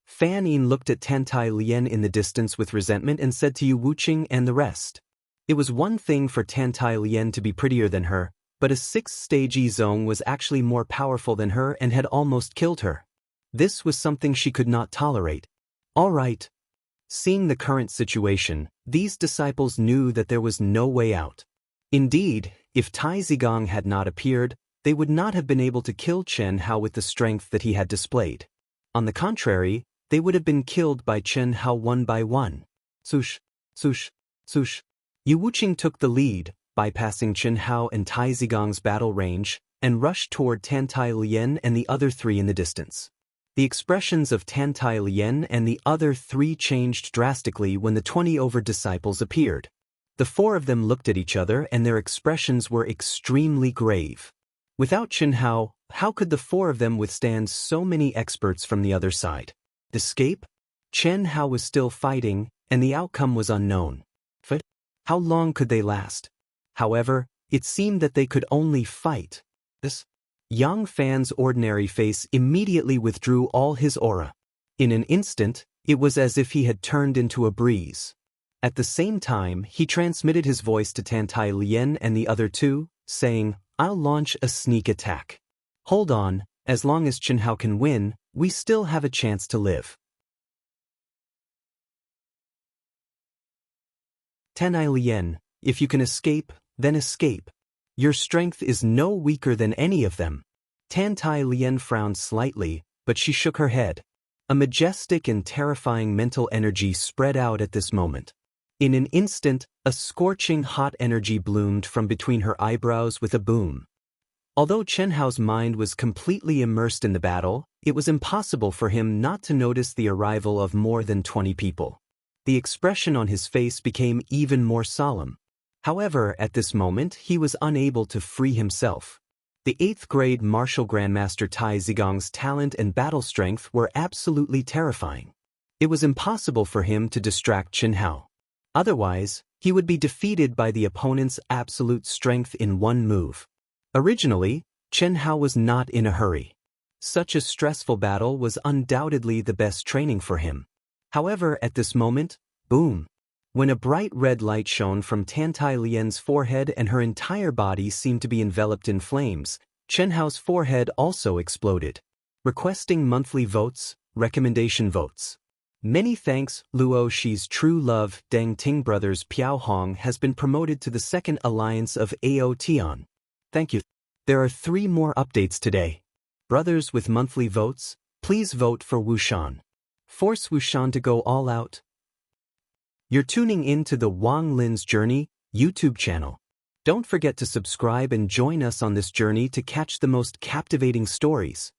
Fan Yin looked at Tantai Lien in the distance with resentment and said to Yu Wuqing and the rest. It was one thing for Tantai Lien to be prettier than her, but a 6th stage Zong was actually more powerful than her and had almost killed her. This was something she could not tolerate. All right. Seeing the current situation, these disciples knew that there was no way out. Indeed, if Tai Zigong had not appeared, they would not have been able to kill Chen Hao with the strength that he had displayed. On the contrary, they would have been killed by Chen Hao one by one. Swoosh, swoosh, swoosh. Yu Wuqing took the lead, bypassing Chen Hao and Tai Zigong's battle range, and rushed toward Tantai Lien and the other three in the distance. The expressions of Tantai Lien and the other three changed drastically when the 20 over disciples appeared. The 4 of them looked at each other and their expressions were extremely grave. Without Chen Hao, how could the 4 of them withstand so many experts from the other side? Escape? Chen Hao was still fighting, and the outcome was unknown. How long could they last? However, it seemed that they could only fight. Yang Fan's ordinary face immediately withdrew all his aura. In an instant, it was as if he had turned into a breeze. At the same time, he transmitted his voice to Tan Tai Lien and the other two, saying, "I'll launch a sneak attack. Hold on, as long as Chen Hao can win, we still have a chance to live." Tan Tai Lien, if you can escape, then escape. Your strength is no weaker than any of them. Tan Tai Lien frowned slightly, but she shook her head. A majestic and terrifying mental energy spread out at this moment. In an instant, a scorching hot energy bloomed from between her eyebrows with a boom. Although Chen Hao's mind was completely immersed in the battle, it was impossible for him not to notice the arrival of more than 20 people. The expression on his face became even more solemn. However, at this moment, he was unable to free himself. The 8th grade martial grandmaster Tai Zigong's talent and battle strength were absolutely terrifying. It was impossible for him to distract Chen Hao. Otherwise, he would be defeated by the opponent's absolute strength in one move. Originally, Chen Hao was not in a hurry. Such a stressful battle was undoubtedly the best training for him. However, at this moment, boom! When a bright red light shone from Tan Tai Lien's forehead and her entire body seemed to be enveloped in flames, Chen Hao's forehead also exploded. Requesting monthly votes, recommendation votes. Many thanks. Luo Shi's true love, Deng Ting brothers Piao Hong has been promoted to the second alliance of AO Tian. Thank you. There are 3 more updates today. Brothers with monthly votes, please vote for Wushan. Force Wushan to go all out. You're tuning in to the Wang Lin's Journey YouTube channel. Don't forget to subscribe and join us on this journey to catch the most captivating stories.